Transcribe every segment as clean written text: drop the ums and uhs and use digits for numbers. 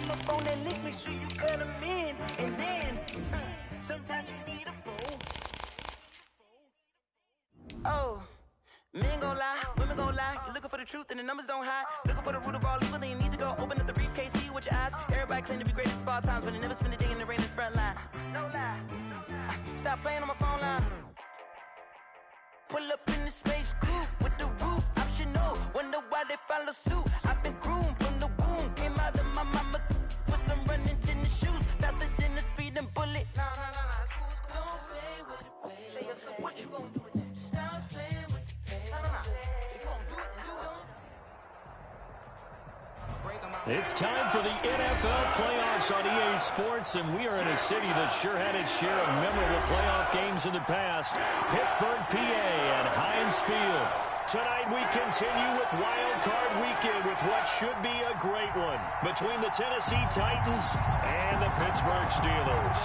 them up on that list, make sure you cut them in. And then, sometimes you need a phone. Oh. Men gon' lie, women gon' lie. You're looking for the truth and the numbers don't hide. Looking for the root of all evil, then you need to go open up the briefcase, see with your eyes. Everybody claim to be great at small times, but they never spend a day in the rain in the front line. No lie. Stop playing on my phone line. Pull up in the space coupe with the roof optional. Wonder why they follow suit. I've been groomed from the womb. Came out of my mama with some running tennis shoes. Faster than the speeding bullet. Nah, it's cool, it's cool. Don't play with it, play. Say, so what you gon' do with it? Stop playing with it. It's time for the NFL playoffs on EA Sports, and we are in a city that sure had its share of memorable playoff games in the past. Pittsburgh, PA at Heinz Field. Tonight we continue with Wildcard Weekend with what should be a great one between the Tennessee Titans and the Pittsburgh Steelers.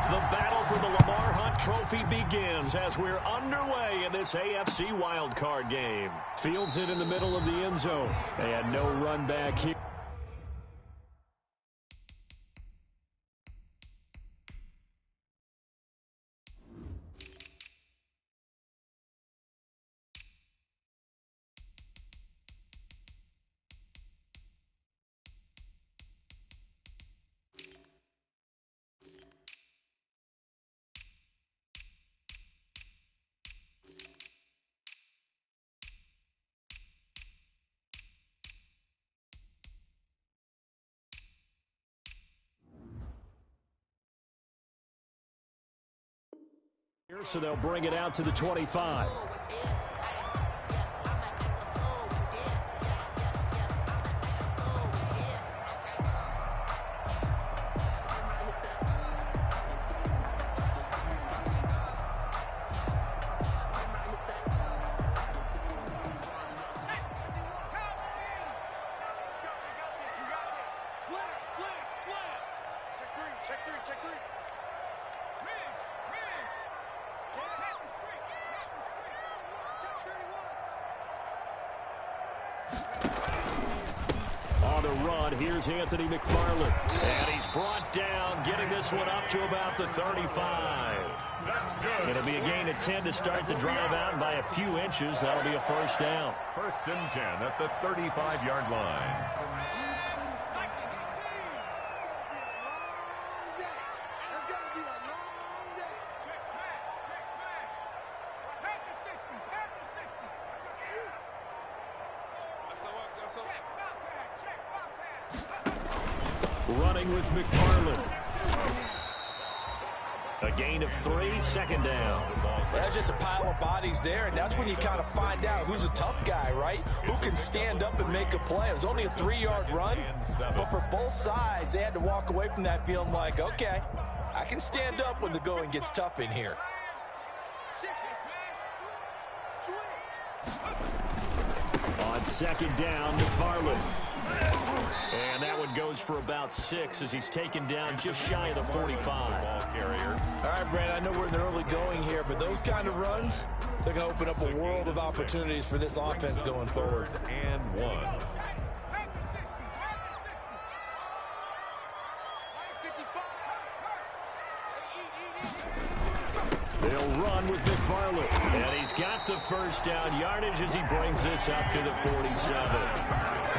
The battle for the Lamar Hunt Trophy begins as we're underway in this AFC Wildcard game. Fields it in the middle of the end zone. They had no run back here. So they'll bring it out to the 25. On the run, here's Anthony McFarland. And he's brought down, getting this one up to about the 35. That's good. It'll be a gain of 10 to start the drive out, and by a few inches, that'll be a first down. First and 10 at the 35-yard line. Running with McFarland. A gain of 3, second down. That's just a pile of bodies there, and that's when you kind of find out who's a tough guy, right? Who can stand up and make a play. It was only a 3-yard run, but for both sides, they had to walk away from that feeling like, okay, I can stand up when the going gets tough in here. On second down, McFarland. And that one goes for about 6 as he's taken down just shy of the 45. Ball carrier. All right, Brad, I know we're in the early going here, but those kind of runs, they're going to open up a world of opportunities for this offense going forward. And 1. They'll run with McFarland. And he's got the first down yardage as he brings this up to the 47.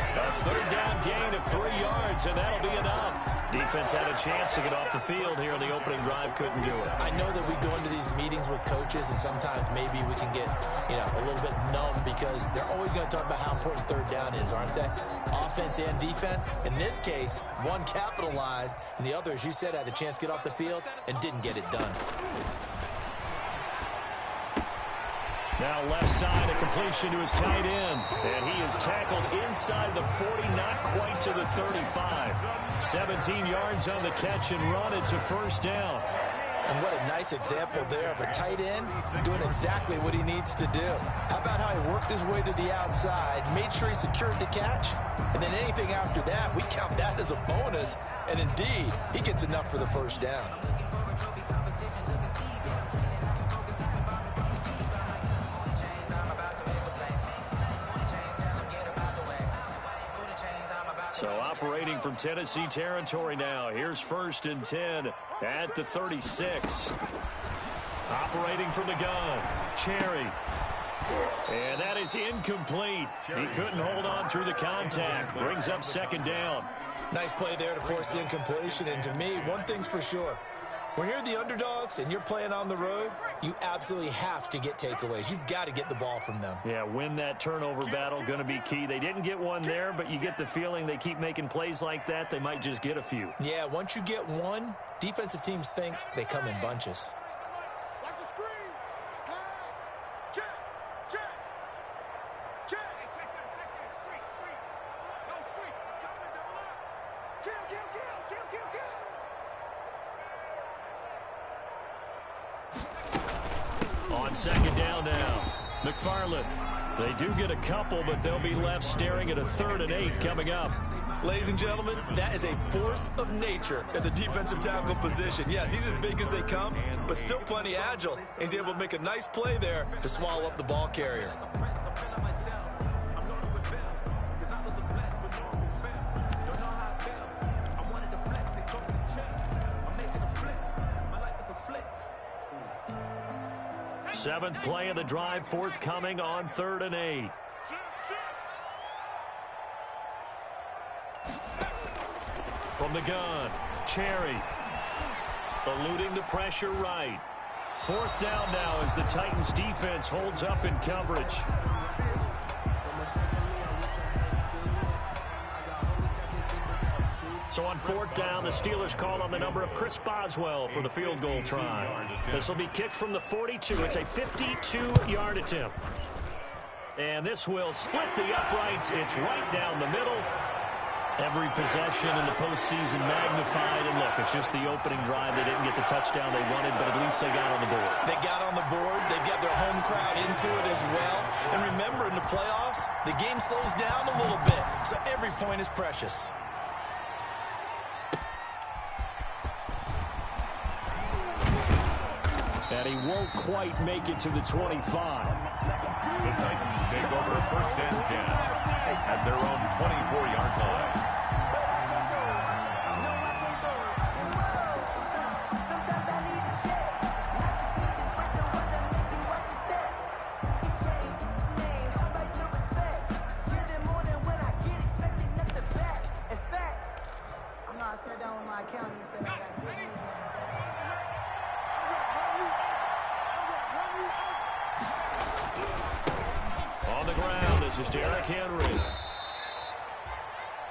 A third down gain of 3 yards, and that'll be enough. Defense had a chance to get off the field here in the opening drive, couldn't do it. I know that we go into these meetings with coaches, and sometimes maybe we can get, a little bit numb because they're always going to talk about how important third down is, aren't they? Offense and defense. In this case, one capitalized, and the other, as you said, had a chance to get off the field and didn't get it done. Now left side, a completion to his tight end. And he is tackled inside the 40, not quite to the 35. 17 yards on the catch and run. It's a first down. And what a nice example there of a tight end doing exactly what he needs to do. How about how he worked his way to the outside, made sure he secured the catch, and then anything after that, we count that as a bonus. And indeed, he gets enough for the first down. So operating from Tennessee territory now. Here's 1st and 10 at the 36. Operating from the gun, Cherry. And that is incomplete. He couldn't hold on through the contact. Brings up 2nd down. Nice play there to force the incompletion. And to me, one thing's for sure. When you're the underdogs and you're playing on the road, you absolutely have to get takeaways. You've got to get the ball from them. Yeah, win that turnover battle, going to be key. They didn't get one there, but you get the feeling they keep making plays like that, they might just get a few. Yeah, once you get one, defensive teams think they come in bunches. On 2nd down now, McFarland. They do get a couple, but they'll be left staring at a 3rd and 8 coming up. Ladies and gentlemen, that is a force of nature at the defensive tackle position. Yes, he's as big as they come, but still plenty agile. He's able to make a nice play there to swallow up the ball carrier. Seventh play of the drive forthcoming on 3rd and 8. From the gun, Cherry. Eluding the pressure right. 4th down now as the Titans defense holds up in coverage. So on 4th down, the Steelers call on the number of Chris Boswell for the field goal try. This will be kicked from the 42. It's a 52-yard attempt. And this will split the uprights. It's right down the middle. Every possession in the postseason magnified. And look, it's just the opening drive. They didn't get the touchdown they wanted, but at least they got on the board. They got on the board. They've got their home crowd into it as well. And remember, in the playoffs, the game slows down a little bit. So every point is precious. And he won't quite make it to the 25. The Titans take over 1st and 10 at their own 24-yard line. On the ground, this is Derrick Henry.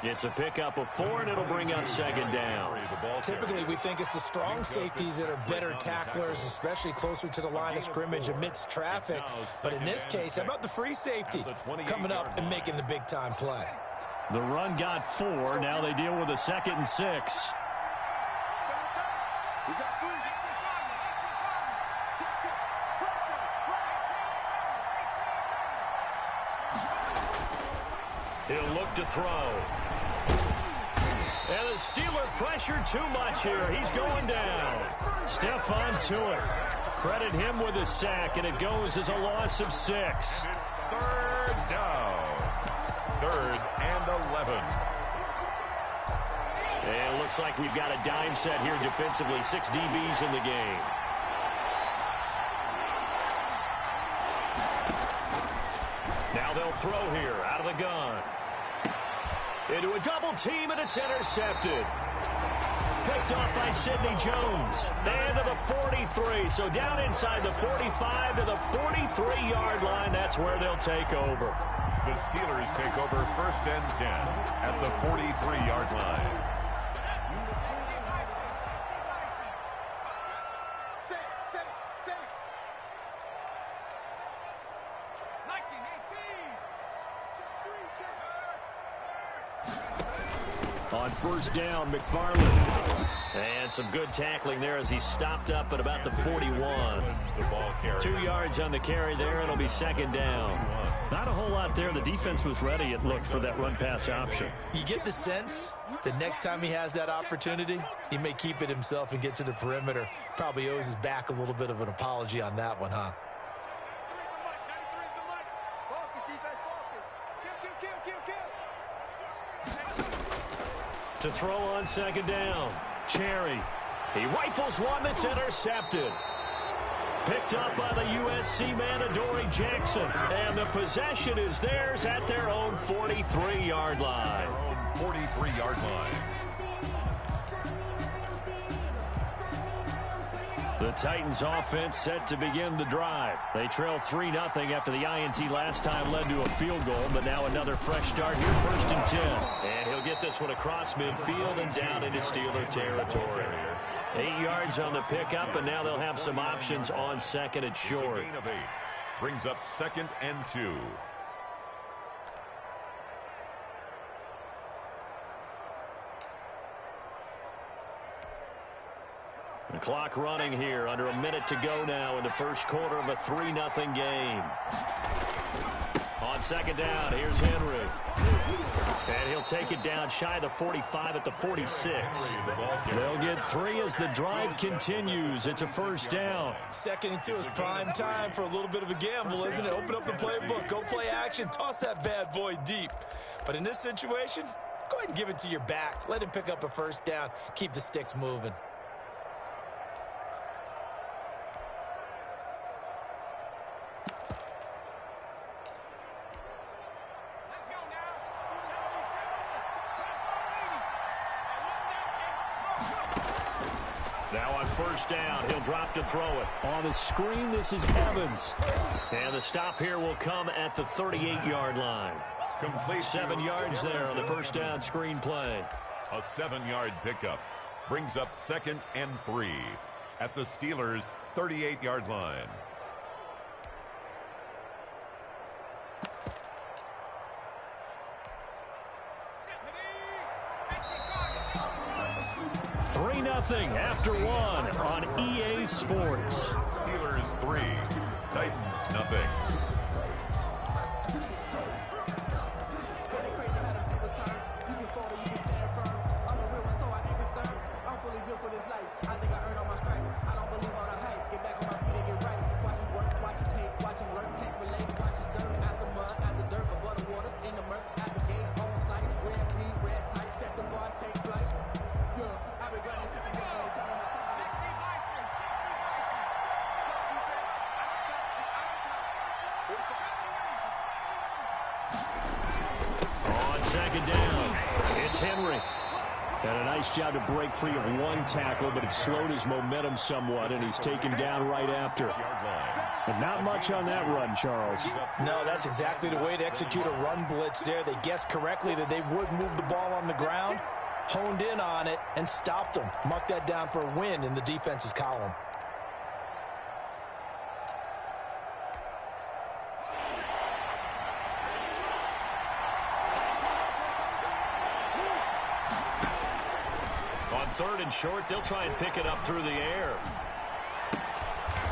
It's a pickup of 4, and it'll bring up 2nd down. Typically, we think it's the strong safeties that are better tacklers, especially closer to the line of scrimmage amidst traffic. But in this case, how about the free safety coming up and making the big-time play? The run got 4. Now they deal with a 2nd and 6. He'll look to throw. And the Steeler pressure too much here. He's going down. Stephon Tuitt. Credit him with a sack, and it goes as a loss of 6. It's 3rd down. 3rd and 11. And it looks like we've got a dime set here defensively. 6 DBs in the game. Now they'll throw here out of the gun. Into a double team, and it's intercepted. Picked off by Sidney Jones. And to the 43. So down inside the 45 to the 43-yard line. That's where they'll take over. The Steelers take over 1st and 10 at the 43-yard line. On 1st down, McFarland. And some good tackling there as he stopped up at about the 41. 2 yards on the carry there, and it'll be 2nd down. Not a whole lot there. The defense was ready, it looked, for that run-pass option. You get the sense that next time he has that opportunity, he may keep it himself and get to the perimeter. Probably owes his back a little bit of an apology on that one, huh? To throw on second down. Cherry. He rifles one that's intercepted. Picked up by the USC man, Adoree Jackson. And the possession is theirs at their own 43-yard line. 43-yard line. The Titans offense set to begin the drive. They trail 3-0 after the INT last time led to a field goal, but now another fresh start here, 1st and 10. And he'll get this one across midfield and down into Steeler territory. 8 yards on the pickup, and now they'll have some options on 2nd and short. Gain of 8. Brings up 2nd and 2. The clock running here, under a minute to go now in the first quarter of a 3-0 game. On second down, here's Henry. And he'll take it down shy of the 45 at the 46. They'll get 3 as the drive continues. It's a first down. 2nd and 2 is prime time for a little bit of a gamble, isn't it? Open up the playbook, go play action, toss that bad boy deep. But in this situation, go ahead and give it to your back. Let him pick up a first down. Keep the sticks moving. Now on first down, he'll drop to throw it. On the screen, this is Evans. And the stop here will come at the 38-yard line. Complete 7 yards there on the first down screen play. A 7-yard pickup. Brings up 2nd and 3 at the Steelers' 38-yard line. Nothing after 1 on EA Sports. Steelers 3, Titans nothing. Job to break free of 1 tackle, but it slowed his momentum somewhat, and he's taken down right after. But not much on that run, Charles. No, that's exactly the way to execute a run blitz there. They guessed correctly that they would move the ball on the ground, honed in on it, and stopped them. Mark that down for a win in the defense's column. Third and short, they'll try and pick it up through the air.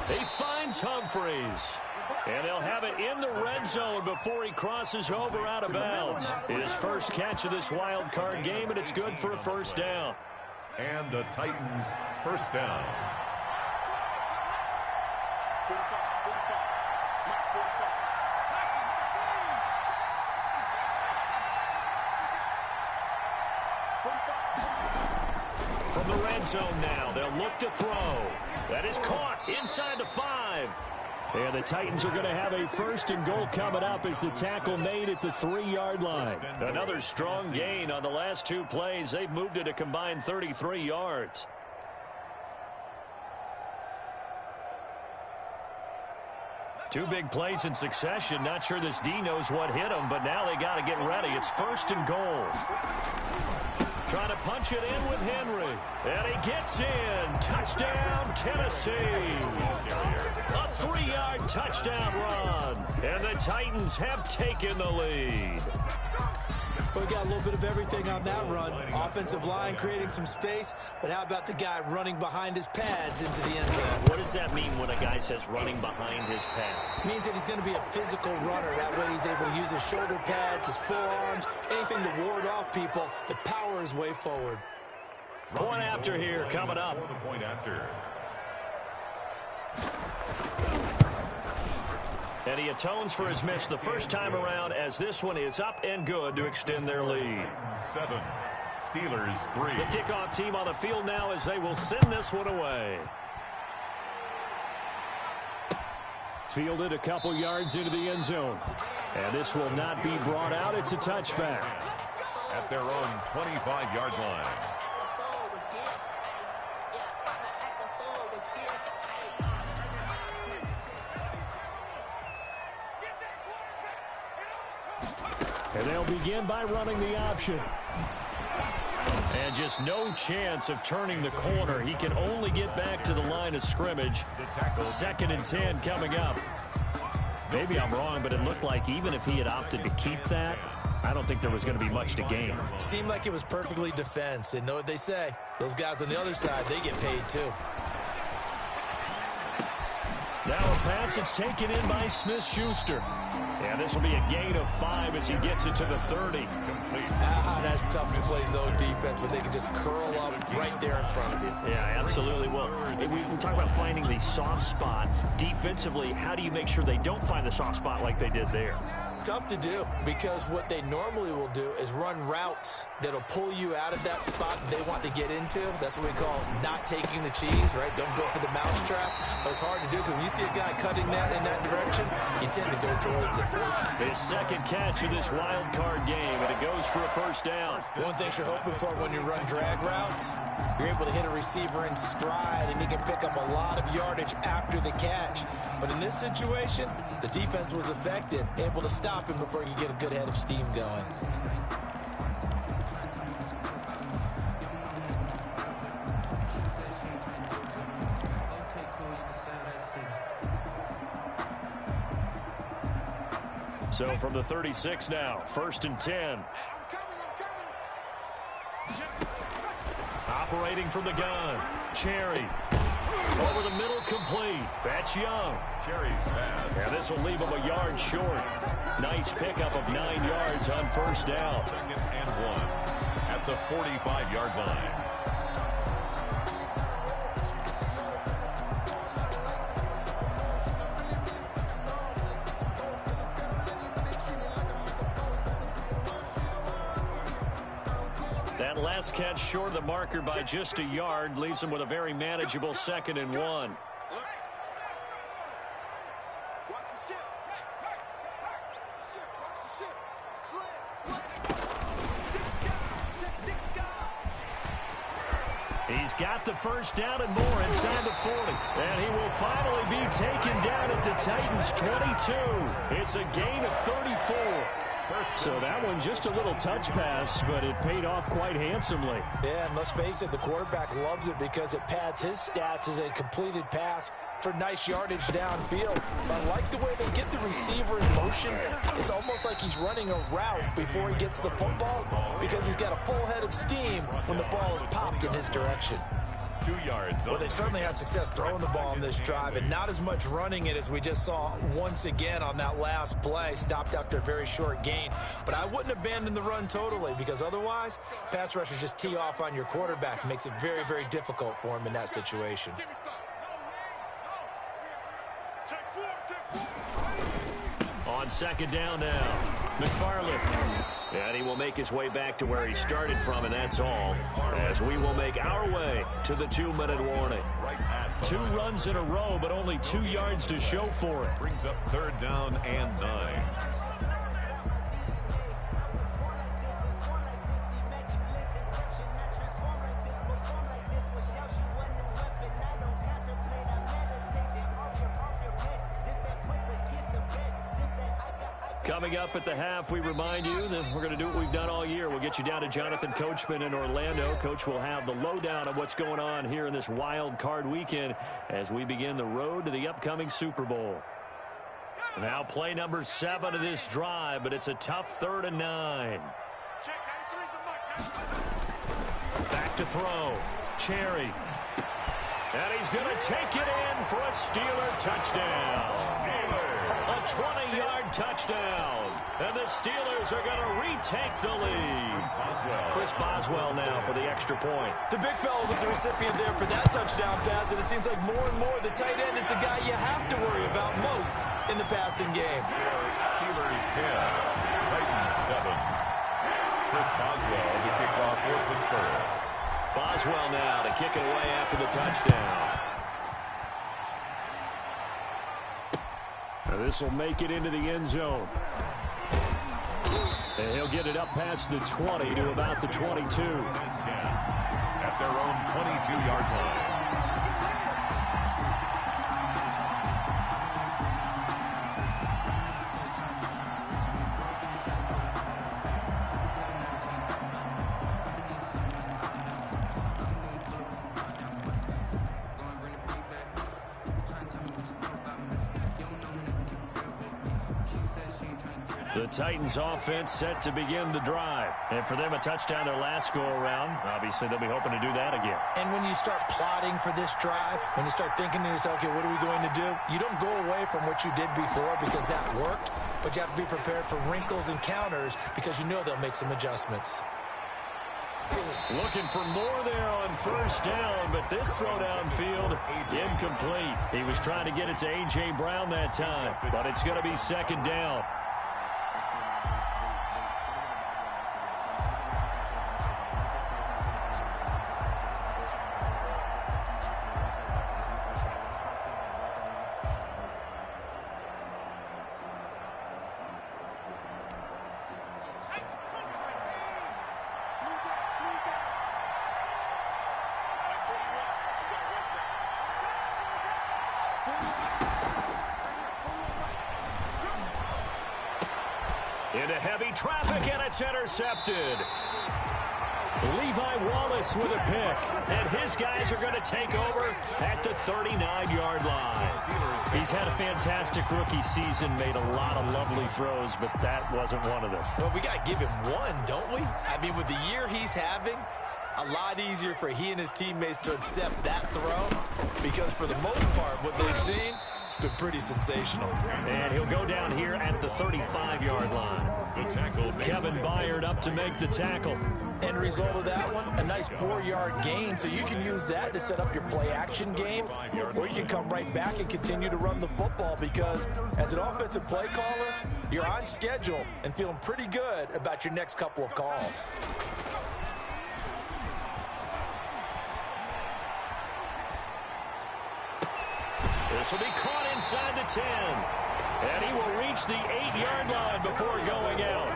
He finds Humphreys. And they'll have it in the red zone before he crosses over out of bounds. His first catch of this wild card game, and it's good for a first down. And the Titans first down. From the red zone now, they'll look to throw. That is caught inside the 5. And the Titans are going to have a first and goal coming up as the tackle made at the 3-yard line. Another strong gain on the last 2 plays. They've moved it a combined 33 yards. Two big plays in succession. Not sure this D knows what hit him, but now they got to get ready. It's first and goal. Trying to punch it in with Henry. And he gets in. Touchdown, Tennessee. A 3-yard touchdown run. And the Titans have taken the lead. We got a little bit of everything on that run. Offensive line creating some space, but how about the guy running behind his pads into the end zone? What does that mean when a guy says running behind his pad? It means that he's going to be a physical runner. That way he's able to use his shoulder pads, his forearms, anything to ward off people to power his way forward. Point after here coming up. The point after. And he atones for his miss the first time around as this one is up and good to extend their lead. 7. Steelers 3. The kickoff team on the field now as they will send this one away. Fielded a couple yards into the end zone. And this will not be brought out. It's a touchback. At their own 25-yard line. And they'll begin by running the option. And just no chance of turning the corner. He can only get back to the line of scrimmage. 2nd and 10 coming up. Maybe I'm wrong, but it looked like even if he had opted to keep that, I don't think there was going to be much to gain. Seemed like it was perfectly defense. And know what they say? Those guys on the other side, they get paid too. Now a pass that's taken in by Smith-Schuster. And this will be a gain of 5 as he gets it to the 30. Complete. That's tough to play zone defense when they can just curl up right there in front of you. Yeah, absolutely. Well, we talk about finding the soft spot. Defensively, how do you make sure they don't find the soft spot like they did there? Tough to do, because what they normally will do is run routes that'll pull you out of that spot that they want to get into. That's what we call not taking the cheese, right? Don't go for the mousetrap. But it's hard to do because when you see a guy cutting that in that direction, you tend to go towards it. His second catch of this wild card game, and it goes for a first down. One thing you're hoping for when you run drag routes, you're able to hit a receiver in stride, and he can pick up a lot of yardage after the catch. But in this situation, the defense was effective, able to stop him before he could get a good head of steam going. So from the 36 now, 1st and 10. Operating from the gun, Cherry. Over the middle, complete. That's Young. Cherry's pass. And this will leave him a yard short. Nice pickup of 9 yards on first down. 2nd and 1 at the 45-yard line. That last catch short of the marker by just a yard leaves him with a very manageable 2nd and 1. He's got the first down and more inside the 40. And he will finally be taken down at the Titans' 22. It's a gain of 34. So that one just a little touch pass, but it paid off quite handsomely. Yeah, and let's face it, the quarterback loves it because it pads his stats as a completed pass for nice yardage downfield. But I like the way they get the receiver in motion. It's almost like he's running a route before he gets the football because he's got a full head of steam when the ball is popped in his direction. 2 yards. Well, they certainly had success throwing the ball on this drive and not as much running it as we just saw once again on that last play. Stopped after a very short gain. But I wouldn't abandon the run totally because otherwise, pass rushers just tee off on your quarterback. Makes it very, very difficult for him in that situation. On 2nd down now, McFarland. And he will make his way back to where he started from, and that's all, as we will make our way to the 2-minute warning. 2 runs in a row, but only 2 yards to show for it. Brings up 3rd down and 9. Coming up at the half, we remind you that we're going to do what we've done all year. We'll get you down to Jonathan Coachman in Orlando. Coach will have the lowdown of what's going on here in this wild card weekend as we begin the road to the upcoming Super Bowl. Now play number 7 of this drive, but it's a tough 3rd and 9. Back to throw. Cherry. And he's going to take it in for a Steeler touchdown. A 20-yard touchdown. And the Steelers are going to retake the lead. Chris Boswell now for the extra point. The big fella was the recipient there for that touchdown pass, and it seems like more and more the tight end is the guy you have to worry about most in the passing game. Steelers 10, Titans 7. Chris Boswell to kick off for Pittsburgh. Boswell now to kick it away after the touchdown. This will make it into the end zone. And he'll get it up past the 20 to about the 22. At their own 22-yard line. The Titans offense set to begin the drive. And for them, a touchdown their last go-around. Obviously, they'll be hoping to do that again. And when you start plotting for this drive, when you start thinking to yourself, okay, what are we going to do? You don't go away from what you did before because that worked, but you have to be prepared for wrinkles and counters because you know they'll make some adjustments. Looking for more there on first down, but this throw downfield, incomplete. He was trying to get it to A.J. Brown that time, but it's going to be second down. Into heavy traffic, and it's intercepted. Levi Wallace with a pick, and his guys are going to take over at the 39-yard line. He's had a fantastic rookie season, made a lot of lovely throws, but that wasn't one of them. Well, we got to give him one, don't we? I mean, with the year he's having, a lot easier for he and his teammates to accept that throw because for the most part, what they've seen, it's been pretty sensational. And he'll go down here at the 35-yard line. Kevin Byard up to make the tackle. End result of that one, a nice 4-yard gain, so you can use that to set up your play-action game, or you can come right back and continue to run the football because as an offensive play caller, you're on schedule and feeling pretty good about your next couple of calls. This will be caught inside the 10. And he will reach the 8-yard line before going out.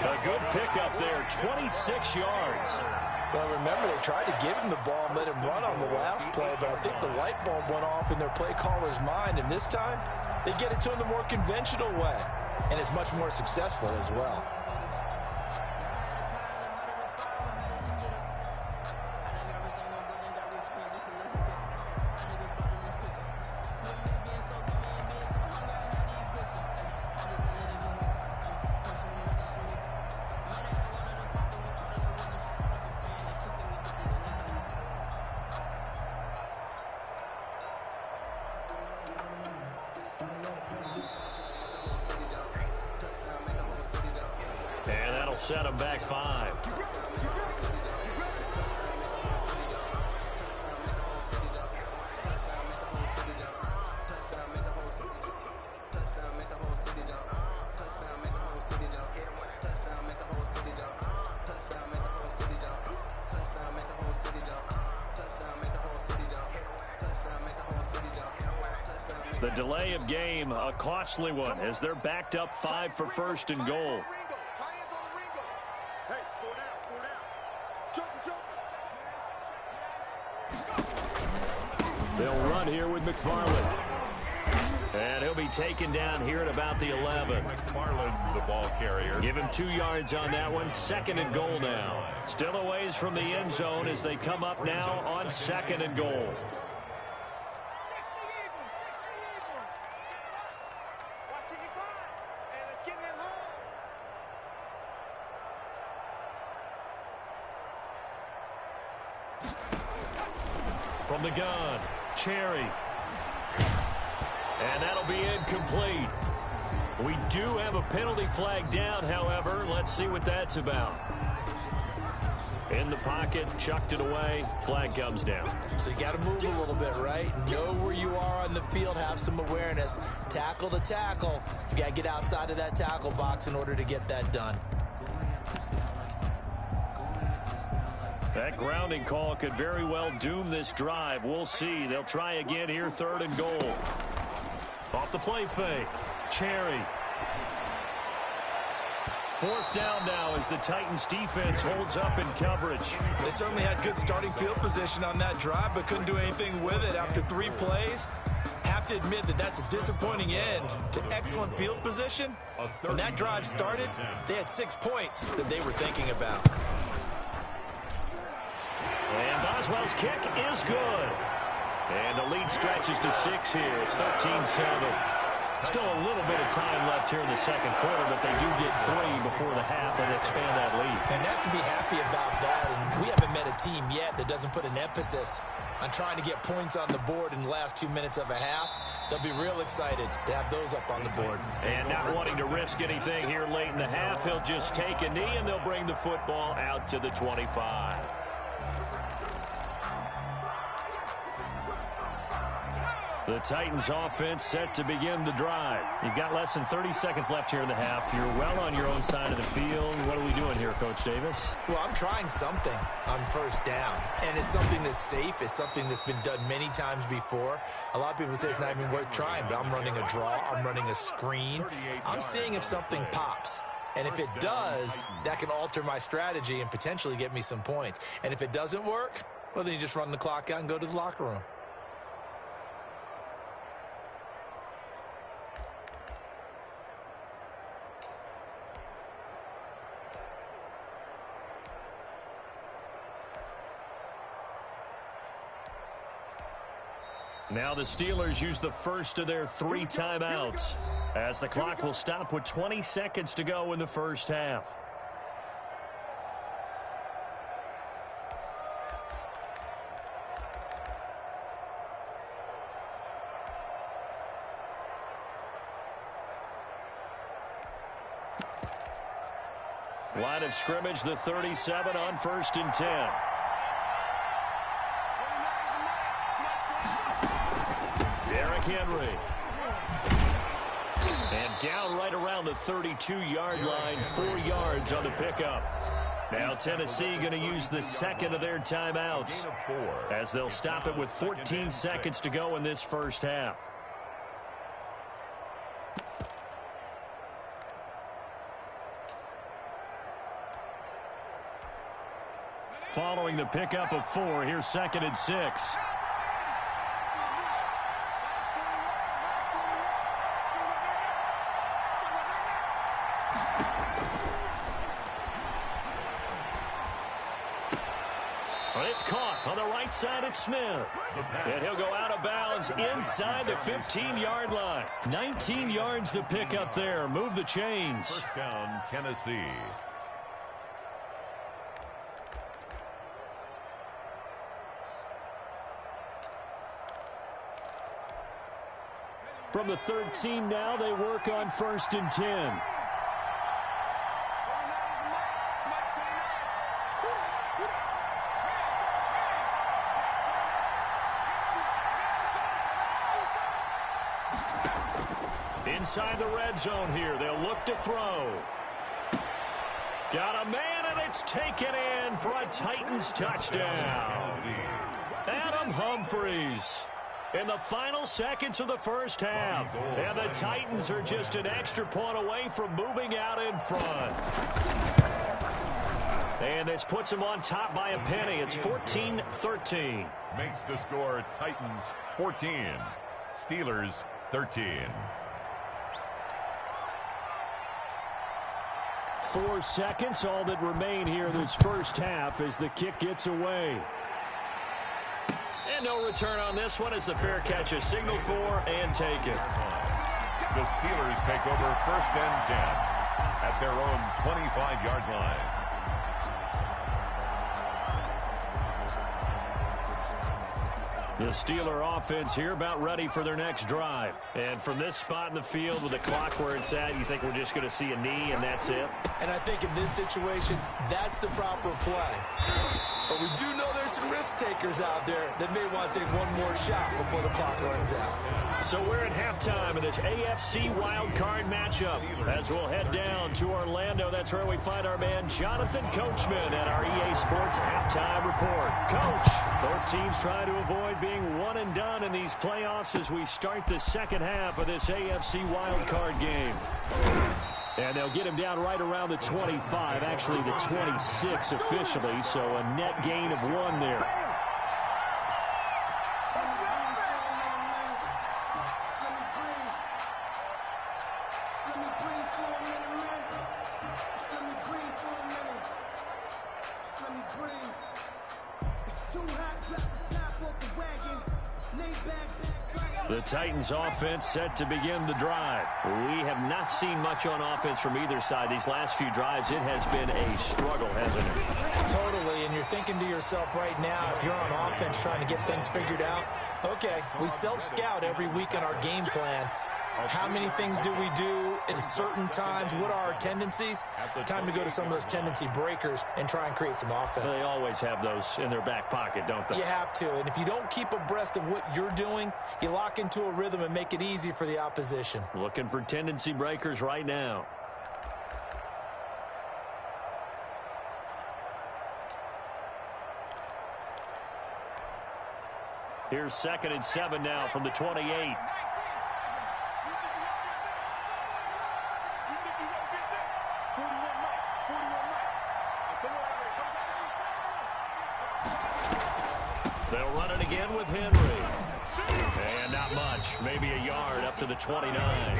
A good pickup there, 26 yards. Well, remember, they tried to give him the ball and let him run on the last play, but I think the light bulb went off in their play caller's mind, and this time they get it to him the more conventional way, and it's much more successful as well. And that'll set him back 5. The delay of game, a costly one, as they're backed up 5 for first and goal. They'll run here with McFarland. And he'll be taken down here at about the 11. McFarland, the ball carrier. Give him 2 yards on that one. Second and goal now. Still a ways from the end zone as they come up now on second and goal. From the gun, Cherry. And that'll be incomplete. We do have a penalty flag down, however. Let's see what that's about. In the pocket, chucked it away, flag comes down. So you got to move a little bit, right? Know where you are on the field, have some awareness. Tackle to tackle. You got to get outside of that tackle box in order to get that done. That grounding call could very well doom this drive. We'll see. They'll try again here, 3rd and goal. Off the play fake. Cherry. 4th down now as the Titans defense holds up in coverage. They certainly had good starting field position on that drive, but couldn't do anything with it after 3 plays. Have to admit that that's a disappointing end to excellent field position. When that drive started, they had 6 points that they were thinking about. And Boswell's kick is good. And the lead stretches to 6 here. It's 13-7. Still a little bit of time left here in the second quarter, but they do get 3 before the half and expand that lead. And they have to be happy about that. And we haven't met a team yet that doesn't put an emphasis on trying to get points on the board in the last 2 minutes of a half. They'll be real excited to have those up on the board. And not wanting to risk anything here late in the half, he'll just take a knee and they'll bring the football out to the 25. The Titans offense set to begin the drive. You've got less than 30 seconds left here in the half. You're well on your own side of the field. What are we doing here, Coach Davis? Well, I'm trying something on 1st down. And it's something that's safe. It's something that's been done many times before. A lot of people say it's not even worth trying, but I'm running a draw. I'm running a screen. I'm seeing if something pops. And if it does, that can alter my strategy and potentially get me some points. And if it doesn't work, well, then you just run the clock out and go to the locker room. Now the Steelers use the first of their 3 timeouts as the clock will stop with 20 seconds to go in the first half. Line of scrimmage, the 37 on 1st and 10. Henry. And down right around the 32-yard line, 4 yards on the pickup. Now Tennessee going to use the second of their timeouts as they'll stop it with 14 seconds to go in this first half. Following the pickup of 4, here's 2nd and 6. It's caught on the right side at Smith. And he'll go out of bounds inside the 15-yard line. 19 yards to pick up there. Move the chains. 1st down, Tennessee. From the 13 now, they work on 1st and 10. Inside the red zone here. They'll look to throw. Got a man, and it's taken in for a Titans touchdown. Adam Humphries in the final seconds of the first half. And the Titans are just an extra point away from moving out in front. And this puts them on top by a penny. It's 14-13. Makes the score Titans 14, Steelers 13. 4 seconds, all that remain here this first half as the kick gets away. And no return on this one as the fair catch is signaled for and taken. The Steelers take over 1st and 10 at their own 25-yard line. The Steeler offense here about ready for their next drive. And from this spot in the field with the clock where it's at, you think we're just going to see a knee and that's it? And I think in this situation, that's the proper play. But we do know there's some risk takers out there that may want to take one more shot before the clock runs out. So we're at halftime of this AFC Wildcard matchup. As we'll head down to Orlando, that's where we find our man Jonathan Coachman at our EA Sports Halftime Report. Coach, both teams trying to avoid being one and done in these playoffs as we start the second half of this AFC Wildcard game. And they'll get him down right around the 25, actually the 26 officially, so a net gain of 1 there. The Titans offense set to begin the drive. We have not seen much on offense from either side. These last few drives, it has been a struggle, hasn't it? Totally, and you're thinking to yourself right now, if you're on offense trying to get things figured out, okay, we self-scout every week in our game plan. How many things do we do at certain times? What are our tendencies? Time to go to some of those tendency breakers and try and create some offense. They always have those in their back pocket, don't they? You have to, and if you don't keep abreast of what you're doing, you lock into a rhythm and make it easy for the opposition. Looking for tendency breakers right now. Here's 2nd and 7 now from the 28. They'll run it again with Henry. And not much. Maybe a yard up to the 29.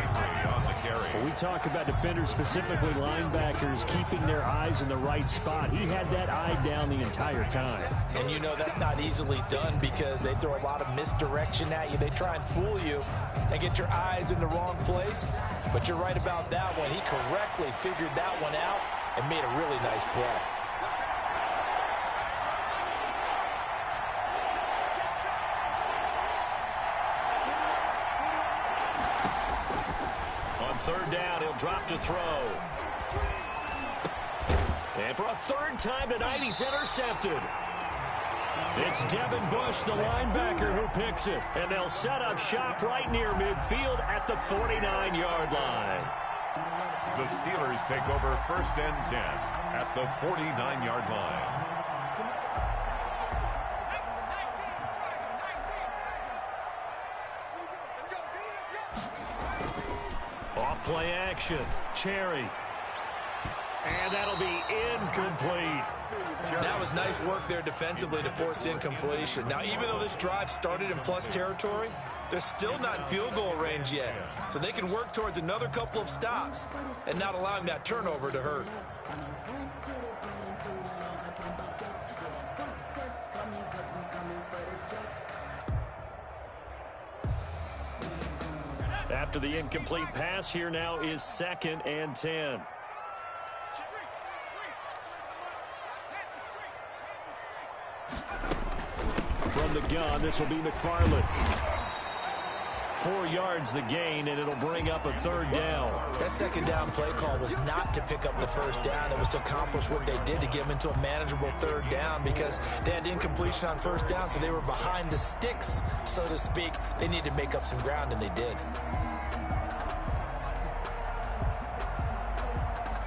When we talk about defenders, specifically linebackers, keeping their eyes in the right spot. He had that eye down the entire time. And you know that's not easily done because they throw a lot of misdirection at you. They try and fool you and get your eyes in the wrong place. But you're right about that one. He correctly figured that one out and made a really nice play. Third down, he'll drop to throw. And for a third time tonight, he's intercepted. It's Devin Bush, the linebacker, who picks it. And they'll set up shop right near midfield at the 49-yard line. The Steelers take over 1st and 10 at the 49-yard line. Play action. Cherry. And that'll be incomplete. That was nice work there defensively to force incompletion. Now, even though this drive started in plus territory, they're still not in field goal range yet. So they can work towards another couple of stops and not allowing that turnover to hurt. After the incomplete pass, here now is 2nd and 10. From the gun, this will be McFarland. 4 yards the gain, and it'll bring up a 3rd down. That 2nd down play call was not to pick up the 1st down. It was to accomplish what they did to get them into a manageable 3rd down because they had incompletion on 1st down, so they were behind the sticks, so to speak. They needed to make up some ground, and they did.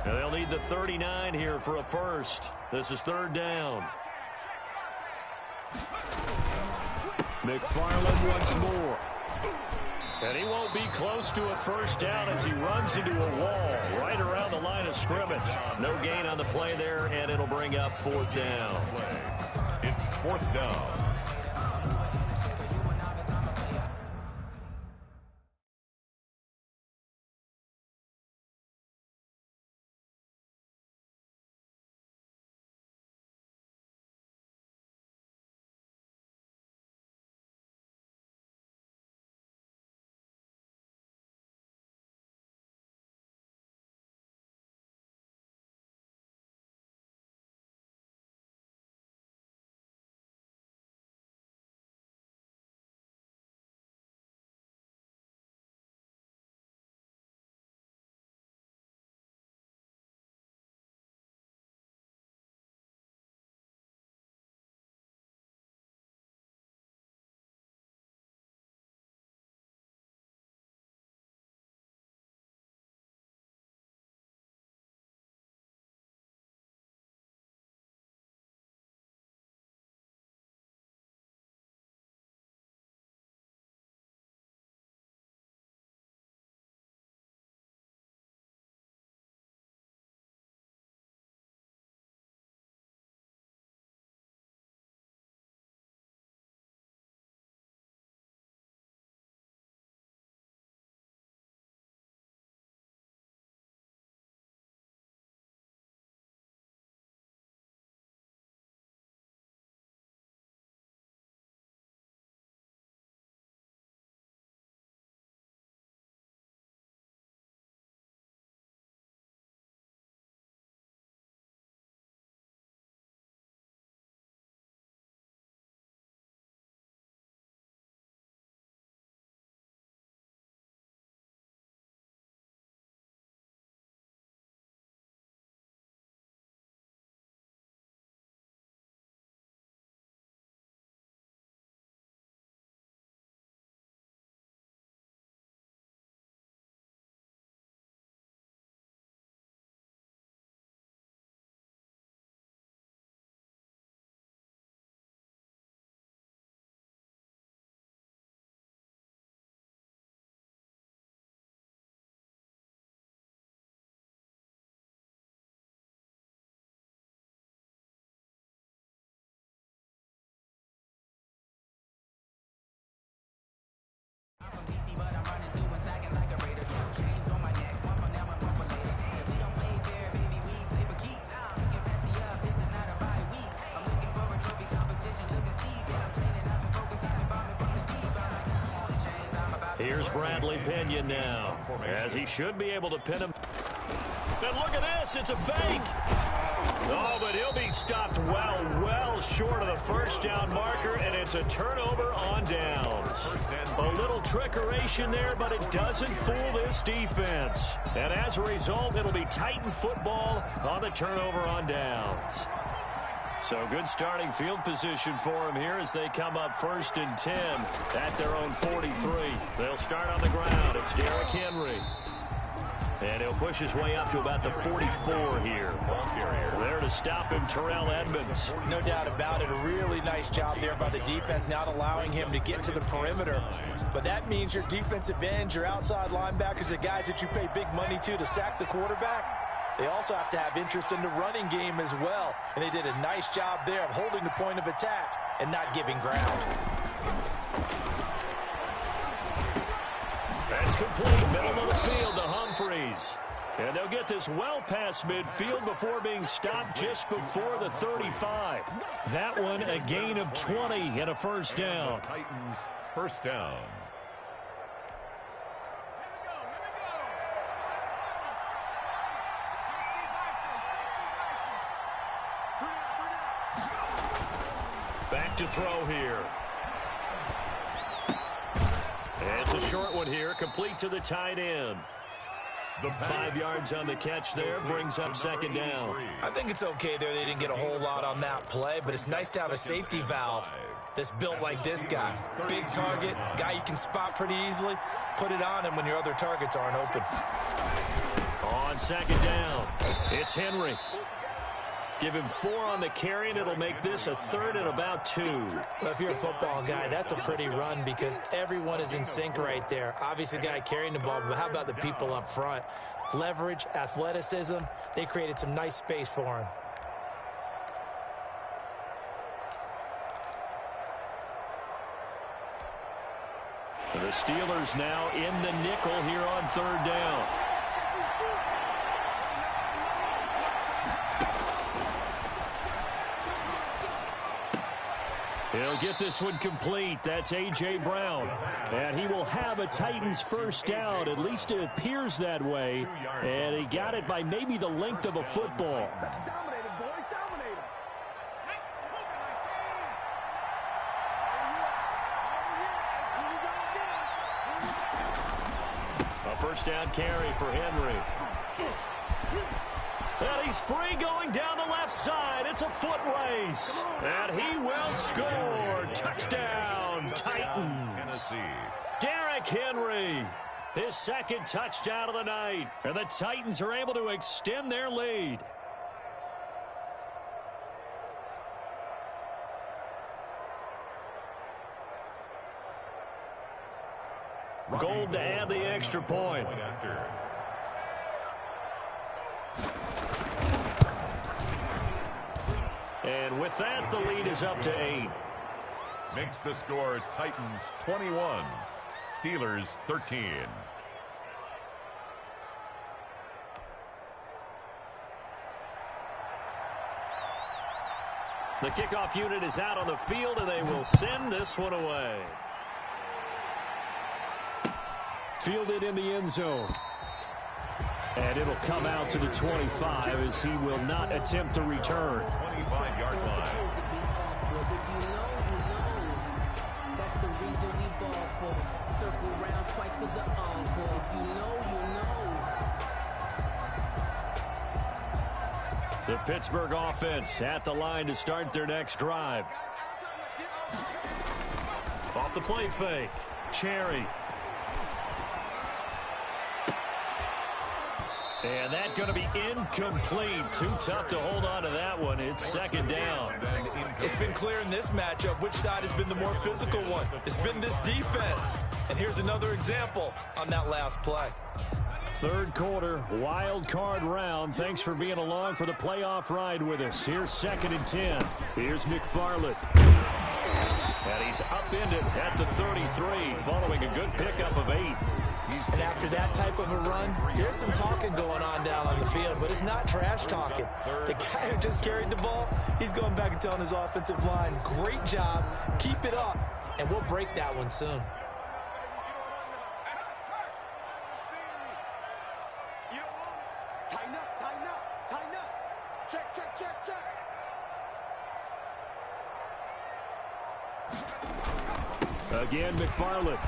And they'll need the 39 here for a first. This is 3rd down. McFarland once more. And he won't be close to a 1st down as he runs into a wall right around the line of scrimmage. No gain on the play there, and it'll bring up 4th down. It's 4th down. Here's Bradley Pinion now, as he should be able to pin him. And look at this, it's a fake. Oh, but he'll be stopped well short of the first down marker, and it's a turnover on downs. A little trickeration there, but it doesn't fool this defense. And as a result, it'll be Titan football on the turnover on downs. So good starting field position for him here as they come up 1st and 10 at their own 43. They'll start on the ground. It's Derrick Henry. And he'll push his way up to about the 44 here. There to stop him, Terrell Edmonds. No doubt about it. A really nice job there by the defense, not allowing him to get to the perimeter. But that means your defensive ends, your outside linebackers, the guys that you pay big money to sack the quarterback, they also have to have interest in the running game as well. And they did a nice job there of holding the point of attack and not giving ground. That's complete. Middle of the field to Humphreys. And they'll get this well past midfield before being stopped just before the 35. That one a gain of 20 and a first down. Titans first down. Back to throw here. It's a short one here, complete to the tight end. 5 yards on the catch there, brings up 2nd down. I think it's okay there. They didn't get a whole lot on that play, but it's nice to have a safety valve that's built like this guy. Big target, guy you can spot pretty easily. Put it on him when your other targets aren't open. On 2nd down, it's Henry. Give him 4 on the carry, and it'll make this a 3rd and about 2. Well, if you're a football guy, that's a pretty run because everyone is in sync right there. Obviously, the guy carrying the ball, but how about the people up front? Leverage, athleticism, they created some nice space for him. The Steelers now in the nickel here on 3rd down. He'll get this one complete. That's A.J. Brown. And he will have a Titans first down. At least it appears that way. And he got it by maybe the length of a football. A first down carry for Henry. And he's free going down the left side. It's a foot race. And he will score. Touchdown, Titans. Tennessee. Derrick Henry, his 2nd touchdown of the night. And the Titans are able to extend their lead. Gold to add the extra point. And with that, the lead is up to 8. Makes the score Titans 21, Steelers 13. The kickoff unit is out on the field, and they will send this one away. Fielded in the end zone. And it'll come out to the 25 as he will not attempt to return. 25-yard line. That's the reason we ball for. Circle round twice for the encore. If you know, you know. The Pittsburgh offense at the line to start their next drive. Off the play fake. Cherry. And that's going to be incomplete. Too tough to hold on to that one. It's 2nd down. It's been clear in this matchup which side has been the more physical one. It's been this defense. And here's another example on that last play. 3rd quarter, wild card round. Thanks for being along for the playoff ride with us. Here's 2nd and 10. Here's McFarland. And he's upended at the 33 following a good pickup of 8. And after that type of a run, there's some talking going on down on the field, but it's not trash talking. The guy who just carried the ball, he's going back and telling his offensive line, great job, keep it up, and we'll break that one soon. Again, McFarland.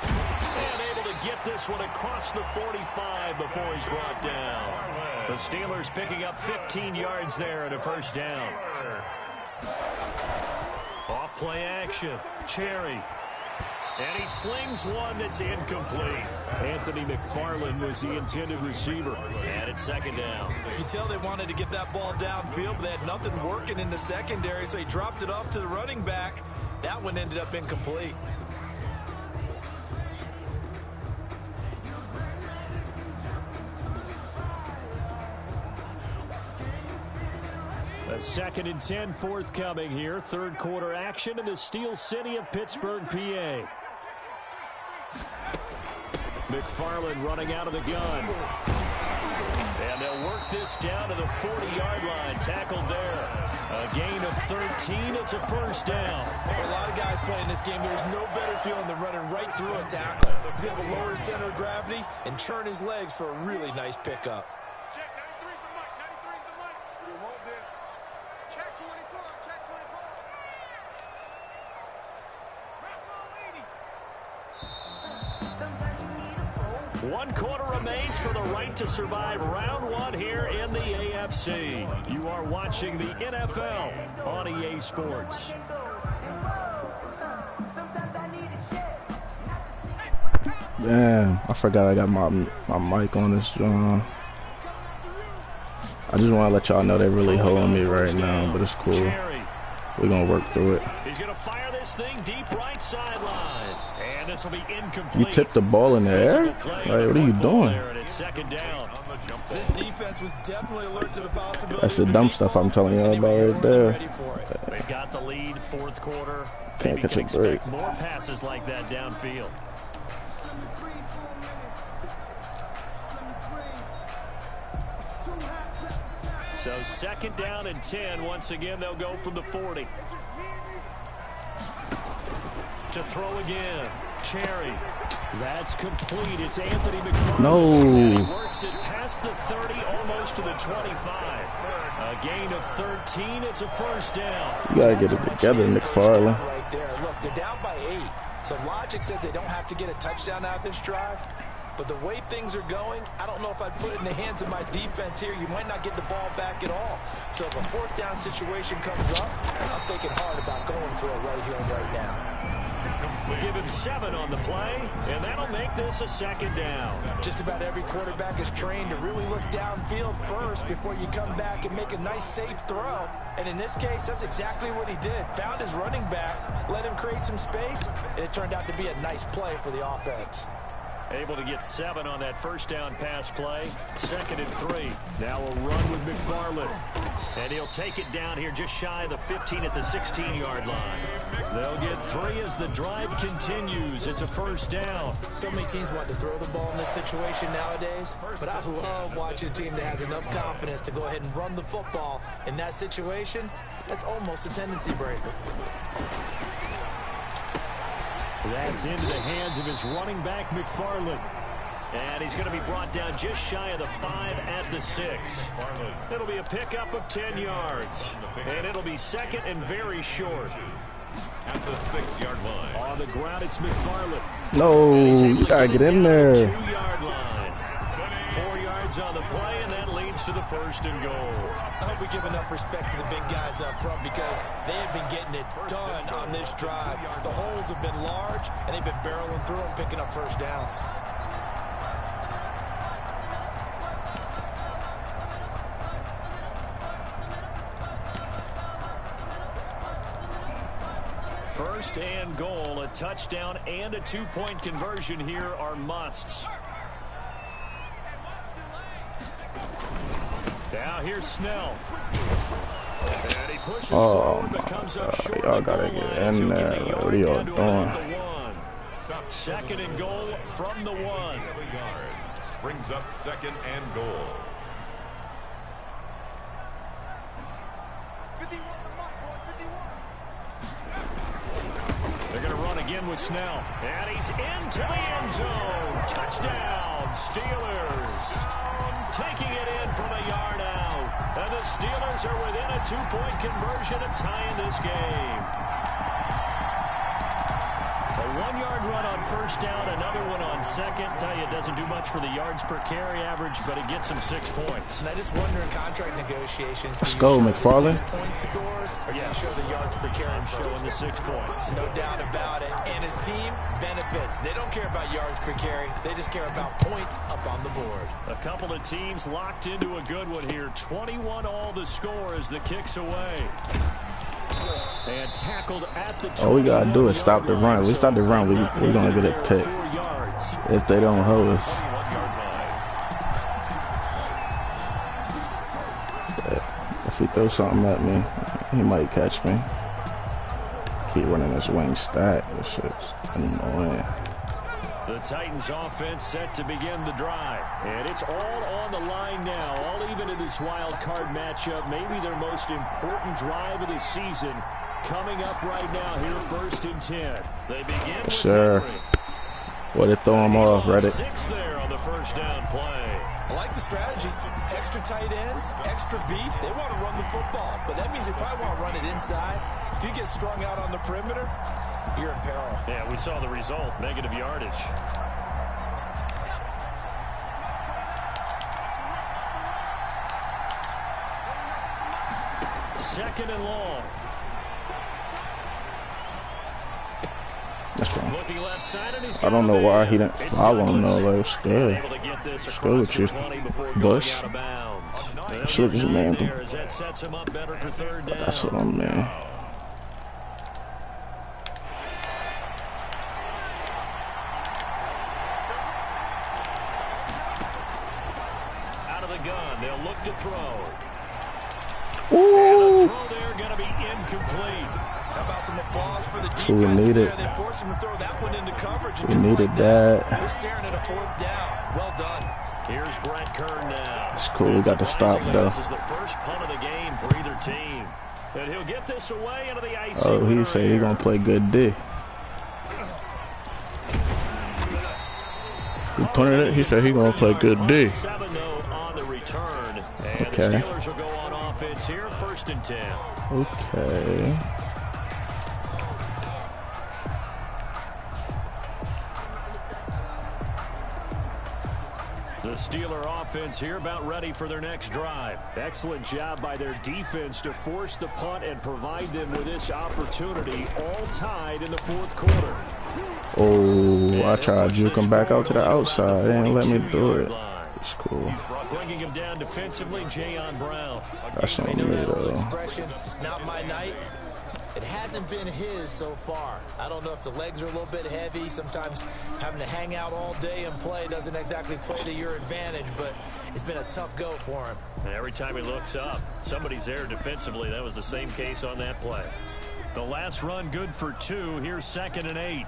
And able to get this one across the 45 before he's brought down. The Steelers picking up 15 yards there and a first down. Off play action. Cherry. And he slings one that's incomplete. Anthony McFarland was the intended receiver. And it's second down. You can tell they wanted to get that ball downfield, but they had nothing working in the secondary, so he dropped it off to the running back. That one ended up incomplete. A 2nd and 10 forthcoming here. Third quarter action in the Steel City of Pittsburgh, PA. McFarland running out of the gun. And they'll work this down to the 40-yard line. Tackled there. A gain of 13. It's a first down. For a lot of guys playing this game, there's no better feeling than running right through a tackle. He's able to lower his center of gravity and churn his legs for a really nice pickup. Check 93's the mic. 93's the mic. You hold this. Check 24. Check 24. Rap 1 quarter remains for the right to survive round 1 here in the AFC. You are watching the NFL on EA Sports. Damn, I forgot I got my mic on this. I just want to let y'all know they're really holding me right now, but it's cool. We're going to work through it. He's going to fire this thing deep right sideline. And this will be incomplete. You tipped the ball in the air? Like, what are you doing? Second down. This defense was definitely alert to the possibility. That's the dumb stuff I'm telling y'all about right there. They've got the lead, fourth quarter. Can't catch a break. More passes like that downfield. So 2nd down and 10. Once again, they'll go from the 40. To throw again. Cherry. That's complete. It's Anthony McFarland. No. And he works it past the 30, almost to the 25. A gain of 13. It's a first down. You got to get it together, McFarland. Right there. Look, they're down by 8. So logic says they don't have to get a touchdown out of this drive. But the way things are going, I don't know if I'd put it in the hands of my defense here. You might not get the ball back at all. So if a 4th down situation comes up, I'm thinking hard about going for it right here and right now. Give him 7 on the play, and that'll make this a 2nd down. Just about every quarterback is trained to really look downfield first before you come back and make a nice, safe throw. And in this case, that's exactly what he did. Found his running back, let him create some space, and it turned out to be a nice play for the offense. Able to get 7 on that first down pass play. 2nd and 3. Now a run with McFarland. And he'll take it down here just shy of the 15 at the 16-yard line. They'll get 3 as the drive continues. It's a first down. So many teams want to throw the ball in this situation nowadays, but I love watching a team that has enough confidence to go ahead and run the football. In that situation, that's almost a tendency breaker. That's into the hands of his running back, McFarland. And he's going to be brought down just shy of the 5 at the 6. It'll be a pickup of 10 yards. And it'll be 2nd and very short. At the 6-yard line. On the ground, it's McFarland. No, you got to get in there. 2-yard line. 4 yards on the play, and that leads to the 1st and goal. I hope we give enough respect to the big guys up front because they have been getting it done on this drive. The holes have been large, and they've been barreling through them, picking up first downs. First and goal, a touchdown and a 2-point conversion here are musts. Now here's Snell. And he pushes forward, but comes up short. Y'all gotta get in there. What are y'all doing? 2nd and goal from the 1. Brings up 2nd and goal. They're going to run again with Snell. And he's into the end zone. Touchdown, Steelers. Taking it in from a yard out. And the Steelers are within a 2-point conversion of tying this game. first down, another one on second. Tell you, it doesn't do much for the yards per carry average, but it gets them 6 points. And I just wonder in contract negotiations, let's go, McFarland. 6 points scored, or do you show the yards per carry? I'm showing the 6 points. No doubt about it. And his team benefits. They don't care about yards per carry. They just care about points up on the board. A couple of teams locked into a good one here. 21 all the score as the kick's away. And tackled at the all we gotta do is stop the run. We stop the run, we're gonna get a pick if they don't hold us. If he throws something at me, he might catch me. Keep running this wing stack. This shit's annoying. The Titans offense set to begin the drive. And it's all on the line now. All even in this wild card matchup. Maybe their most important drive of the season coming up right now here, 1st and 10. They begin with sure. Way to throw him off, Reddit. 6 there on the first down play. I like the strategy. Extra tight ends, extra beef. They want to run the football, but that means they probably want to run it inside. If you get strung out on the perimeter, you're in peril. Yeah, we saw the result. Negative yardage. Second and long. That's fine. Looking left side, and he's I don't know why he didn't follow him though. Like, it's good. It's good with you, Bush. Should just manned him. That's what I'm man. Out of the gun, they'll look to throw. Ooh. And the throw there going to be incomplete. How about some applause for the defense? So we needed. They forced him to throw that one into coverage. We needed that. We're staring at a 4th down. Well done. Here's Brent Kern now. It's cool. We got to stop though. This is the first punt of the game for either team. And he'll get this away into the ice. Oh, he said he's gonna play good D. He punted it. He said he's gonna play good D. 7-0 on the return. And okay. The Steelers will go on offense here, 1st and 10. Okay. The Steeler offense here about ready for their next drive. Excellent job by their defense to force the punt and provide them with this opportunity, all tied in the 4th quarter. Oh, I tried to juke him back out to the outside. They didn't let me do it. It's cool. Bringing him down defensively, Jayon Brown. That's on me though. It's not my night. It hasn't been his so far. I don't know if the legs are a little bit heavy. Sometimes having to hang out all day and play doesn't exactly play to your advantage, but it's been a tough go for him. And every time he looks up, somebody's there defensively. That was the same case on that play. The last run good for 2. Here's 2nd and 8.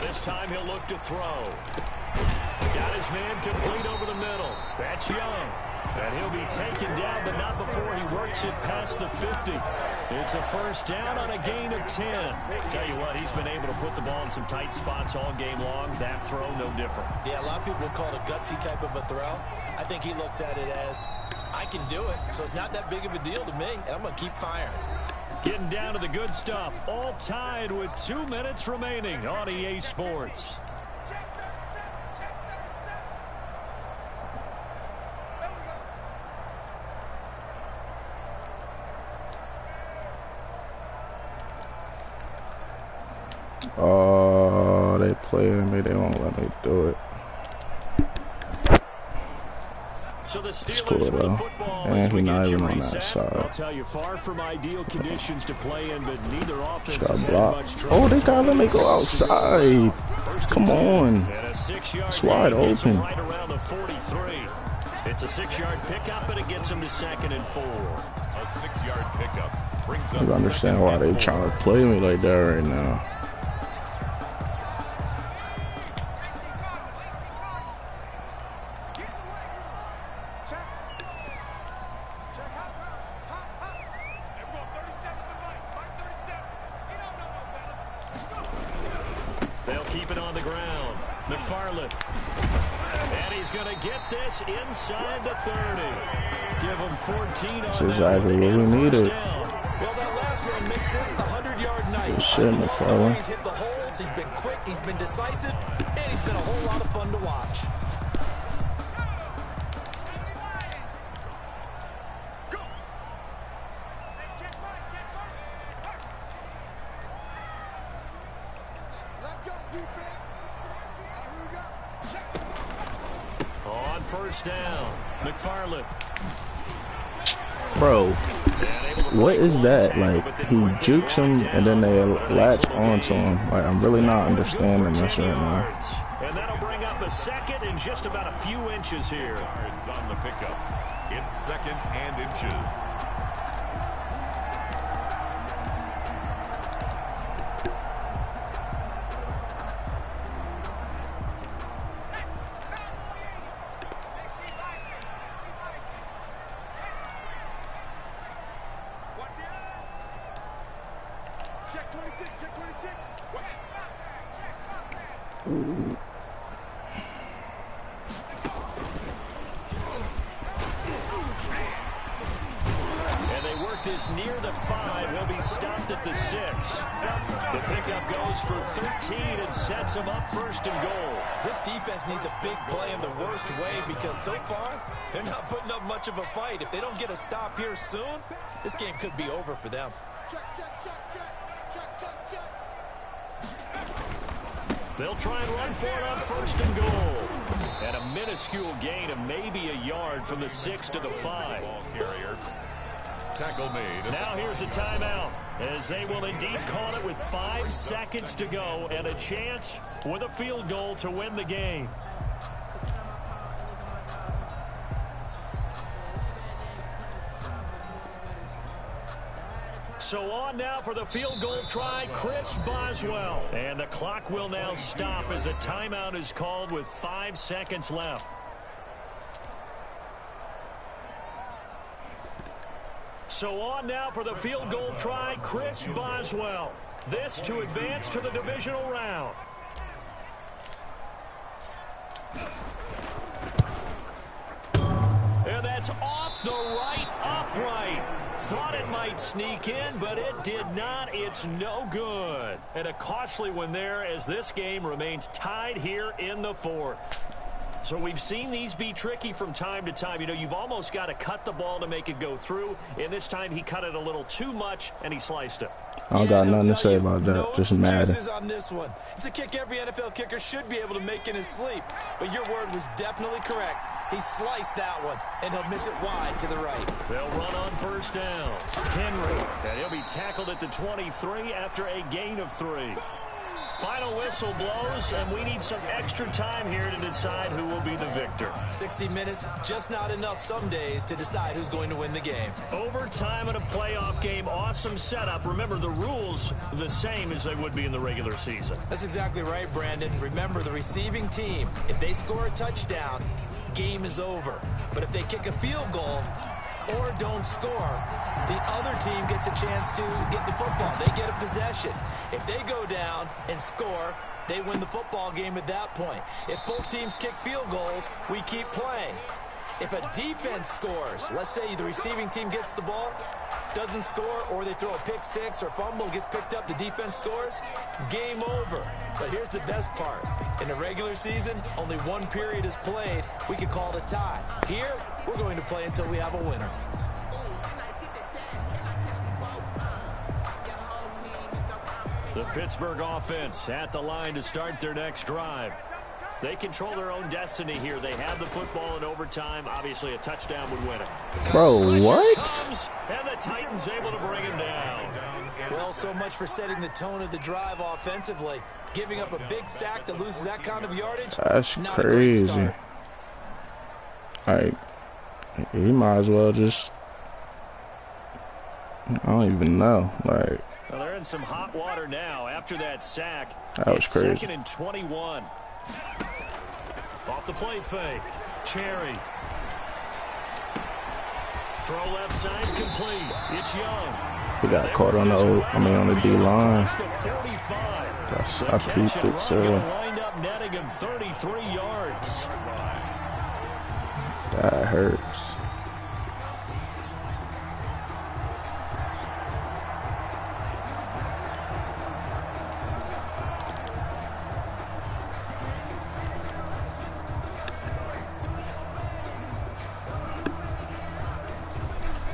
This time he'll look to throw. Got his man complete over the middle. That's Young. And he'll be taken down, but not before he works it past the 50. It's a first down on a gain of 10. Tell you what, he's been able to put the ball in some tight spots all game long. That throw, no different. Yeah, a lot of people would call it a gutsy type of a throw. I think he looks at it as, I can do it, so it's not that big of a deal to me, and I'm going to keep firing. Getting down to the good stuff. All tied with 2 minutes remaining on EA Sports. Oh, they playing me. They won't let me do it. So the Steelers cool, with the though. football And as we he's not get you even on reset. that side. I'll tell you, far from ideal conditions to play in, but neither offense Got has had blocked. much trouble. Oh, they gotta let me go outside. Come on. And a 6-yard It's wide gain gets him open. right around the 43. It's a 6-yard pickup, and it gets him to 2nd and 4. A 6-yard pickup brings up. I don't understand why they trying to play me like that right now. They'll keep it on the ground. McFarland. And he's going to get this inside the 30. Give him 14 on That's exactly what we needed. Well, that last run makes this a 100-yard night. Good shit, McFarland. He's hit the holes, he's been quick, he's been decisive, and he's been a whole lot of fun to watch. On first down, McFarland. Bro, what is that? Like, he jukes him and then they latch onto him. Like, I'm really not understanding this right now. And that'll bring up a second in just about a few inches here. Yards on the pickup. It's second and inches. And they work this near the 5. He'll be stopped at the 6. The pickup goes for 13 and sets him up first and goal. This defense needs a big play in the worst way because so far, they're not putting up much of a fight. If they don't get a stop here soon, this game could be over for them. They'll try and run for it on first and goal. And a minuscule gain of maybe a yard from the 6 to the 5. Ball carrier. Tackle made. Now here's a timeout, as they will indeed call it with 5 seconds to go and a chance with a field goal to win the game. So on now for the field goal try, Chris Boswell. And the clock will now stop as a timeout is called with 5 seconds left. So on now for the field goal try, Chris Boswell. This to advance to the divisional round. And that's off the right upright. Thought it might sneak in, but it did not. It's no good. And a costly one there as this game remains tied here in the 4th. So we've seen these be tricky from time to time. You know, you've almost got to cut the ball to make it go through. And this time he cut it a little too much, and he sliced it. I don't got nothing to say about that. No just mad. on this one. It's a kick every NFL kicker should be able to make in his sleep. But your word was definitely correct. He sliced that one, and he'll miss it wide to the right. They'll run on first down. Henry, and he'll be tackled at the 23 after a gain of 3. Final whistle blows, and we need some extra time here to decide who will be the victor. 60 minutes, just not enough some days to decide who's going to win the game. Overtime in a playoff game, awesome setup. Remember, the rules are the same as they would be in the regular season. That's exactly right, Brandon. Remember, the receiving team, if they score a touchdown, game is over. But if they kick a field goal or don't score, the other team gets a chance to get the football. They get a possession. If they go down and score, they win the football game at that point. If both teams kick field goals, we keep playing. If a defense scores, let's say the receiving team gets the ball, doesn't score, or they throw a pick 6 or fumble, gets picked up, the defense scores, game over. But here's the best part. In the regular season, only one period is played. We could call it a tie. Here, we're going to play until we have a winner. The Pittsburgh offense at the line to start their next drive. They control their own destiny here. They have the football in overtime. Obviously, a touchdown would win it. Bro, what? Comes, and the Titans able to bring him down. Well, so much for setting the tone of the drive offensively. Giving up a big sack that loses that kind of yardage. That's crazy. Like, he might as well just, I don't even know. Like, well, they're in some hot water now after that sack. That was crazy. 2nd and 21. Off the play fake. Cherry. Throw left side complete. It's Young. He got caught on the on the D line. I peeped it, so. Lined up netting him 33 yards. That hurts.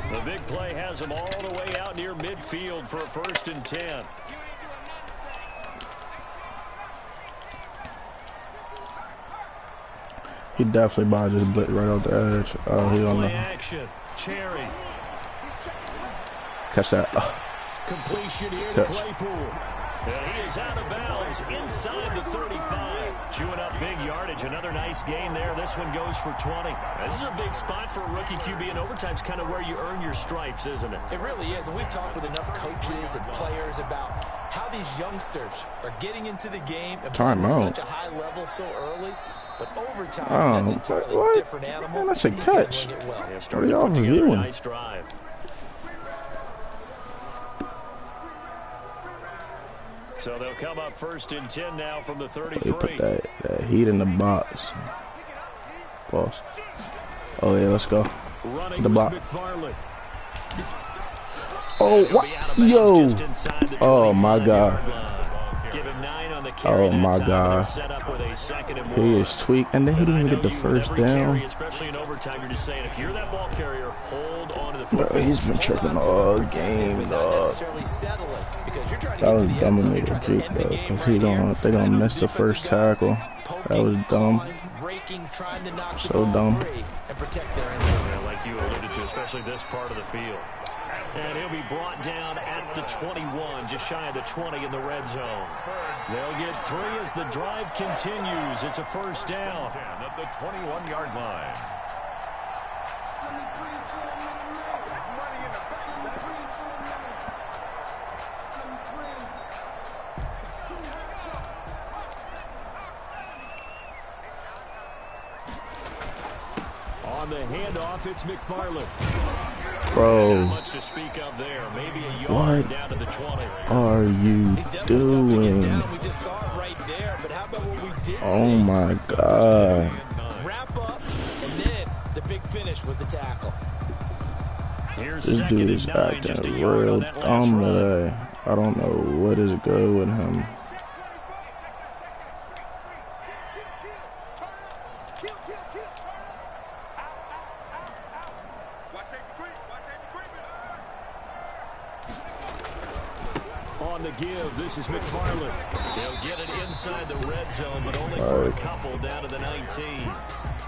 The big play has him all the way out near midfield for a 1st and 10. He definitely about to just blitz right off the edge. Oh, he on the action. Cherry. Catch that. Completion here to Claypool. And he is out of bounds inside the 35. Chewing up big yardage. Another nice gain there. This one goes for 20. This is a big spot for a rookie QB, and overtime's kind of where you earn your stripes, isn't it? It really is, and we've talked with enough coaches and players about how these youngsters are getting into the game and playing at such a high level so early. But overtime is entirely a different animal. Man, that's a catch. Well. Yeah, What are y'all doing? Nice drive. So they'll come up 1st and 10 now from the 33. Put that heat in the box. Pause. Oh yeah, let's go. Running the block. Oh what? Yo! Oh my God. Oh my God. He is tweaked, and then he didn't even get the first down. Especially in overtime, you're just saying if you're that ball carrier, hold on to the football. Bro, he's been tripping all game, dog. That was dumb of me to juke, though, because they're gonna miss the first tackle. That was dumb. So dumb. Like you alluded to, especially this part of the field. And he'll be brought down at the 21, just shy of the 20 in the red zone. They'll get 3 as the drive continues. It's a 1st down. At the 21-yard line. On the handoff, it's McFarland. Bro, much to speak of there. Maybe a yard down to the 20. Are you doing? Oh my God. Wrap up and then the big finish with the tackle. This dude is acting real dumb today. I don't know what is good with him. On the give, this is McFarland. They'll get it inside the red zone, but only for a couple down to the 19.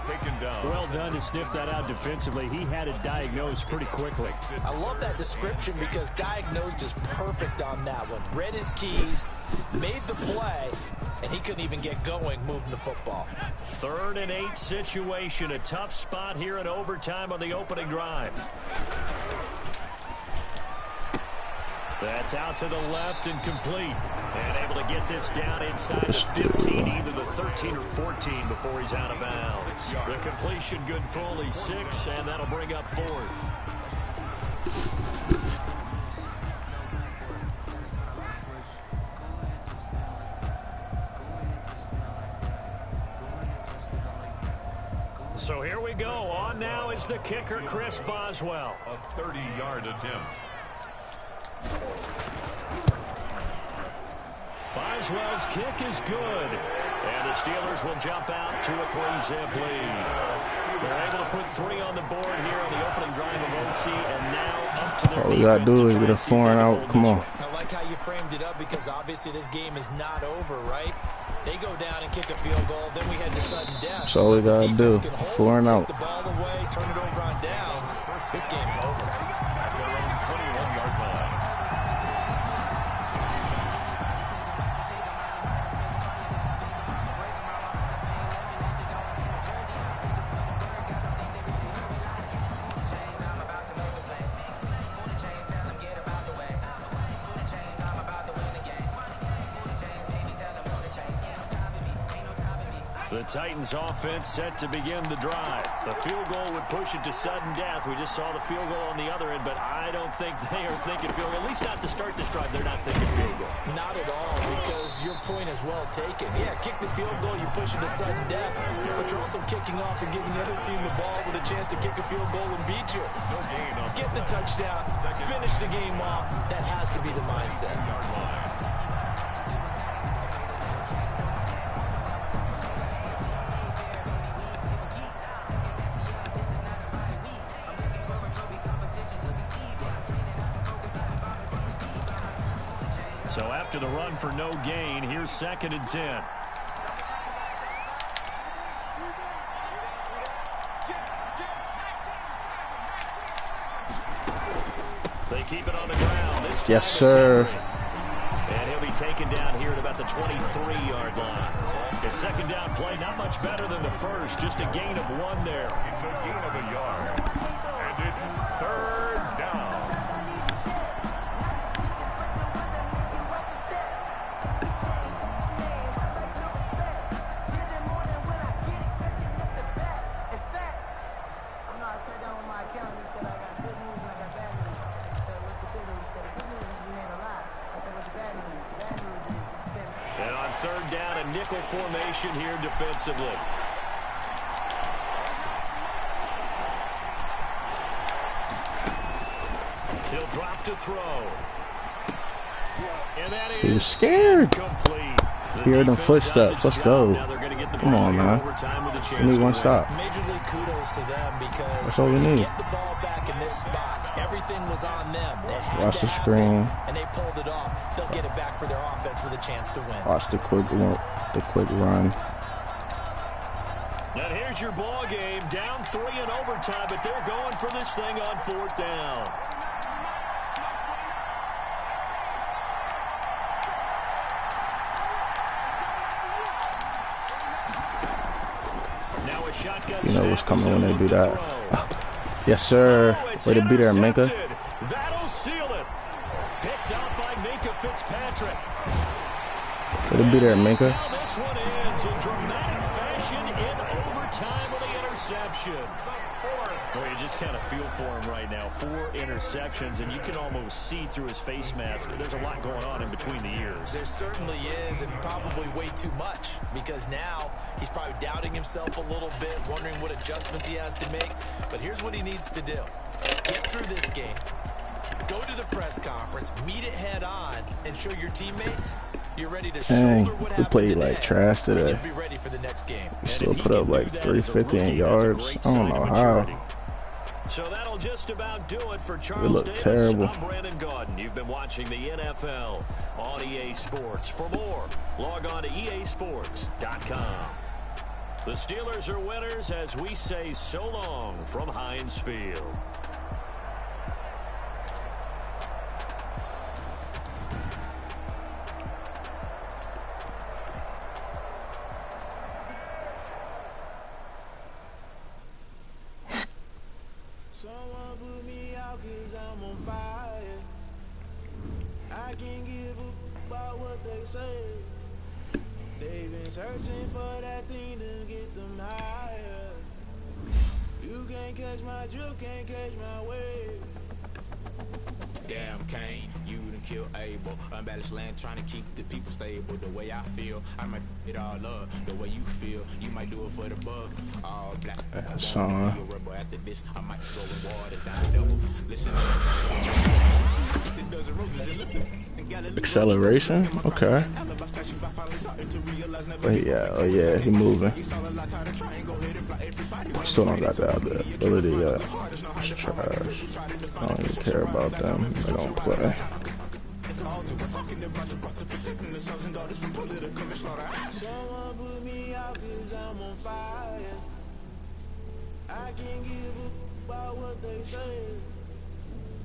Taken down. Well done to sniff that out defensively. He had it diagnosed pretty quickly. I love that description because diagnosed is perfect on that one. Read his keys, made the play, and he couldn't even get going moving the football. 3rd and 8 situation. A tough spot here in overtime on the opening drive. That's out to the left and complete. And able to get this down inside the 15, either the 13 or 14 before he's out of bounds. The completion good fully 6, and that'll bring up 4th. So here we go. On now is the kicker, Chris Boswell. A 30-yard attempt. Boswell's kick is good. And the Steelers will jump out to a 3-zip lead. They're able to put 3 on the board here on the opening drive of OT, and now up to their all we gotta do is get a 4 and out. Come on. I like how you framed it up because obviously this game is not over, right? They go down and kick a field goal, then we head to sudden death. That's all we gotta do. 4 and out. Take the ball away, turn it over on downs. This game's over. At their own 21-yard line. The Titans offense set to begin the drive. The field goal would push it to sudden death. We just saw the field goal on the other end, but I don't think they are thinking field goal. At least not to start this drive. They're not thinking field goal. Not at all, because your point is well taken. Yeah, kick the field goal, you push it to sudden death, but you're also kicking off and giving the other team the ball with a chance to kick a field goal and beat you. Get the touchdown, finish the game off. That has to be the mindset. So after the run for no gain, here's 2nd and 10. They keep it on the ground. This time yes, sir. And he'll be taken down here at about the 23-yard line. His 2nd down play, not much better than the first, just a gain of 1 there. It's a gain of a yard. And it's 3rd down. And on 3rd down, a nickel formation here defensively. He'll drop to throw. And that is he was scared. complete. He heard them footsteps. Let's go. Come on, man. We need 1 stop. Major league kudos to them because that's all we need. Get the ball back in this spot. Everything was on them. Watch the screen. And they pulled it off. They'll get it back for their offense with a chance to win. Watch the quick run. And here's your ball game. Down 3 in overtime, but they're going for this thing on 4th down. You know what's coming when they do that. Yes, sir. Way to be there, Minka. That'll seal it. Picked up by Minka Fitzpatrick. Way to be there, Minka. This one ends in dramatic fashion in overtime with the interception. Well, you just kind of feel for him right now. 4 interceptions, and you can almost see through his face mask. There's a lot going on in between the ears. There certainly is, and probably way too much, because now he's probably doubting himself a little bit, wondering what adjustments he has to make. But here's what he needs to do. Get through this game. Go to the press conference, meet it head on, and show your teammates you're ready to shoulder what happened played like trash today. Be ready for the next game. Still put up like 350 in yards. I don't know how. So that'll just about do it for Charles look Davis. terrible. I'm Brandon Gaudin. You've been watching the NFL on EA Sports. For more, log on to easports.com. The Steelers are winners as we say so long from Heinz Field. Someone put me out 'cause I'm on fire. I can't give up about what they say. They've been searching for that thing to get them higher. You can't catch my drift, can't catch my wave. Damn, Kane, you done kill Abel. Unbalanced land, trying to keep the people stable. The way I feel, I might it all up. The way you feel, you might do it for the buck. All black. After this, I might go in water, down double. Listen, acceleration? Okay. But yeah, oh yeah, he moving. Still don't got the ability yet. It's trash. I don't even care about them. They don't play. Someone put me out 'cause I'm on fire. I can't give up about what they say.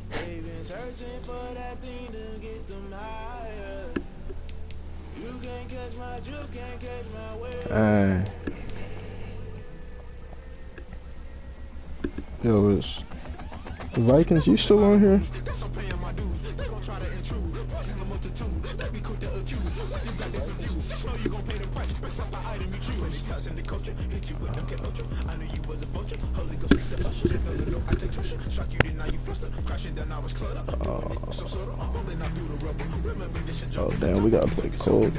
They've been searching for that thing to get them higher. You can't catch my drift, can't catch my wave. Yo, is the Vikings, you still on here? Oh damn, we gotta play cold.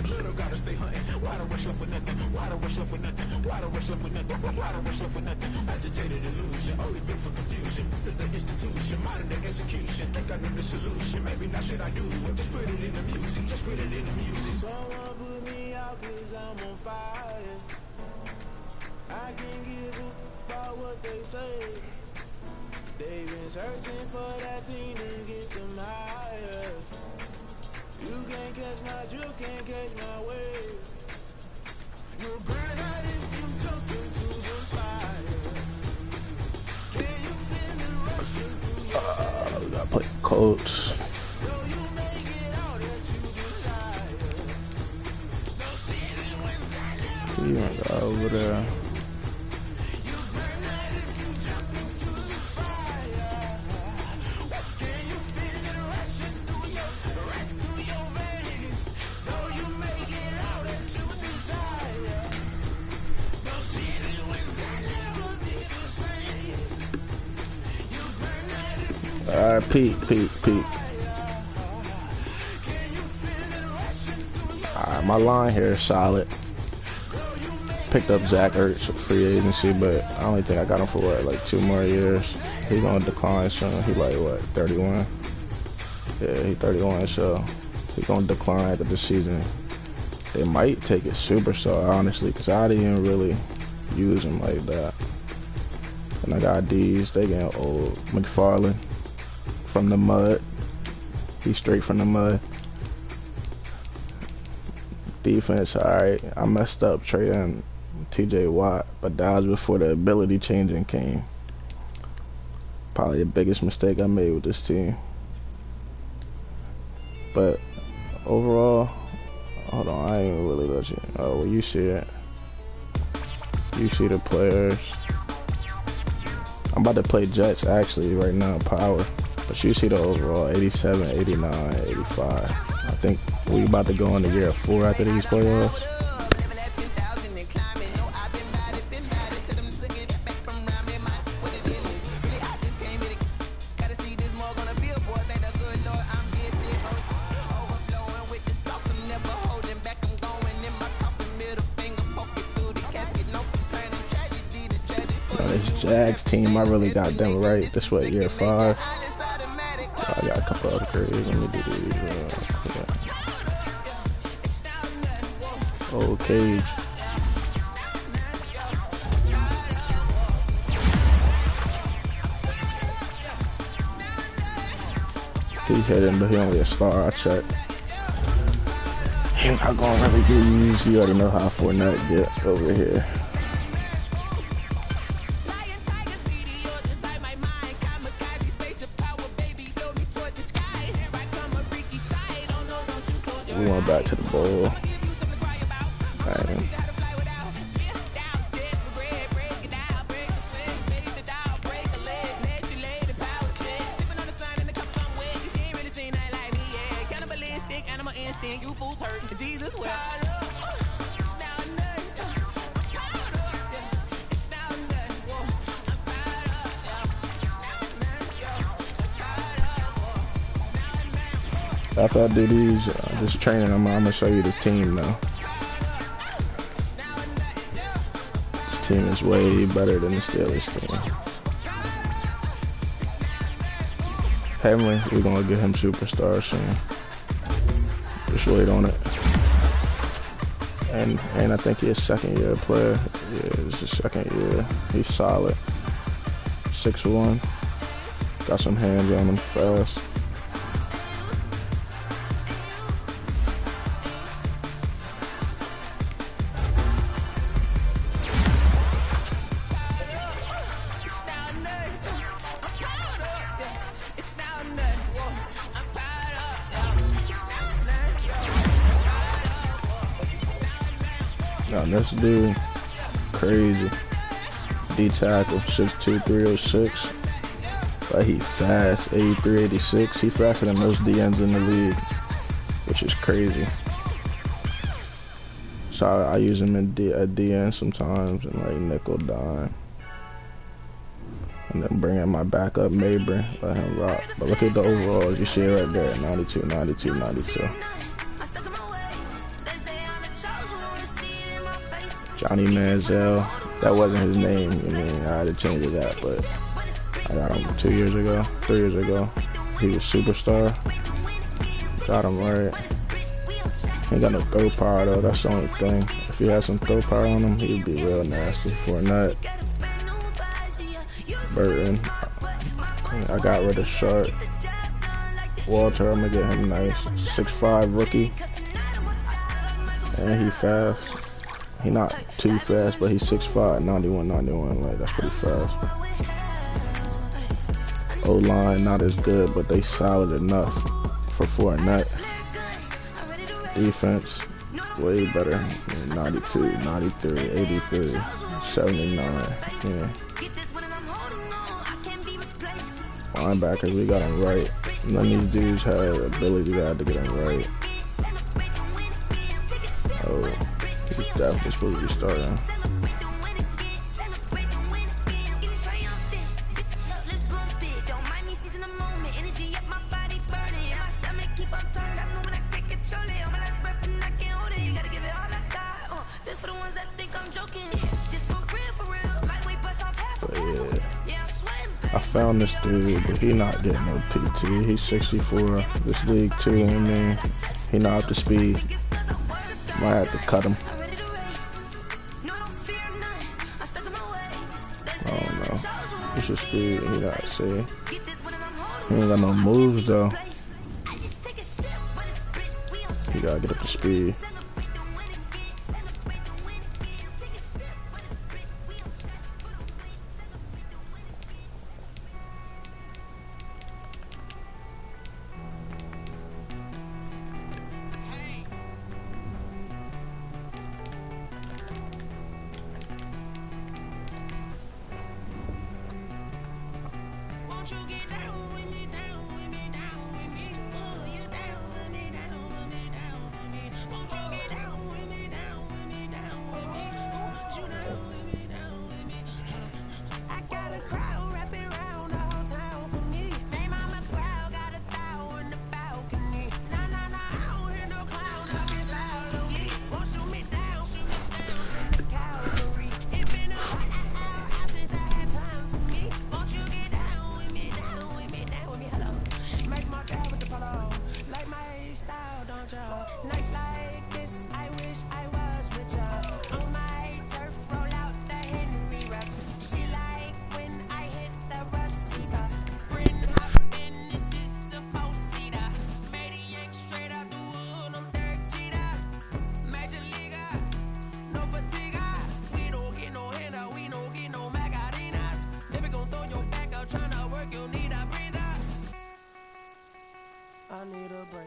Someone put me out 'cause I'm on fire. I can't give up about what they say. They've been searching for that thing to get them higher. You can't catch my drift, can't catch my wave. You'll burn out if you jump into the fire. Can you feel it rushing through your We gotta play Colts. You went over there. Alright, peek. Alright, my line here is solid. Picked up Zach Ertz for free agency, but I only think I got him for what, like 2 more years. He's gonna decline soon. He like what, 31? Yeah, he's 31, so he's gonna decline after the season. They might take a superstar, honestly, because I didn't even really use him like that. And I got D's, they getting old. McFarland from the mud. He's straight from the mud. Defense, alright. I messed up trading TJ Watt, but that was before the ability changing came. Probably the biggest mistake I made with this team. But overall, hold on, I ain't really let you. Oh, well, you see it. You see the players. I'm about to play Jets actually right now, power. But you see the overall 87, 89, 85. I think we about to go into year 4 after these playoffs. This Jags team, I really got them right. This what, year 5? I got a couple other upgrades. Let me do these. Yeah. Old Cage. He hitting, but he only a star. I checked. He not gonna really get used. You already know how Fournette get over here. We went back to the bowl. Dang. After I do these, this training, I'm gonna show you the team now. This team is way better than the Steelers team. Henry, we're gonna get him superstar soon. Just wait on it. And I think he's a second-year player. Yeah, it's his second year. He's solid. 6'1". Got some hands on him fast. Now this dude, crazy. D tackle, 6'2", 306. But he fast, 83, 86. He faster than most DNs in the league, which is crazy. So I use him at DN sometimes and like nickel dime. And then bring in my backup Mabry, let him rock. But look at the overalls, you see it right there, 92, 92, 92. Johnny Manziel, that wasn't his name, I mean, I had to change it that, but I got him 3 years ago. He was superstar. Got him right. Ain't got no throw power though, that's the only thing. If he had some throw power on him, he'd be real nasty. Fournette. Burton. I got rid of Sharp. Walter, I'm gonna get him nice. 6'5" rookie. And he fast. He not too fast, but he's 6'5", 91, like that's pretty fast. O-line not as good, but they solid enough for Fournette. Defense, way better. 92, 93, 83, 79, yeah. Linebackers, we got them right. None of these dudes had ability to have to get them right. Oh, he's definitely supposed to be starting. I found this dude, but he not getting no PT. He's 64. This league too, I mean, he not up to speed. Might have to cut him. I don't know. He's just speed. He not see. He ain't got no moves though. He gotta get up to speed.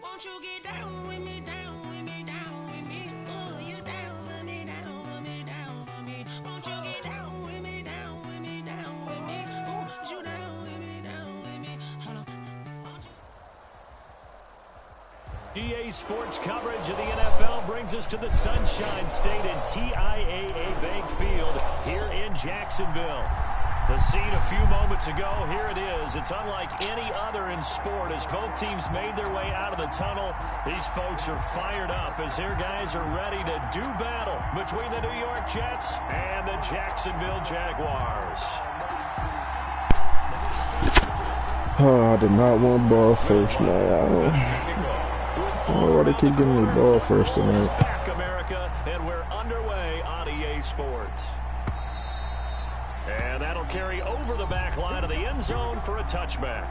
Won't you get down with me, down with me, down with me? Oh, you down with me, down with me, down with me. Won't you get down with me, down with me, down with me? Oh, you down with me, down with me. Hold on. EA Sports coverage of the NFL brings us to the Sunshine State and TIAA Bank Field here in Jacksonville. The scene a few moments ago, here it is. It's unlike any other in sport as both teams made their way out of the tunnel. These folks are fired up as their guys are ready to do battle between the New York Jets and the Jacksonville Jaguars. Oh, I did not want ball first, man. I don't know why they keep giving me ball first tonight. Back, America, and we're underway on EA Sports. And that'll carry over the back line of the end zone for a touchback.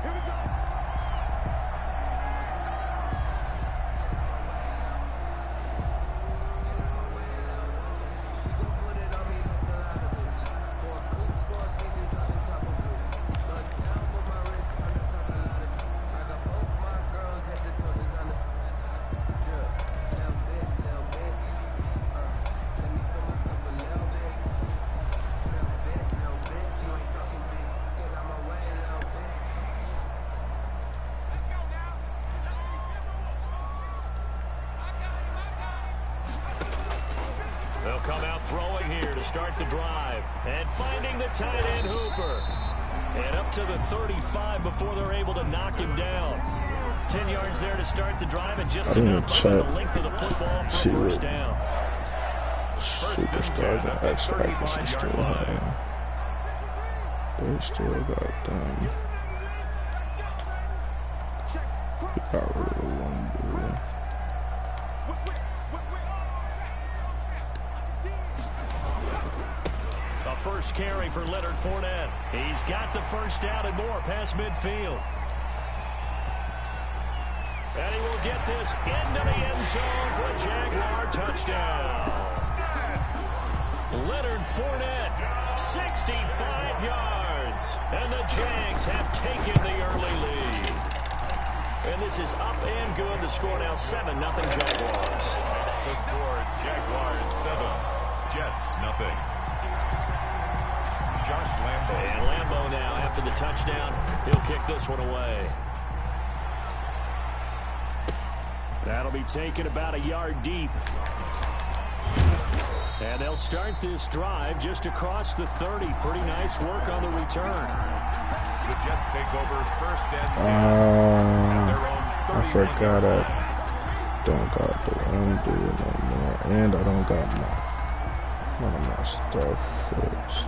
throwing here to start the drive. And finding the tight end Hooper. And up to the 35 before they're able to knock him down. 10 yards there to start the drive, and just enough by the length of the football for first down. Superstars and X Factors he still have. But he still got them. He got rid of one dude. A first carry for Leonard Fournette. He's got the first down and more past midfield. And he will get this into the end zone for a Jaguar touchdown. Leonard Fournette, 65 yards. And the Jags have taken the early lead. And this is up and good. The score now 7-0 Jaguars. The score, Jaguars 7, Jets nothing. Josh Lambo. And Lambo now, after the touchdown, he'll kick this one away. That'll be taken about a yard deep. And they'll start this drive just across the 30. Pretty nice work on the return. The Jets take over first and 10. I forgot I don't got the one dude no more. And I don't got none of my stuff fixed.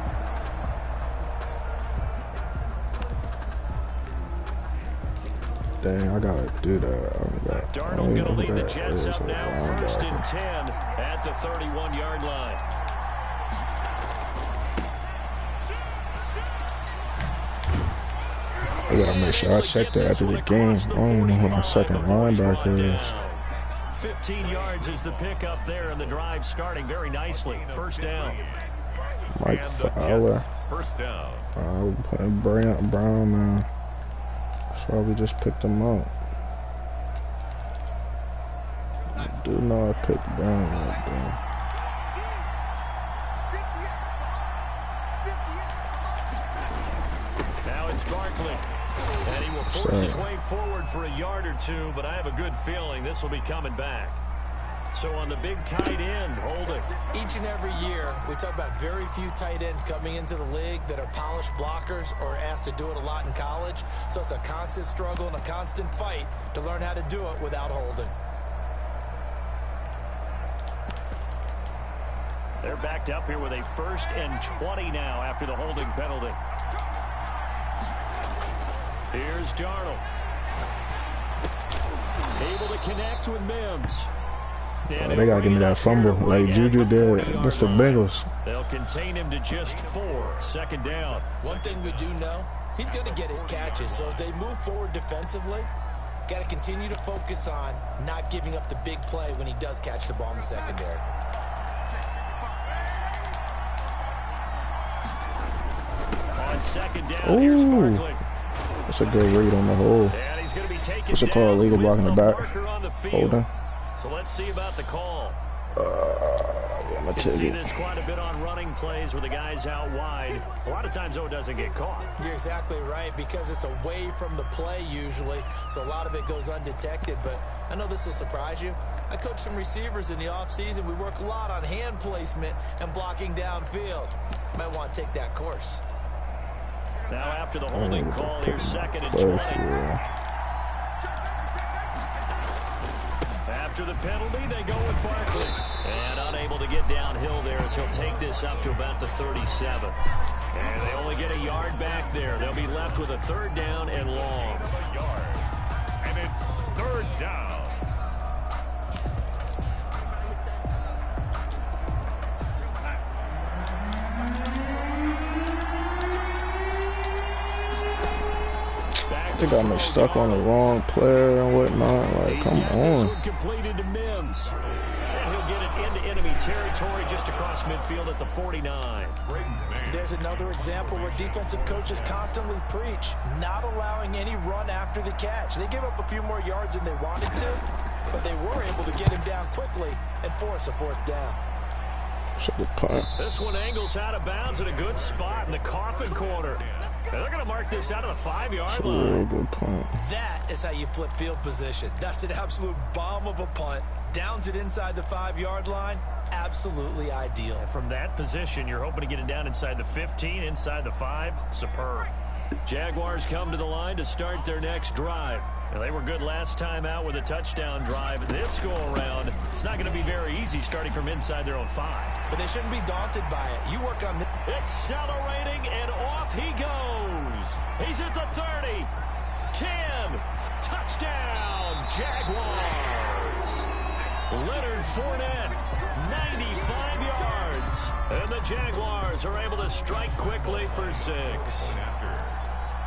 Dang, I gotta do that. Darnold gonna lead the Jets up now, first and 10 at the 31-yard line. I gotta make sure I check that after the game. I don't even know who my second linebacker is. 15 yards is the pickup there, and the drive starting very nicely. First down. Mike Fowler. First down. I'll put Brown now. That's why we just picked him out. I do know I picked Brown right there. Now it's Barkley. And he will force his way forward for a yard or two, but I have a good feeling this will be coming back. So on the big tight end, Holding. Each and every year, we talk about very few tight ends coming into the league that are polished blockers or asked to do it a lot in college. So it's a constant struggle and a constant fight to learn how to do it without Holding. They're backed up here with a 1st and 20 now after the holding penalty. Here's Darnold. Able to connect with Mims. Oh, they gotta give me that fumble like Juju did against the Bengals. They'll contain him to just 4. Second down. One thing we do know, he's going to get his catches. So as they move forward defensively, got to continue to focus on not giving up the big play when he does catch the ball in the secondary. On second down, here's Barkley. That's a good read on the hole. What's it called? Legal blocking the back. Holding. So let's see about the call. I'm You can see this quite a bit on running plays where the guy's out wide. A lot of times, though, it doesn't get caught. You're exactly right, because it's away from the play usually, so a lot of it goes undetected. But I know this will surprise you. I coach some receivers in the offseason. We work a lot on hand placement and blocking downfield. Might want to take that course. Now after the holding call, here's 2nd and 20. After the penalty, they go with Barkley. And unable to get downhill there as he'll take this up to about the 37. And they only get a yard back there. They'll be left with a 3rd down and long. A yard. And it's 3rd down. They got me stuck on the wrong player and whatnot. Like, come on. Completed to Mims. And he'll get it into enemy territory just across midfield at the 49. There's another example where defensive coaches constantly preach not allowing any run after the catch. They gave up a few more yards than they wanted to, but they were able to get him down quickly and force a 4th down. This one angles out of bounds at a good spot in the coffin corner. And they're going to mark this out of the 5-yard line. Good punt. That is how you flip field position. That's an absolute bomb of a punt. Downs it inside the 5-yard line. absolutely ideal. And from that position, you're hoping to get it down inside the 15, inside the 5. Superb. Jaguars come to the line to start their next drive. Now, they were good last time out with a touchdown drive. This go-around, it's not going to be very easy starting from inside their own 5. But they shouldn't be daunted by it. You work on this. Accelerating, and off he goes. He's at the 30. 10. Touchdown, Jaguars. Leonard Fournette, 95 yards. And the Jaguars are able to strike quickly for 6.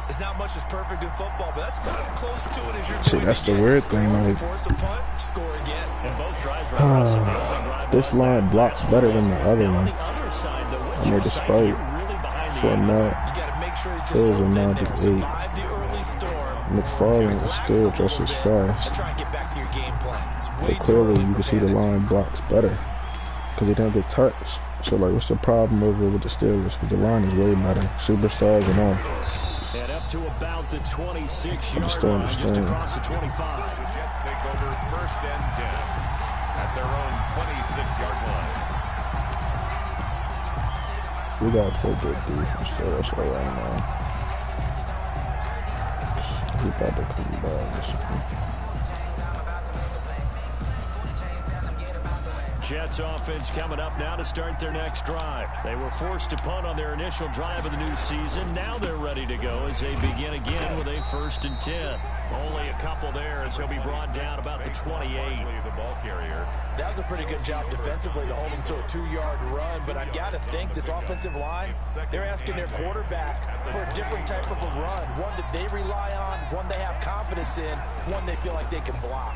It's not much as perfect in football, but that's about as close to it as you're See, going that's to the get. weird thing. Like, Force a punt, score again. And both drives were impressive. The opening drive this was line that blocks last better one. than the other Now, on one. the other side, the I Witcher mean, side, despite you're really behind the Fournette, You got to make sure you just Hills hold are in 98. there, survive the early storm. McFarland is still just as fast. And try and get back to your game plan. It's way But too clearly, early you for can see the panic. line blocks better because he didn't get touched. So, like, what's the problem over with the Steelers? Because the line is way better. Superstars and all. And up to about the 26-yard Still line, just understand. across the 25. The Jets take over 1st and 10 at their own 26-yard line. We gotta play good defense, so that's all right now. He about to come back. Jets offense coming up now to start their next drive. They were forced to punt on their initial drive of the new season. Now they're ready to go as they begin again with a 1st and 10. Only a couple there as he'll be brought down about the 28. The ball carrier. That was a pretty good job defensively to hold him to a 2-yard run, but I've got to think this offensive line, they're asking their quarterback for a different type of a run, one that they rely on, one they have confidence in, one they feel like they can block.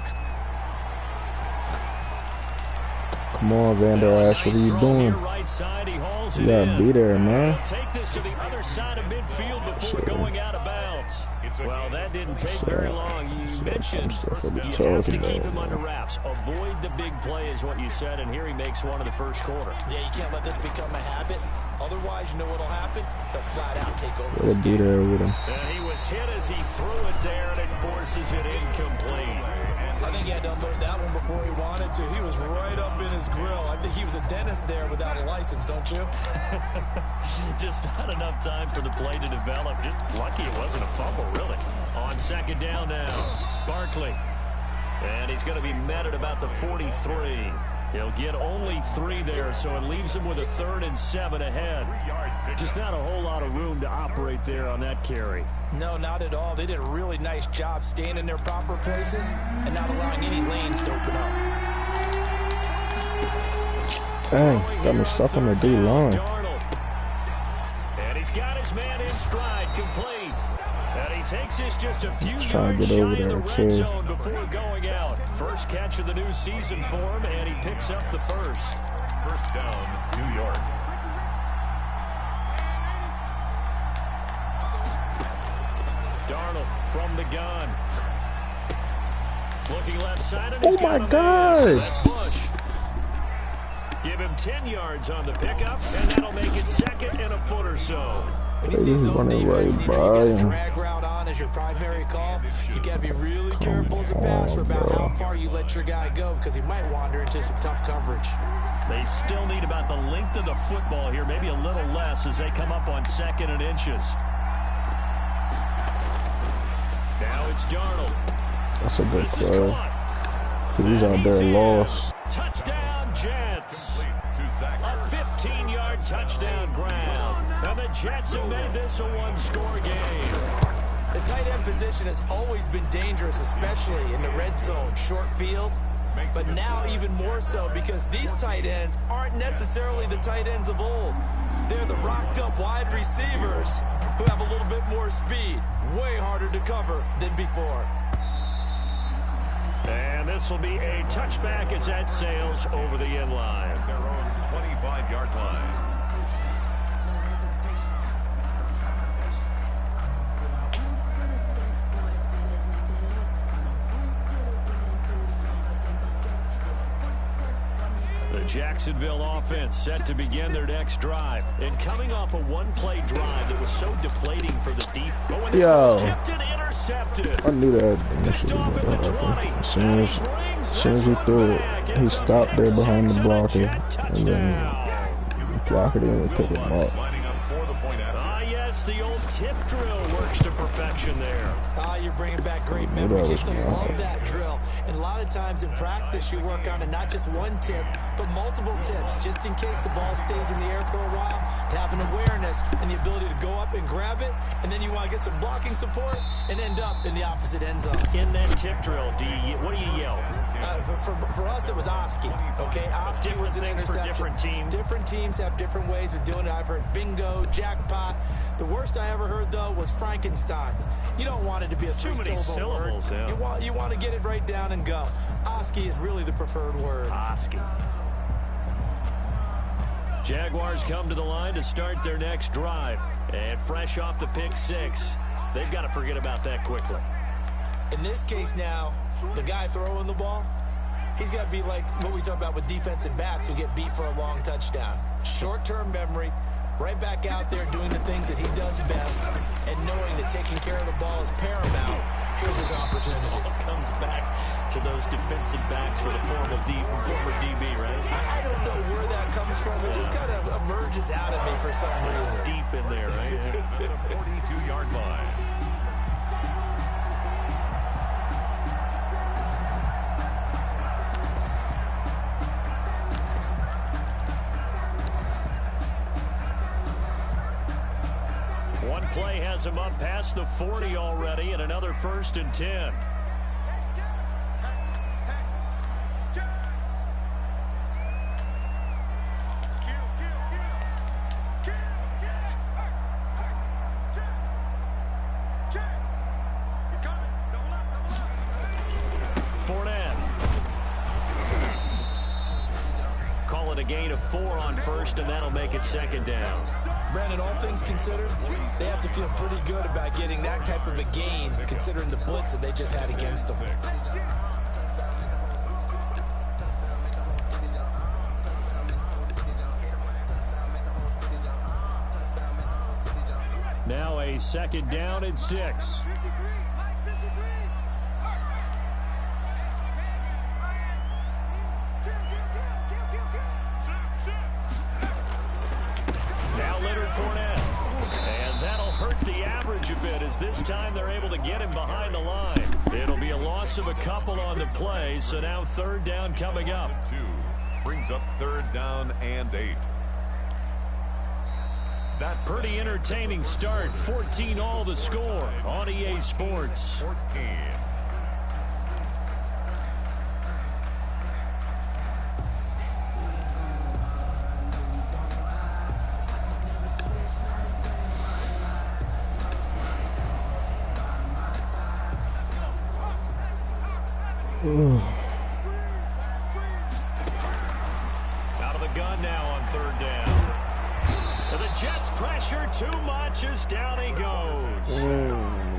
Come on, Vander Ash, what are you doing? You gotta be there, man. Take this to the other side of midfield before going out of bounds. Well, that didn't take very long. You mentioned you have to keep him under wraps. Avoid the big play is what you said, and here he makes one in the first quarter. Yeah, you can't let this become a habit. Otherwise, you know what'll happen? They'll flat out take over Gotta be there with him. And he was hit as he threw it there, and it forces it incomplete. I think he had to unload that one before he wanted to. He was right up in his grill. I think he was a dentist there without a license, don't you? Just not enough time for the play to develop. Just lucky it wasn't a fumble, really. On 2nd down now, Barkley. And he's going to be met at about the 43. He'll get only 3 there, so it leaves him with a 3rd and 7 ahead. Just not a whole lot of room to operate there on that carry. No, not at all. They did a really nice job staying in their proper places and not allowing any lanes to open up. Dang, got me stuck on the D-line. And he's got his man in stride, complete. And he takes this just a few Trying to yards get over shy of the there, red too. zone before going out. First catch of the new season for him, and he picks up the first. 1st down, New York. Darnold from the gun. Looking left side. And Oh my God. That's Bush. Give him 10 yards on the pickup, and that'll make it 2nd and a foot or so. When you Hey, see this is zone running defense, right you know by you get a him. drag route on as your primary call. You got to be really careful as a passer about how far you let your guy go because he might wander into some tough coverage. They still need about the length of the football here, maybe a little less as they come up on 2nd and inches. Now it's Darnold. That's a good This is play. caught. He's out there lost. Touchdown, Jets. A 15-yard touchdown grab. And the Jets have made this a one-score game. The tight end position has always been dangerous, especially in the red zone, short field. But now even more so because these tight ends aren't necessarily the tight ends of old. They're the rocked-up wide receivers who have a little bit more speed. Way harder to cover than before. And this will be a touchback as that sails over the end line. Their own 25-yard line. The Jacksonville offense set to begin their next drive. And coming off a one-play drive that was so deflating for the defense. But when this was tipped and intercepted. I knew that initially. As soon as he threw it, he stopped there behind the blocker. And then the blocker didn't pick him up. The old tip drill works to perfection there. You're bringing back great memories. Just to love that drill. And a lot of times in practice, you work on it, not just one tip, but multiple tips, just in case the ball stays in the air for a while, to have an awareness and the ability to go up and grab it, and then you want to get some blocking support and end up in the opposite end zone. In that tip drill, what do you yell? For us, it was Oski. Okay, Oski was an interception. For different teams. Different teams have different ways of doing it. I've heard bingo, jackpot. The worst I ever heard, though, was Frankenstein. You don't want it to be a three-syllable word. Yeah. You want to get it right down and go. Oski is really the preferred word. Oski. Jaguars come to the line to start their next drive. And fresh off the pick six, they've got to forget about that quickly. In this case now, the guy throwing the ball, he's got to be like what we talk about with defensive backs who get beat for a long touchdown. Short-term memory, right back out there doing the things that he does best, and knowing that taking care of the ball is paramount. Here's his opportunity. It comes back to those defensive backs for the former DB, right? I don't know where that comes from. It just kind of emerges out of me for some reason. It's deep in there, right? The 42-yard line. One play has him up past the 40 already, and another 1st and 10. Call it a gain of 4 on 1st, and that'll make it 2nd down. Brandon, all things considered, they have to feel pretty good about getting that type of a gain, considering the blitz that they just had against them. Now a 2nd down and 6. This time they're able to get him behind the line. It'll be a loss of a couple on the play, so now 3rd down coming up. 2 brings up 3rd down and 8. That's pretty entertaining start. 14-all the score on EA Sports. 14. Out of the gun now on 3rd down. And the Jets pressure too much as down he goes.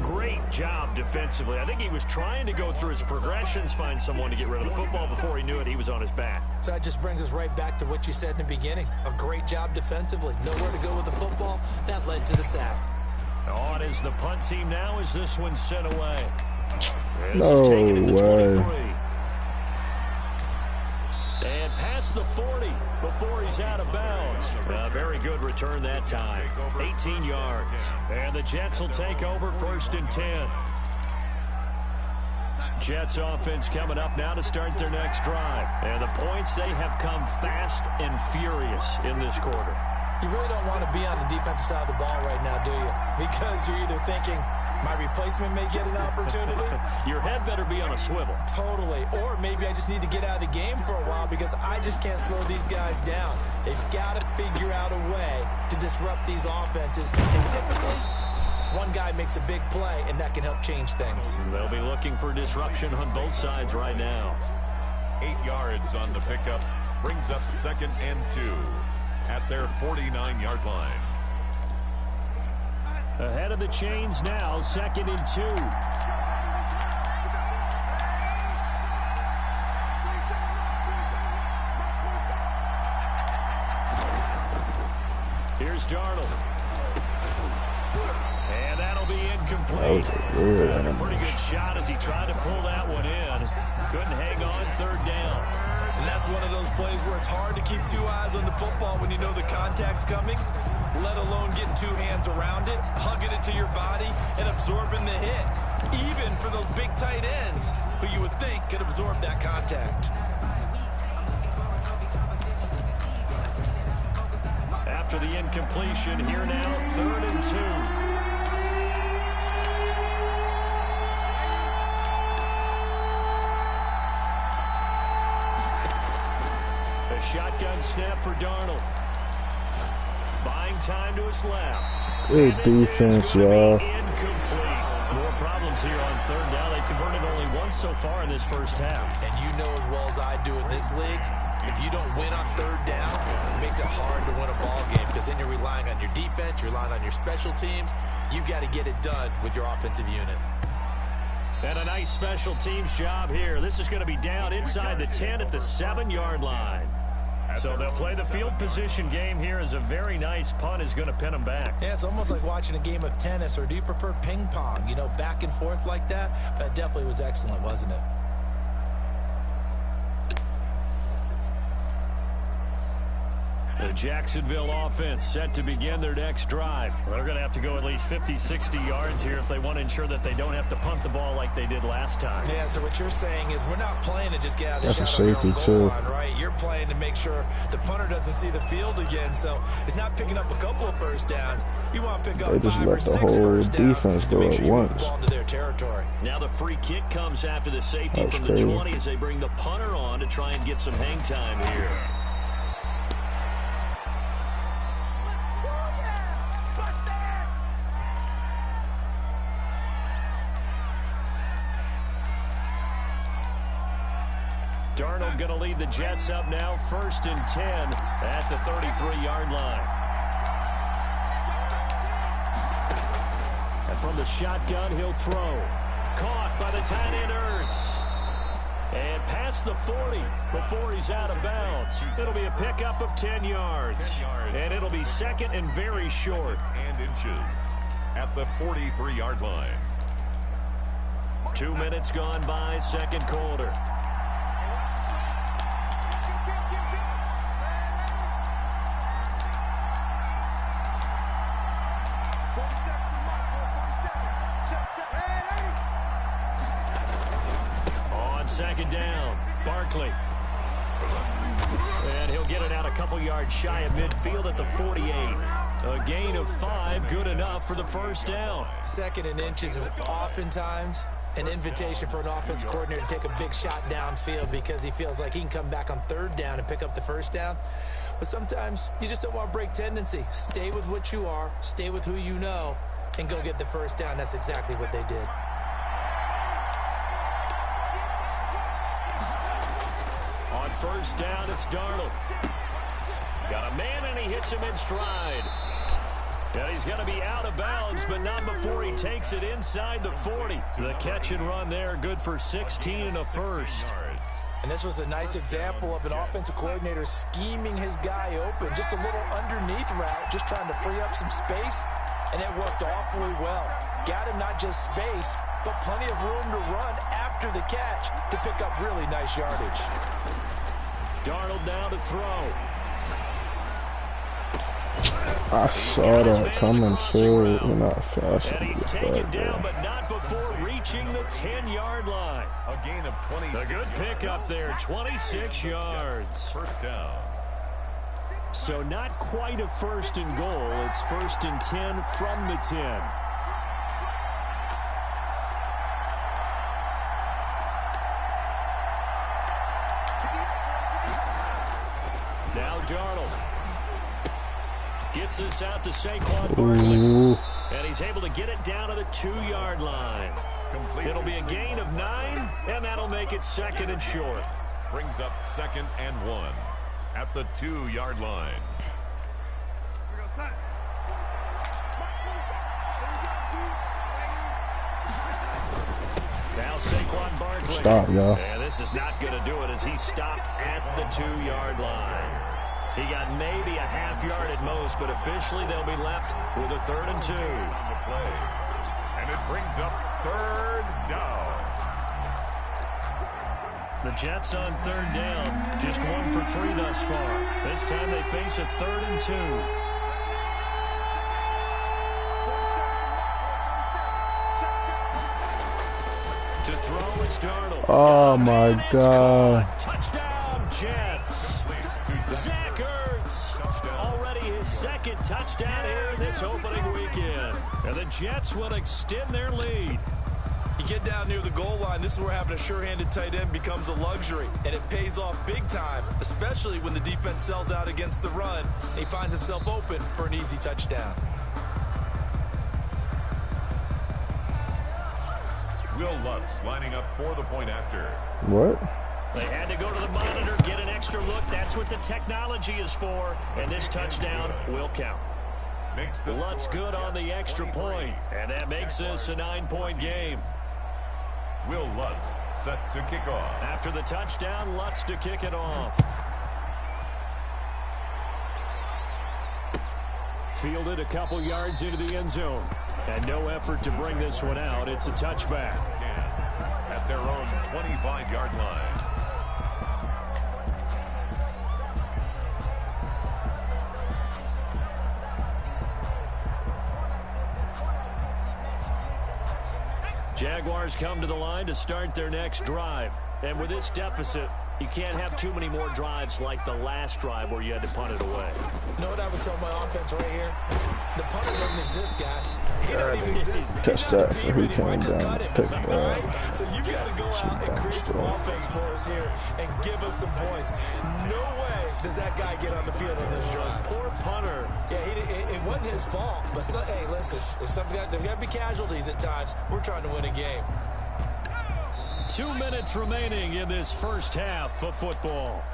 Great job defensively. I think he was trying to go through his progressions, find someone to get rid of the football. Before he knew it, he was on his back. So that just brings us right back to what you said in the beginning. A great job defensively. Nowhere to go with the football. That led to the sack. On is the punt team now as this one's sent away. This no is taken at the way. 23. And past the 40 before he's out of bounds. A very good return that time. 18 yards. And the Jets will take over 1st and 10. Jets offense coming up now to start their next drive. And the points, they have come fast and furious in this quarter. You really don't want to be on the defensive side of the ball right now, do you? Because you're either thinking, my replacement may get an opportunity. Your head better be on a swivel. Totally. Or maybe I just need to get out of the game for a while because I just can't slow these guys down. They've got to figure out a way to disrupt these offenses. And typically, one guy makes a big play, and that can help change things. They'll be looking for disruption on both sides right now. 8 yards on the pickup. Brings up 2nd and 2 at their 49-yard line. Ahead of the chains now, 2nd and 2. Here's Darnold. And that'll be incomplete. That A pretty good shot as he tried to pull that one in. Couldn't hang on, third down. And that's one of those plays where it's hard to keep two eyes on the football when you know the contact's coming, let alone getting two hands around it, hugging it to your body, and absorbing the hit. Even for those big tight ends who you would think could absorb that contact. After the incompletion, here now, 3rd and 2. A shotgun snap for Darnold. Buying time to his left. Good defense, y'all. More problems here on 3rd down. They've converted only once so far in this first half. And you know as well as I do in this league, if you don't win on 3rd down, it makes it hard to win a ball game because then you're relying on your defense, you're relying on your special teams. You've got to get it done with your offensive unit. And a nice special teams job here. This is going to be down inside the 10 at the 7-yard line. So they'll play the field position game here as a very nice punt is going to pin them back. Yeah, it's almost like watching a game of tennis, or do you prefer ping pong? You know, back and forth like that? That definitely was excellent, wasn't it? The Jacksonville offense set to begin their next drive. They're going to have to go at least 50, 60 yards here if they want to ensure that they don't have to punt the ball like they did last time. Yeah, so what you're saying is we're not playing to just get out of the That's a shadow safety, goal too. line, right? You're playing to make sure the punter doesn't see the field again. So it's not picking up a couple of first downs. You want to pick up They just 5 let or the 6 whole first downs defense to go make at sure you move once. the ball into their territory. Now the free kick comes after the safety That's from crazy. the 20 as they bring the punter on to try and get some hang time here. Darnold going to lead the Jets up now, 1st and 10 at the 33-yard line. And from the shotgun, he'll throw. Caught by the tight end, Ertz. And past the 40 before he's out of bounds. It'll be a pickup of 10 yards. And it'll be 2nd and very short. And inches at the 43-yard line. 2 minutes gone by, 2nd quarter. On 2nd down, Barkley. And he'll get it out a couple yards shy of midfield at the 48. A gain of 5, good enough for the 1st down. 2nd and inches is oftentimes an invitation for an offense coordinator to take a big shot downfield because he feels like he can come back on 3rd down and pick up the 1st down. But sometimes you just don't want to break tendency. Stay with what you are, stay with who you know, and go get the 1st down. That's exactly what they did. On 1st down, it's Darnold. Got a man, and he hits him in stride. And he's going to be out of bounds, but not before he takes it inside the 40. The catch and run there, good for 16 and a first. And this was a nice example of an offensive coordinator scheming his guy open. Just a little underneath route, just trying to free up some space, and it worked awfully well. Got him not just space, but plenty of room to run after the catch to pick up really nice yardage. Darnold now to throw. I saw that coming too. We're not fast. And he's taken down, but not before reaching the 10-yard line. A gain of 26. A good pickup there, 26 yards. 1st down. So not quite a 1st and goal. It's 1st and 10 from the 10. Now Darnold gets this out to Saquon Barkley. And he's able to get it down to the 2-yard line. It'll be a gain of 9, and that'll make it 2nd and short. Brings up 2nd and 1 at the 2-yard line. Now Saquon Barkley. Stop, y'all. And this is not going to do it as he stopped at the 2-yard line. He got maybe a half yard at most, but officially they'll be left with a 3rd and 2. And it brings up 3rd down. The Jets on 3rd down, just 1 for 3 thus far. This time they face a 3rd and 2. To throw is Darnold. Oh my God. Touchdown, Jets. Zach Ertz. Already his 2nd touchdown here this opening weekend. And the Jets will extend their lead. You get down near the goal line, this is where having a sure-handed tight end becomes a luxury, and it pays off big time, especially when the defense sells out against the run, and he finds himself open for an easy touchdown. Will Lutz lining up for the point after. What? They had to go to the monitor, get an extra look. That's what the technology is for, and this touchdown will count. Lutz good on the extra point, and that makes this a 9-point game. Will Lutz set to kick off. After the touchdown, Lutz to kick it off. Fielded a couple yards into the end zone. And no effort to bring this one out. It's a touchback. At their own 25-yard line. Jaguars come to the line to start their next drive. And with this deficit, you can't have too many more drives like the last drive where you had to punt it away. You know what I would tell my offense right here? The punter doesn't exist, guys. He doesn't even exist. Catch that, so he came down and picked that. So you got to go out and create some offense for us here and give us some points. No way does that guy get on the field on this drive. Poor punter. Yeah, it wasn't his fault. But, hey, listen, there's got to be casualties at times. We're trying to win a game. 2 minutes remaining in this first half of football.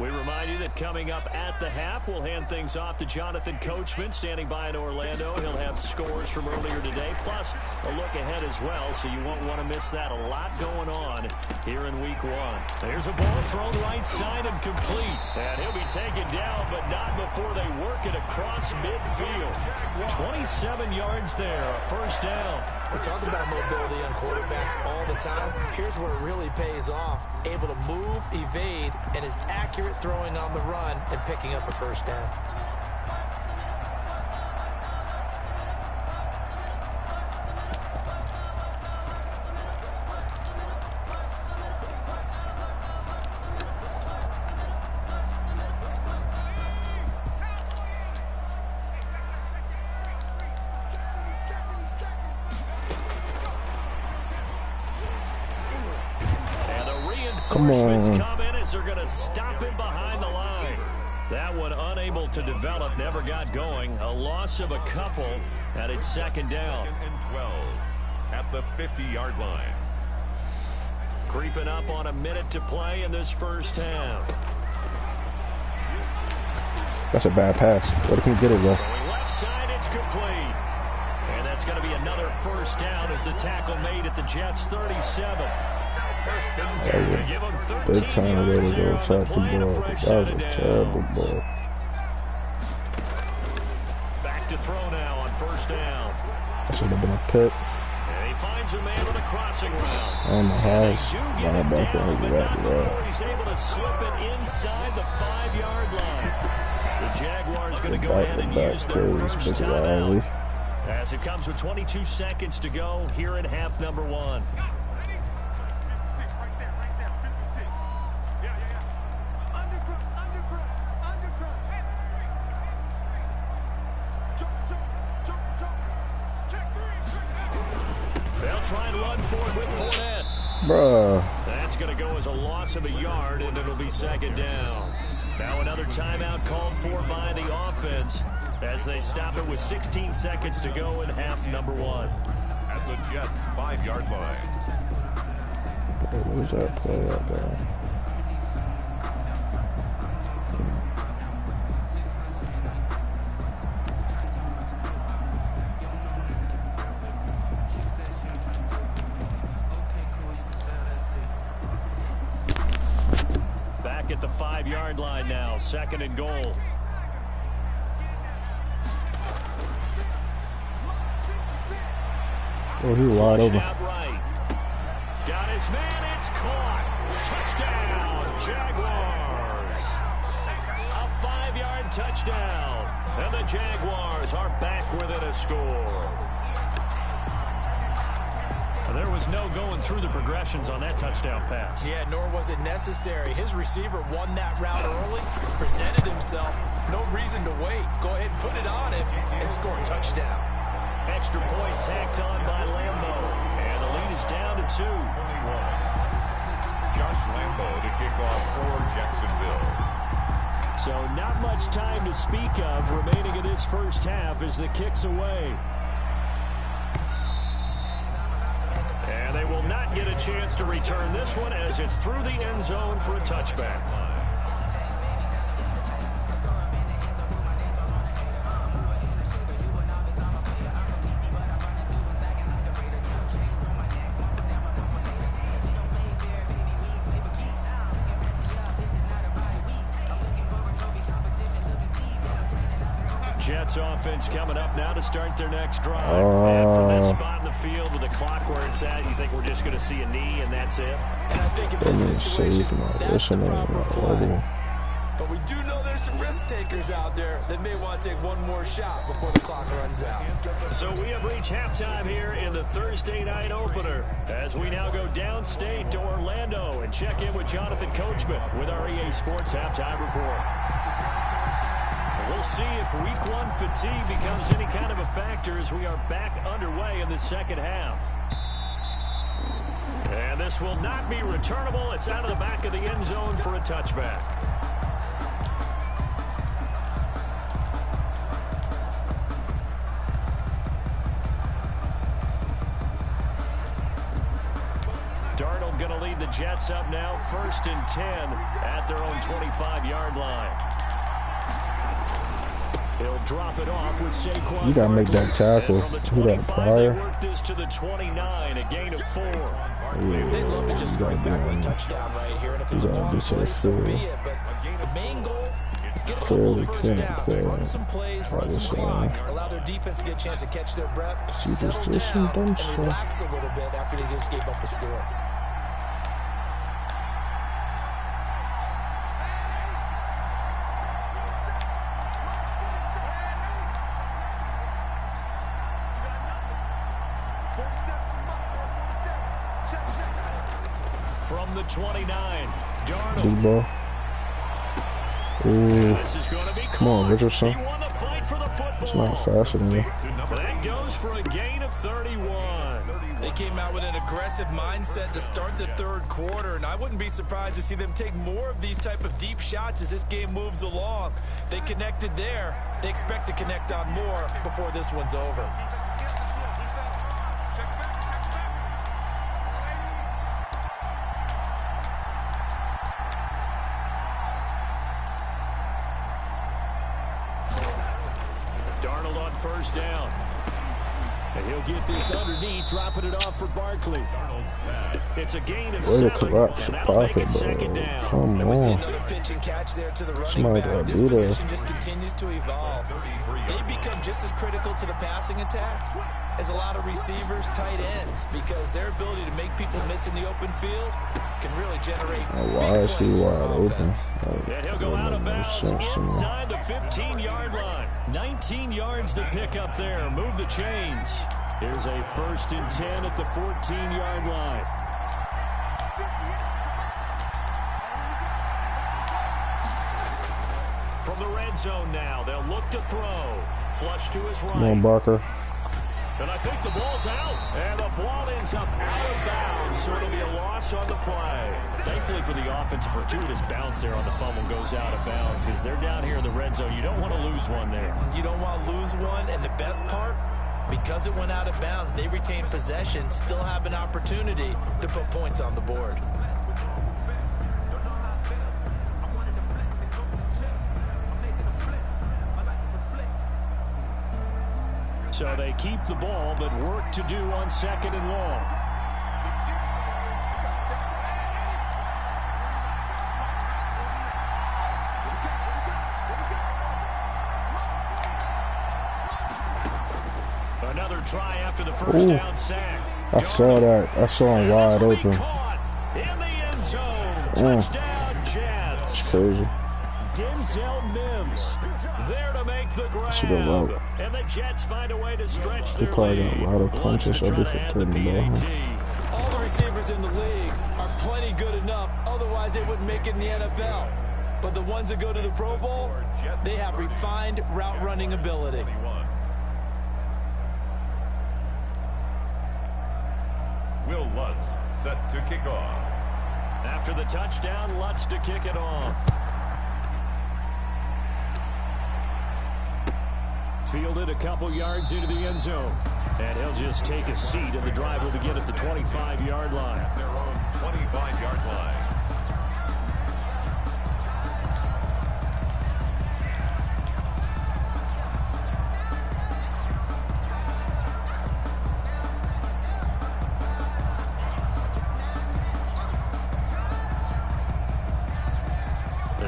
We remind you that coming up at the half, we'll hand things off to Jonathan Coachman, standing by in Orlando. He'll have scores from earlier today, plus a look ahead as well, so you won't want to miss that. A lot going on here in week 1. There's a ball thrown right side and complete. And he'll be taken down, but not before they work it across midfield. 27 yards there, a first down. We talk about mobility on quarterbacks all the time. Here's where it really pays off. Able to move, evade, and is accurate throwing on the run and picking up a first down. Come on. Come in as they're going to stop him behind the line. That one unable to develop, never got going. A loss of a couple at its second down. And 12 at the 50-yard line. Creeping up on a minute to play in this first half. That's a bad pass. Where can he get it, though? Going left side, it's complete. And that's going to be another first down as the tackle made at the Jets' 37. They're trying to really go track the ball. That was a terrible ball. Back to throw now on first down. That should have been a pick. And he finds a man with a crossing route. I don't know how his linebacker ain't got that. He's able to slip it inside the 5-yard line. The Jaguars going to go ahead and use their first timeout as it comes with 22 seconds to go here in half number 1. Try and run for it with Fournette. Bruh. That's going to go as a loss of a yard, and it'll be second down. Now another timeout called for by the offense as they stop it with 16 seconds to go in half number 1. At the Jets' 5-yard line. What was that play out there? Back at the 5-yard line now, 2nd and goal. Oh, he wide open. Right. Got his man, it's caught. Touchdown, Jaguars. A 5-yard touchdown. And the Jaguars are back within a score. There was no going through the progressions on that touchdown pass. Yeah, nor was it necessary. His receiver won that route early, presented himself. No reason to wait. Go ahead and put it on him and score a touchdown. Extra point tacked on by Lambo. And the lead is down to 2. Josh Lambo to kick off for Jacksonville. So not much time to speak of remaining in this first half as the kick's away. And they will not get a chance to return this one as it's through the end zone for a touchback. Jets offense coming up now to start their next drive. And from this spot in the field with the clock where it's at, you think we're just going to see a knee and that's it? And I think in this situation, that's the proper play. But we do know there's some risk takers out there that may want to take one more shot before the clock runs out. So we have reached halftime here in the Thursday night opener as we now go downstate to Orlando and check in with Jonathan Coachman with our EA Sports Halftime Report. We'll see if Week 1 fatigue becomes any kind of a factor as we are back underway in the second half. And this will not be returnable. It's out of the back of the end zone for a touchback. Darnold going to lead the Jets up now, 1st and 10 at their own 25-yard line. He'll drop it off with Saquon. You gotta make that tackle. Who that Pryor? This to the 29, a gain of 4. Yeah, they'd love to just bring back a touchdown right here, and if it's a long play, so be it. But the main goal, get a couple of first downs, run some plays, run some clock, allow their defense to get a chance to catch their breath, settle down, and relax a little bit after they just gave up a score. From the 29, Darnold. Big ball. Ooh. Come on, Richardson. It's not faster than you. That goes for a gain of 31. They came out with an aggressive mindset to start the third quarter, and I wouldn't be surprised to see them take more of these type of deep shots as this game moves along. They connected there. They expect to connect on more before this one's over. Darnold on first down. And he'll get this underneath, dropping it off for Barkley. It's a gain of 7, and that'll make it 2nd down. Come and we see on. another pitch and catch there to the running back. This position just continues to evolve. They become just as critical to the passing attack as a lot of receivers, tight ends, because their ability to make people miss in the open field can really generate Why is he wide open? And he'll go out of bounds inside the 15-yard line. 19 yards to pick up there. Move the chains. Here's a 1st and 10 at the 14-yard line. From the red zone now, they'll look to throw. Flush to his right. Come on, Barker. And I think the ball's out. And the ball ends up out of bounds, so it'll be a loss on the play. Thankfully for the offense, a fortuitous bounce there on the fumble goes out of bounds because they're down here in the red zone. You don't want to lose one there. You don't want to lose one, and the best part, because it went out of bounds, they retain possession, still have an opportunity to put points on the board. So they keep the ball, but work to do on 2nd and long. Another try after the first down sack. I saw that. I saw him wide open. In the end zone. Touchdown, Jets. It's crazy. Denzel Mims there to make the grab. And the Jets find a way to stretch their lead. They probably got a lot of punches. I different putting the ball. All the receivers in the league are plenty good enough. Otherwise, they wouldn't make it in the NFL. But the ones that go to the Pro Bowl, they have refined route running ability. Will Lutz set to kick off. After the touchdown, Lutz to kick it off. Fielded a couple yards into the end zone. And he'll just take a seat, and the drive will begin at the 25-yard line. Their own 25-yard line.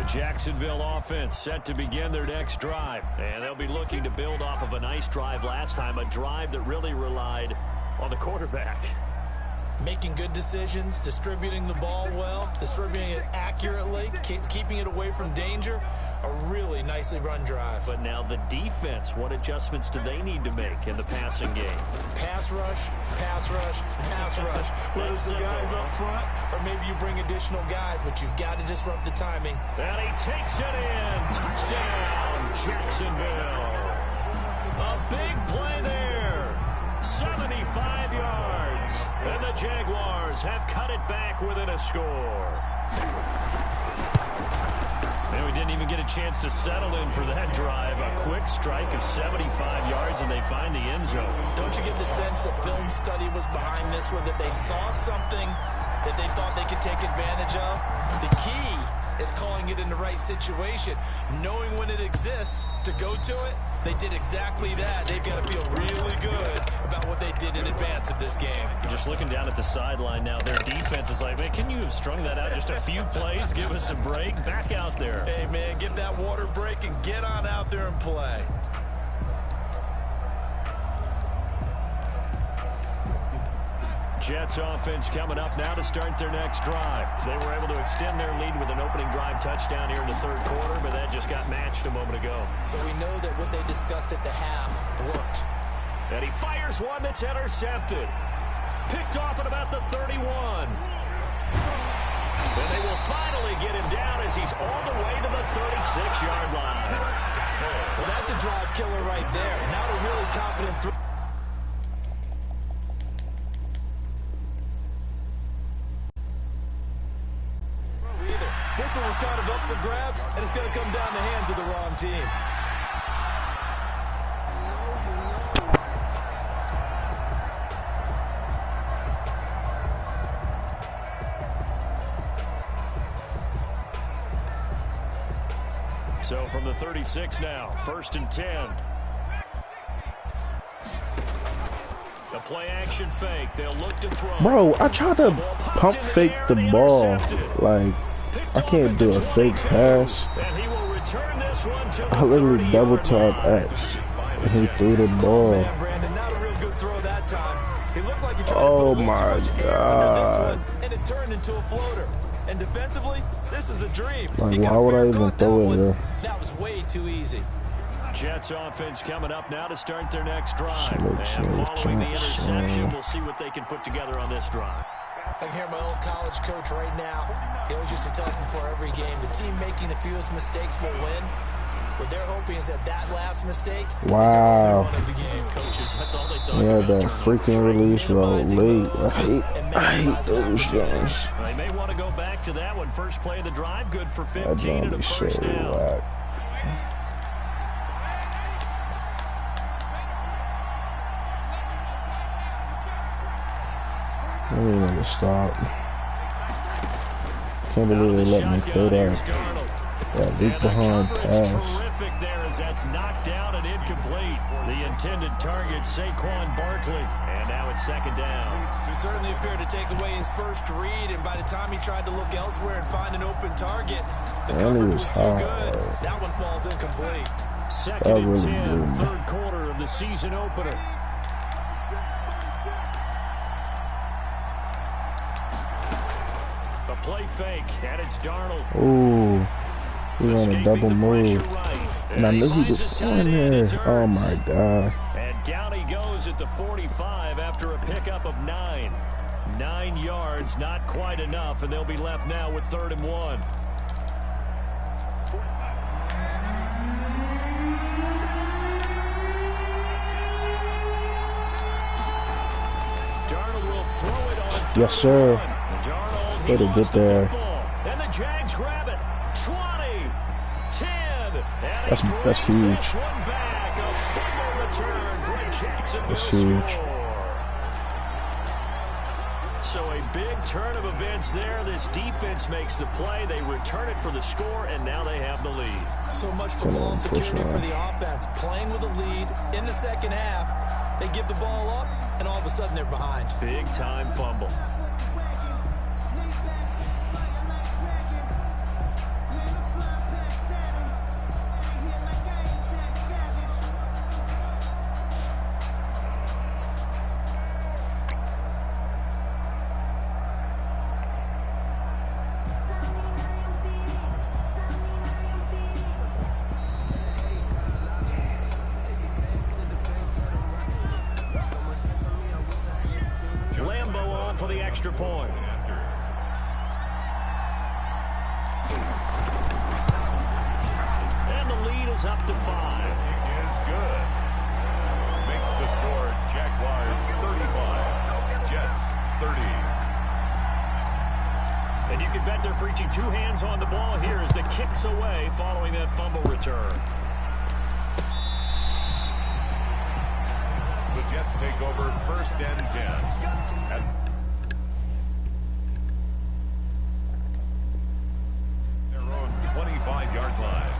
Jacksonville offense set to begin their next drive. And they'll be looking to build off of a nice drive last time, a drive that really relied on the quarterback. Making good decisions, distributing the ball well, distributing it accurately, keeping it away from danger. A really nicely run drive. But now the defense, what adjustments do they need to make in the passing game? Pass rush, pass rush, pass rush. Whether it's the guys up front or maybe you bring additional guys, but you've got to disrupt the timing. And he takes it in. Touchdown, Jacksonville. A big play there. 75 yards. And the Jaguars have cut it back within a score. And we didn't even get a chance to settle in for that drive. A quick strike of 75 yards, and they find the end zone. Don't you get the sense that film study was behind this one, that they saw something that they thought they could take advantage of? The key is calling it in the right situation, knowing when it exists to go to it. They did exactly that. They've got to feel really good about what they did in advance of this game. Just looking down at the sideline now, their defense is like, man, can you have strung that out just a few plays? Give us a break. Back out there. Hey, man, get that water break and get on out there and play. Jets offense coming up now to start their next drive. They were able to extend their lead with an opening drive touchdown here in the third quarter, but that just got matched a moment ago. So we know that what they discussed at the half worked. And he fires one that's intercepted. Picked off at about the 31. And they will finally get him down as he's all the way to the 36-yard line. Well, that's a drive killer right there. Now a really confident throw. This one was kind of up for grabs, and it's going to come down the hands of the wrong team. So from the 36 now, 1st and 10. The play action fake. They'll look to throw. Bro, I tried to pump fake the ball. Like, I can't do a fake pass. I literally double tap X and he threw the ball. Oh my God. And it turned into a floater. And defensively, this is a dream. Like, why would I even throw it there? That was way too easy. Jets offense coming up now to start their next drive. And following the interception, we'll see what they can put together on this drive. I can hear my old college coach right now. He always used to tell us before every game, the team making the fewest mistakes will win. What they're hoping is that last mistake. Wow. Yeah, that freaking release roll late. I hate those joints. They may want to go back to that one. First play of the drive, good for 15 and a first down. Whack. I need him to stop. Can't believe they let me throw that. That leap behind pass. Terrific there as that's knocked down and incomplete. The intended target, Saquon Barkley. And now it's second down. He certainly appeared to take away his first read, and by the time he tried to look elsewhere and find an open target, the coverage was too good. That one falls incomplete. Second and 10, third quarter of the season opener. The play fake, and it's Darnold. Ooh, he ran a double move. And I knew he was going there. Oh my God. And down he goes at the 45 after a pickup of 9. 9 yards, not quite enough, and they'll be left now with 3rd and 1. Darnold will throw it on. Yes, sir. Way to get there. And the Jags grab it. 20, 10. That's huge. That's huge. So a big turn of events there. This defense makes the play. They return it for the score, and now they have the lead. So much for ball security for the offense. Playing with a lead in the second half. They give the ball up, and all of a sudden they're behind. Big time fumble. For the extra point. And the lead is up to 5. Is good. Makes the score Jaguars 35, Jets 30. And you can bet they're preaching 2 hands on the ball here as the kicks away following that fumble return. The Jets take over 1st and 10. And their own 25-yard line.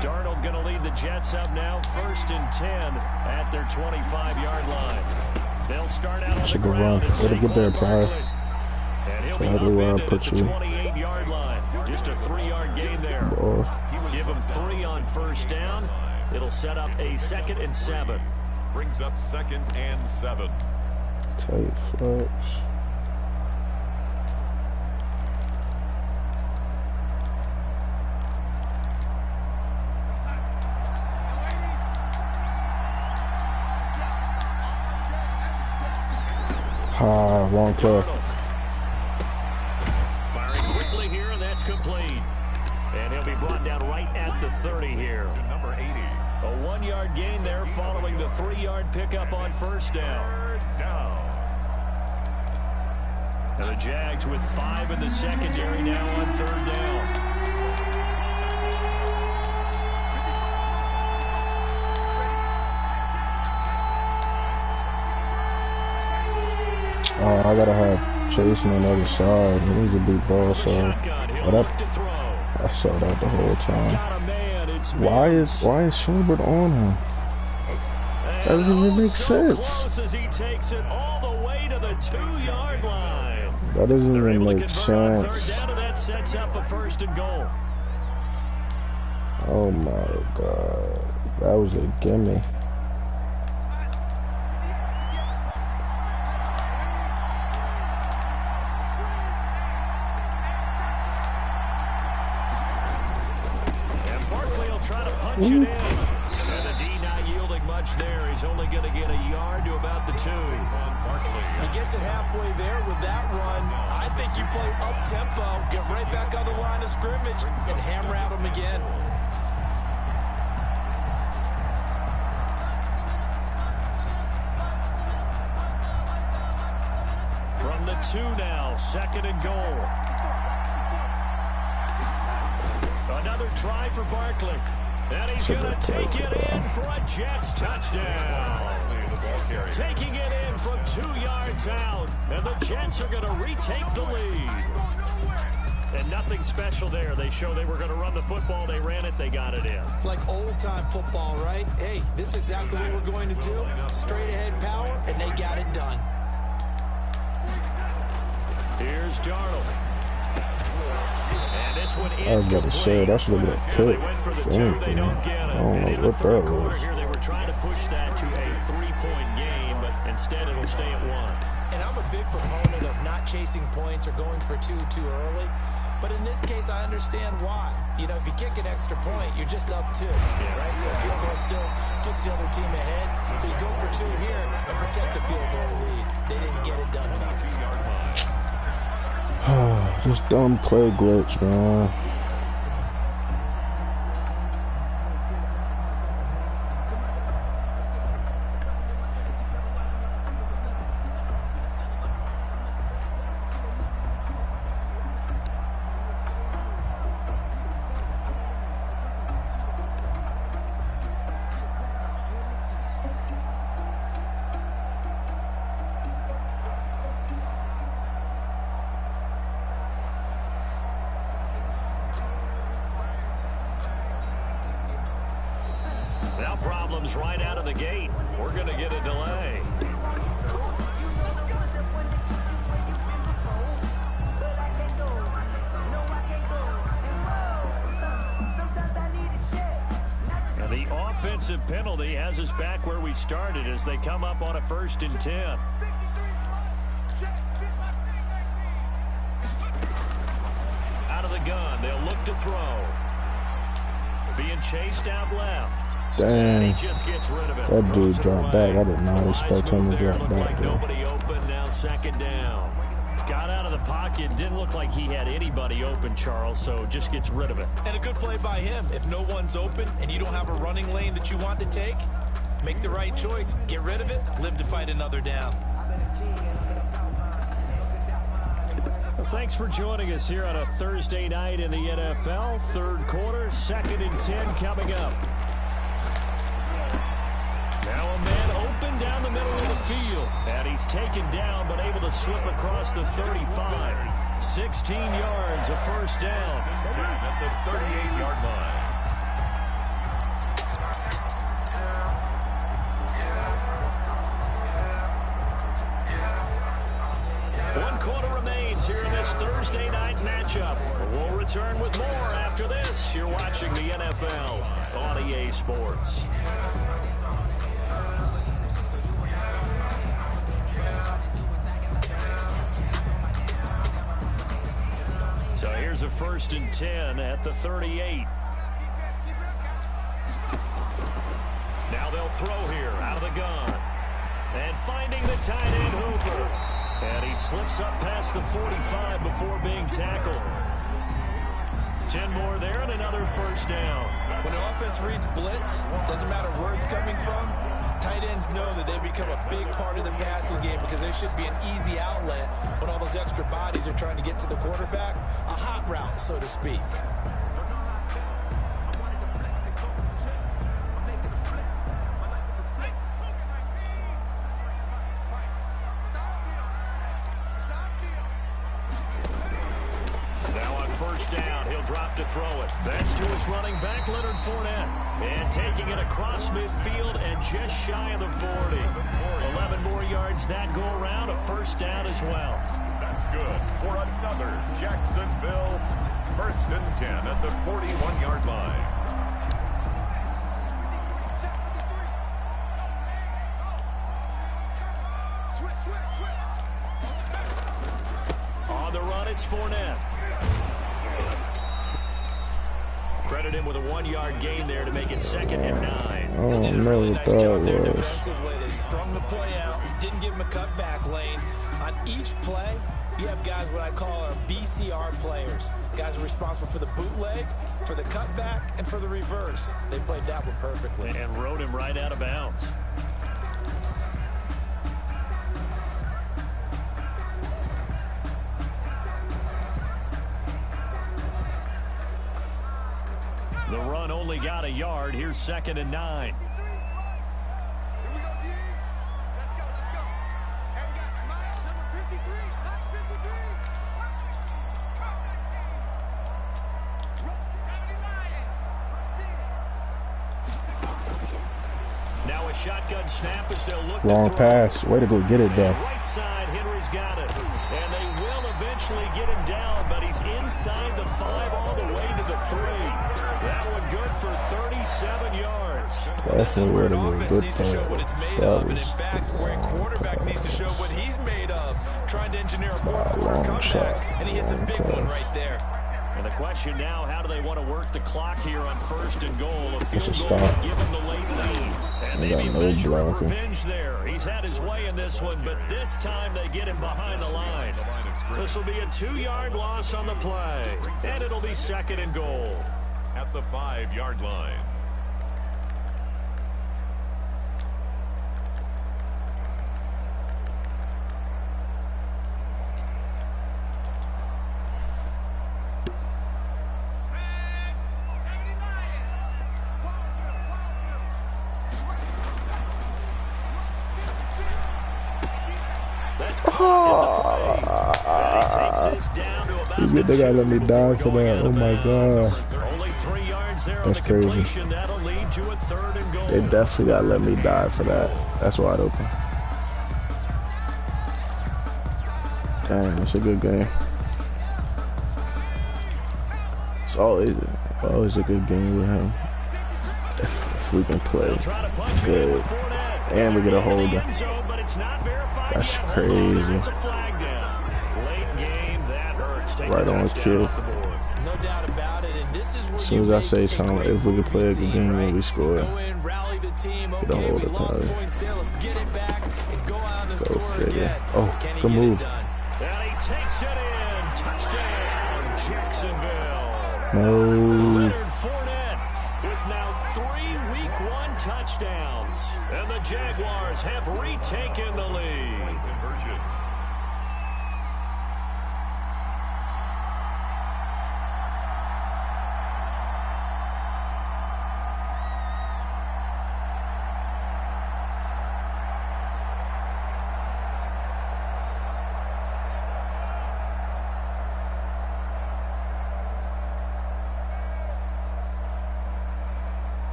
Darnold going to lead the Jets up now, 1st and 10 at their 25-yard line. They'll start out on the ground. Way to get there, Pryor. Exactly where I put you. 28-yard line. Just a 3-yard gain there. Give him 3 on 1st down. It'll set up a 2nd and 7. Brings up 2nd and 7. Tight flex. Wrong play. Firing quickly here, and that's complete. And he'll be brought down right at the 30 here. To number 80. A 1-yard gain there following the 3-yard pickup on 1st down. And the Jags with 5 in the secondary now on 3rd down. I gotta have Chase on the other side. He needs a big ball, so I saw that the whole time. Why is Schubert on him? That doesn't even make sense. That doesn't even make sense. Oh my God, that was a gimme. Try to punch punch it in. And the D not yielding much there. He's only going to get a yard to about the 2. He gets it halfway there with that run. I think you play up-tempo, get right back on the line of scrimmage, and hammer at him again. From the 2 now, 2nd and goal. Another try for Barkley. And he's going to take it in for a Jets touchdown. Taking it in from 2 yards out. And the Jets are going to retake the lead. And nothing special there. They show they were going to run the football. They ran it. They got it in. Like old-time football, right? Hey, this is exactly what we're going to do. Straight-ahead power, and they got it done. Here's Darnold. And this one I was about to say, that's a little bit pick. I don't know what that was. Here they were trying to push that to a 3-point game, but instead it'll stay at 1. And I'm a big proponent of not chasing points or going for 2 too early. But in this case, I understand why. You know, if you kick an extra point, you're just up 2, right? So field goal still gets the other team ahead. So you go for 2 here and protect the field goal lead. They didn't get it done, though. This dumb play glitch, man. Now problems right out of the gate. We're going to get a delay. And the offensive penalty has us back where we started as they come up on a 1st and 10. Out of the gun, they'll look to throw. Being chased out left. Dang, just gets rid of it. that dude dropped back. I did not expect him to drop back there. Nobody open, now 2nd down. Got out of the pocket, didn't look like he had anybody open, Charles, so just gets rid of it. And a good play by him. If no one's open and you don't have a running lane that you want to take, make the right choice. Get rid of it, live to fight another down. Well, thanks for joining us here on a Thursday night in the NFL. 3rd quarter, 2nd and 10 coming up. Now a man open down the middle of the field. And he's taken down, but able to slip across the 35. 16 yards, a 1st down. At the 38-yard line. One quarter remains here in this Thursday night matchup. We'll return with more after this. You're watching the NFL on EA Sports. So here's a 1st and 10 at the 38. Now they'll throw here out of the gun. And finding the tight end Hooper. And he slips up past the 45 before being tackled. 10 more there and another 1st down. When an offense reads blitz, doesn't matter where it's coming from, tight ends know that they become a big part of the passing game because there should be an easy outlet when all those extra bodies are trying to get to the quarterback. A hot route, so to speak. Now on 1st down, he'll drop to throw it. That's to his running back, Leonard Fournette. And taking it across midfield and just shy of the 40. 11 more yards that go around, a 1st down as well. That's good for another Jacksonville 1st and 10 at the 41-yard line. On the run, it's Fournette. Credit him with a 1-yard gain there to make it 2nd and 9. Oh, They did a really nice job there was. defensively. They strung the play out, didn't give him a cutback lane. On each play, you have guys what I call our BCR players. Guys are responsible for the bootleg, for the cutback, and for the reverse. They played that one perfectly. And rode him right out of bounds. The run only got a yard. Here's 2nd and 9. Now a shotgun snap as they'll look. Long pass. Way to go get it, though. Right side, Henry's got it. And they will eventually get him down, but he's inside the 5 all the way to the 3. That one good for 37 yards. That's a really good needs to show what it's made of, and in fact, where a quarterback needs to show what he's made of, trying to engineer a fourth-quarter comeback, and he hits a big one right there. And the question now, how do they want to work the clock here on 1st and goal? A field It's a goal stop. to give him the late lead. And They maybe got no measure of blocking. revenge there. He's had his way in this one, but this time they get him behind the line. This will be a 2-yard loss on the play, and it'll be 2nd and goal. At the 5-yard line. They gotta let me die for that. Oh my god. That's crazy. They definitely gotta let me die for that. That's wide open. Damn, it's a good game. It's always a good game with him. If we can play good. And we get a holder. That's crazy. Right on cue. No doubt about it, and this is where as soon as I say something, if we can play a good game when we score, go in, rally the team. Okay, we lost points there. Let's get it back and go out and score again. Oh, good move. And he takes it in. Touchdown, Jacksonville. No. Leonard Fournette with now 3 Week 1 touchdowns. And the Jaguars have retaken the lead. Conversion.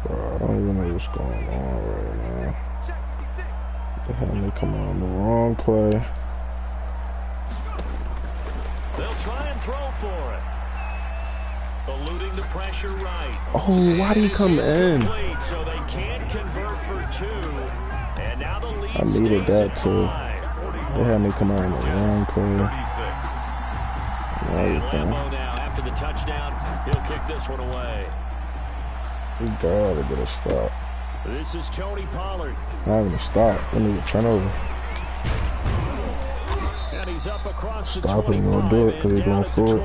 Bro, I don't even know what's going on right now. They had me coming on the wrong play. They'll try and throw for it. Eluding the pressure right. Oh, why did he come in? So they can't convert for 2. And now the lead I needed that too. They had me come out on the wrong play. And Lambeau now, after the touchdown, he'll kick this one away. We gotta get a stop. This is Tony Pollard. Not even a stop. We need a turnover. And he's up across the Stop it, we're gonna do it because they're going for it.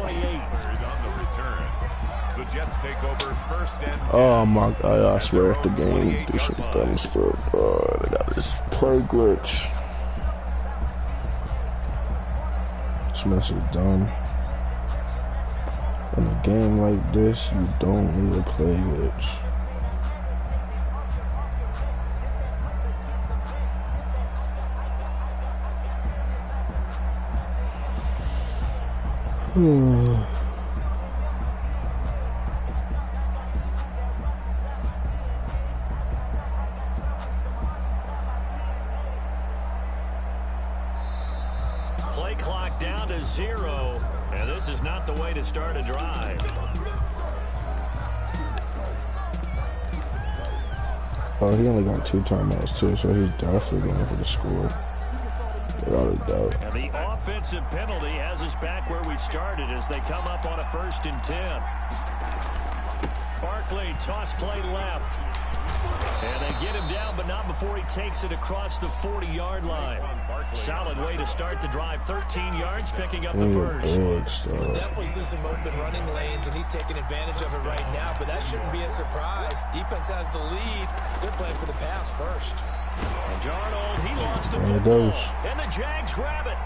The Jets take over 1st and 10. Oh my god, I swear if the game do some dumb stuff. Oh, they got this play glitch. This mess is dumb. In a game like this, you don't need a play glitch. Play clock down to 0. And this is not the way to start a drive. Oh, he only got 2 timeouts too, so he's definitely going for the score. Without a doubt. And the offensive penalty has us back where we started as they come up on a 1st and 10. Barkley, toss play left. And they get him down, but not before he takes it across the 40-yard line. Solid way to start the drive. 13 yards, picking up the first. We'll definitely see some open running lanes, and he's taking advantage of it right now, but that shouldn't be a surprise. Defense has the lead. They're playing for the pass first. And Darnold, he lost the football. And the Jags grab it.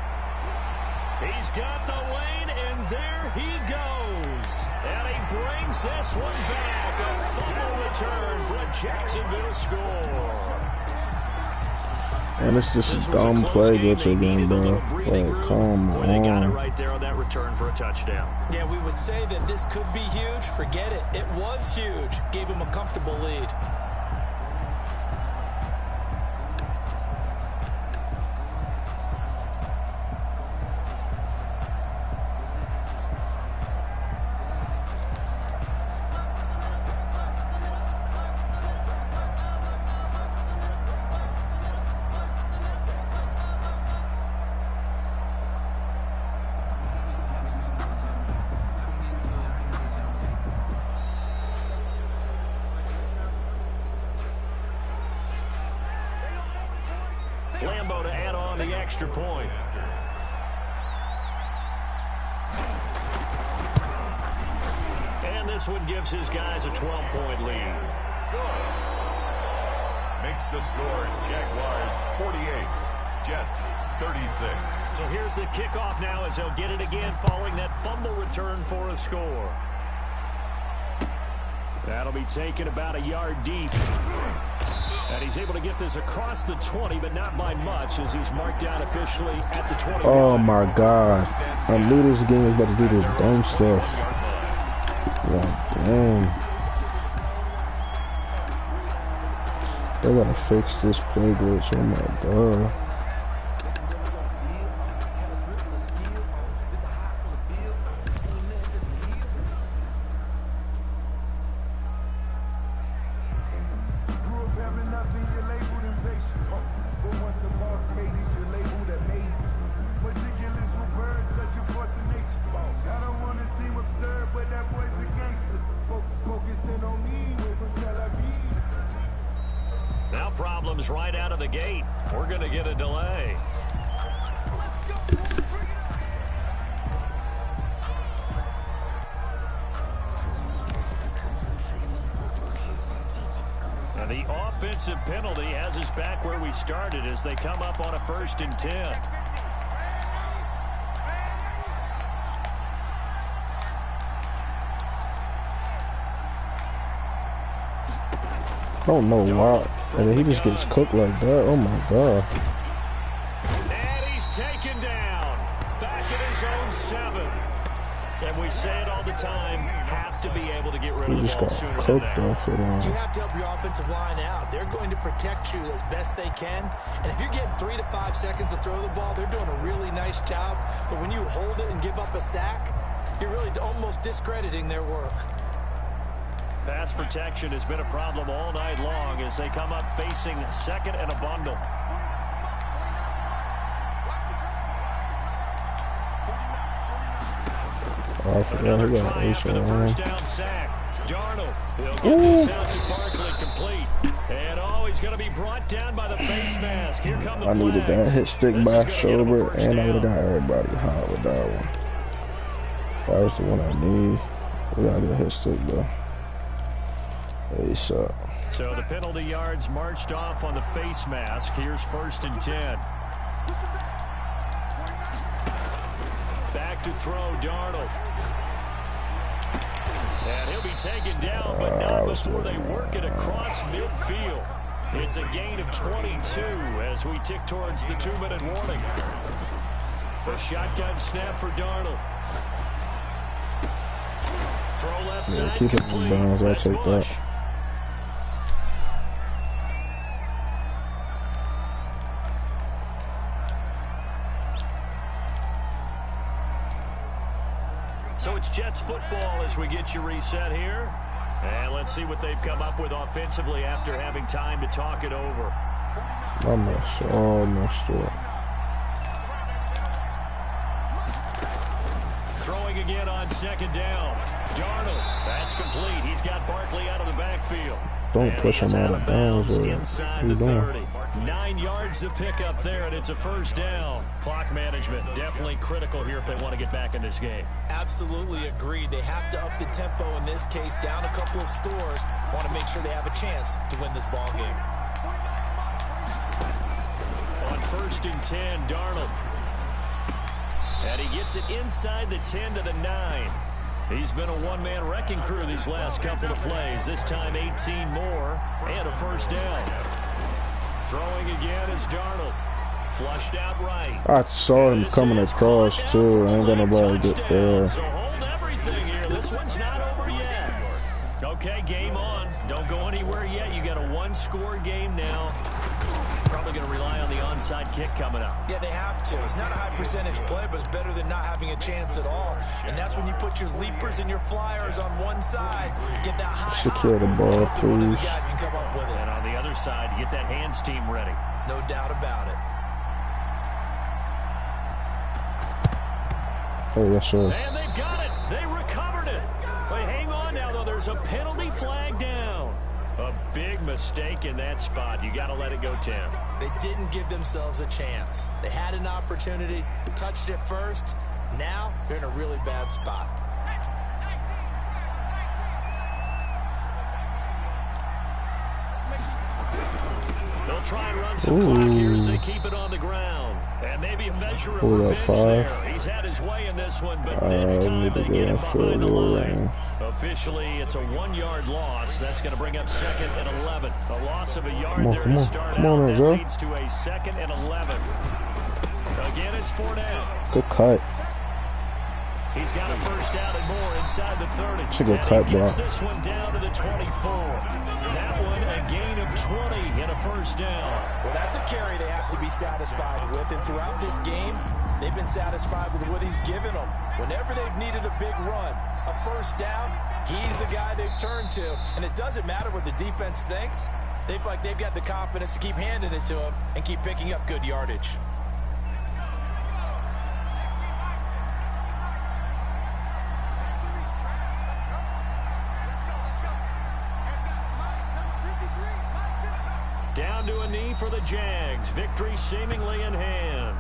He's got the lane, and there he goes. And he brings this one back. A fumble return for a Jacksonville score. And it's just a dumb play glitch again, bro. Like, come on. They got it right there on that return for a touchdown. Yeah, we would say that this could be huge. Forget it. It was huge. Gave him a comfortable lead. Lambo to add on the extra point. And this one gives his guys a 12-point lead. Makes the score Jaguars 48, Jets 36. So here's the kickoff now as they'll get it again following that fumble return for a score. That'll be taken about a yard deep. And he's able to get this across the 20, but not by much as he's marked down officially at the 20. Oh my God. I knew this game was about to do this dumb stuff. Like, dang. They gotta fix this play glitch. Oh my God. Now problems right out of the gate. We're going to get a delay. And the offensive penalty has us back where we started as they come up on a 1st and 10. I don't know why. And then he just gets cooked like that. Oh my God. And he's taken down. Back at his own 7. And we say it all the time, have to be able to get rid of the ball sooner than that. He just got cooked off it. You have to help your offensive line out. They're going to protect you as best they can. And if you're getting 3 to 5 seconds to throw the ball, they're doing a really nice job. But when you hold it and give up a sack, you're really almost discrediting their work. Pass protection has been a problem all night long as they come up facing 2nd and a bundle. Oh, I forgot he got an ace on him. First down sack. Darnold will get this out to Barkley complete. And he's going to be brought down by the face mask. Here come the I needed that hit stick by shoulder, and I would have got everybody hot with that one. That was the one I need. We gotta get a hit stick though. ASAP. So the penalty yards marched off on the face mask. Here's 1st and 10. Back to throw, Darnold. And he'll be taken down, but not before they work it across midfield. It's a gain of 22 as we tick towards the 2-minute warning. The shotgun snap for Darnold. Throw left side. Keep it in bounds. I'll take that. So it's Jets football as we get you reset here. And let's see what they've come up with offensively after having time to talk it over. I messed up. Throwing again on 2nd down. Darnold. That's complete. He's got Barkley out of the backfield. Don't push him out of bounds. What are you doing? 9 yards to pick up there, and it's a first down. Clock management definitely critical here if they want to get back in this game. Absolutely agreed. They have to up the tempo in this case, down a couple of scores. Want to make sure they have a chance to win this ball game. On 1st and 10, Darnold. And he gets it inside the 10 to the 9. He's been a one-man wrecking crew these last couple of plays. This time 18 more and a first down. Throwing again is Darnold. Flushed out right. I saw him coming across too. Ain't gonna nobody get there. So hold everything here. This one's not over yet. Okay, game on. Don't go anywhere yet. You got a one-score game now. Probably going to rely on the onside kick coming up. Yeah, they have to. It's not a high percentage play, but it's better than not having a chance at all. And that's when you put your leapers and your flyers on one side. Get that high. Secure the ball, please. One of the guys can come up with it. And on the other side, you get that hands team ready. No doubt about it. Oh, yes, sir. And they've got it. They recovered it. But hang on now, though. There's a penalty flag down. A big mistake in that spot. You got to let it go, Tim. They didn't give themselves a chance. They had an opportunity, touched it first. Now they're in a really bad spot. They'll try and run some clock here as they keep it on the ground. And maybe a measure of revenge there. He's had his way in this one, but this time they get him behind the line. Officially, it's a 1-yard loss. That's going to bring up 2nd and 11. A loss of a yard there to start out. That leads to a 2nd and 11. Again, it's 4 down. Good cut. He's got a first down and more inside the 30. It's a good cut, bro. This one down to the 24. That one a gain of 20 and a first down. Well, that's a carry they have to be satisfied with. And throughout this game, they've been satisfied with what he's given them. Whenever they've needed a big run, a first down, he's the guy they've turned to. And it doesn't matter what the defense thinks. They've got the confidence to keep handing it to him and keep picking up good yardage. Down to a knee for the Jags. Victory seemingly in hand.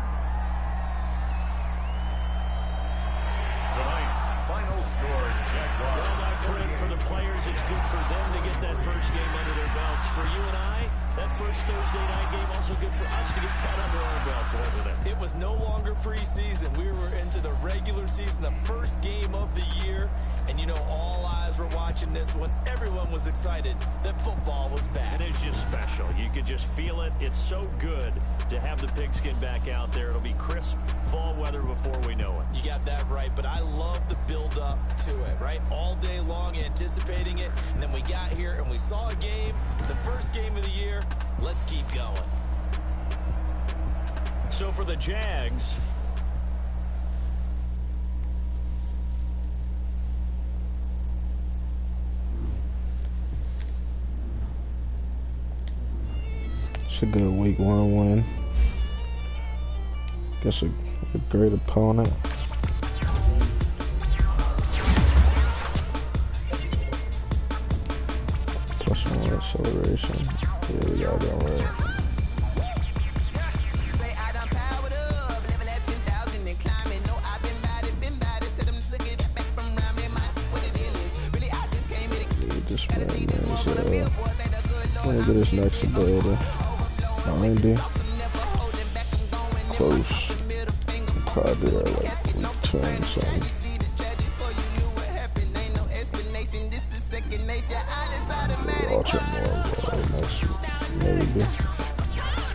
Tonight's final score, Jaguars. Well, my friend, for the players, it's good for them to get that first game under their belts. For you and I, that first Thursday night game also good for us to get that under our belts, wasn't it? It was no longer preseason. We were into the regular season, the first game of the year. And, you know, all eyes were watching this one. Everyone was excited that football was back. And it's just special. You could just feel it. It's so good to have the pigskin back out there. It'll be crisp fall weather before we know it. You got that right, but I love the build-up to it, right? All day long anticipating it, and then we got here and we saw a game, the first game of the year. Let's keep going. So for the Jags, it's a good week 1 win. Guess a great opponent. Plus 1 acceleration. Yeah, we got that right. Let me get this next ability. 90. Close. Probably like week 10 or something. Baltimore next week, maybe.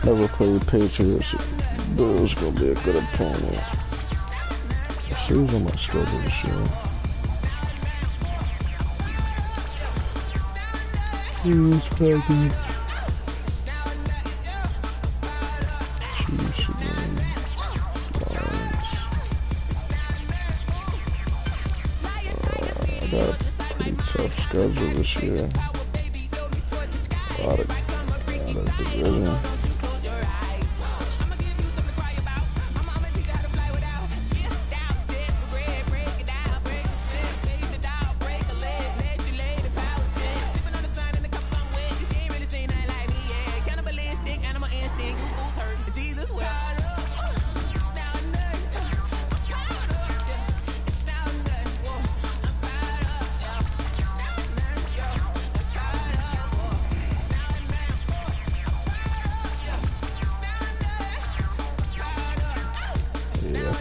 Never played Patriots. Bills gonna be a good opponent. Let's see who's on my schedule this year. Chiefs, Packers. Chiefs again. Lions. I got a pretty tough schedule this year. A lot of division.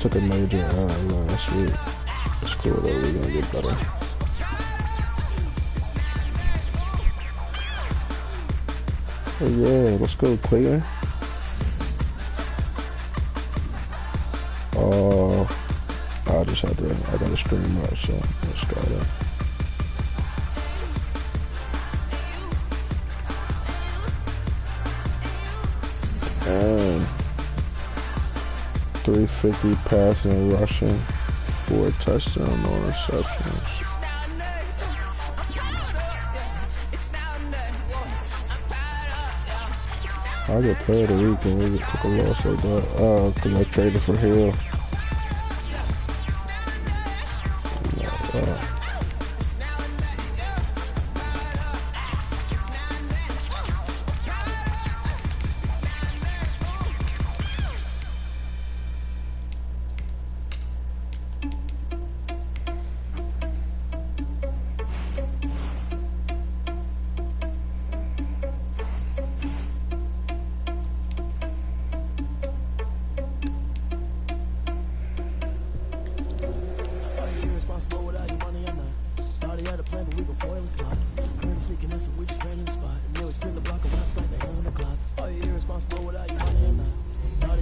Took a major last week. It's cool though, we're gonna get better. Oh yeah, let's go, Clayton. Oh, I just had to, I gotta stream up, so let's go there. And 350 passing and rushing, 4 touchdowns, no receptions. I get player of the week and we took a loss like that. Because I traded for Hill.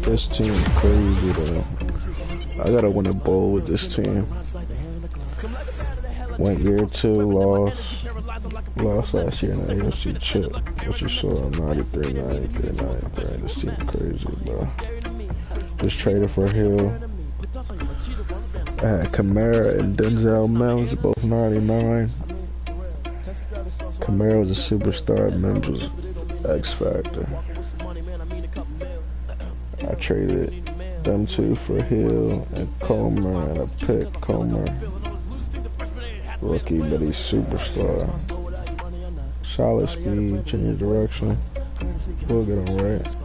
This team is crazy though. I gotta win a bowl with this team. Went YR3, lost last year in the AFC chip, which you saw 93, 93, 93. This team crazy, bro. Just traded for Hill. I had Kamara and Denzel Mims, both 99. Kamara was a superstar, Mims was X Factor. I traded them two for Hill and Comer, and I picked Comer. Rookie, but he's superstar. Solid speed, change direction. We'll get him right.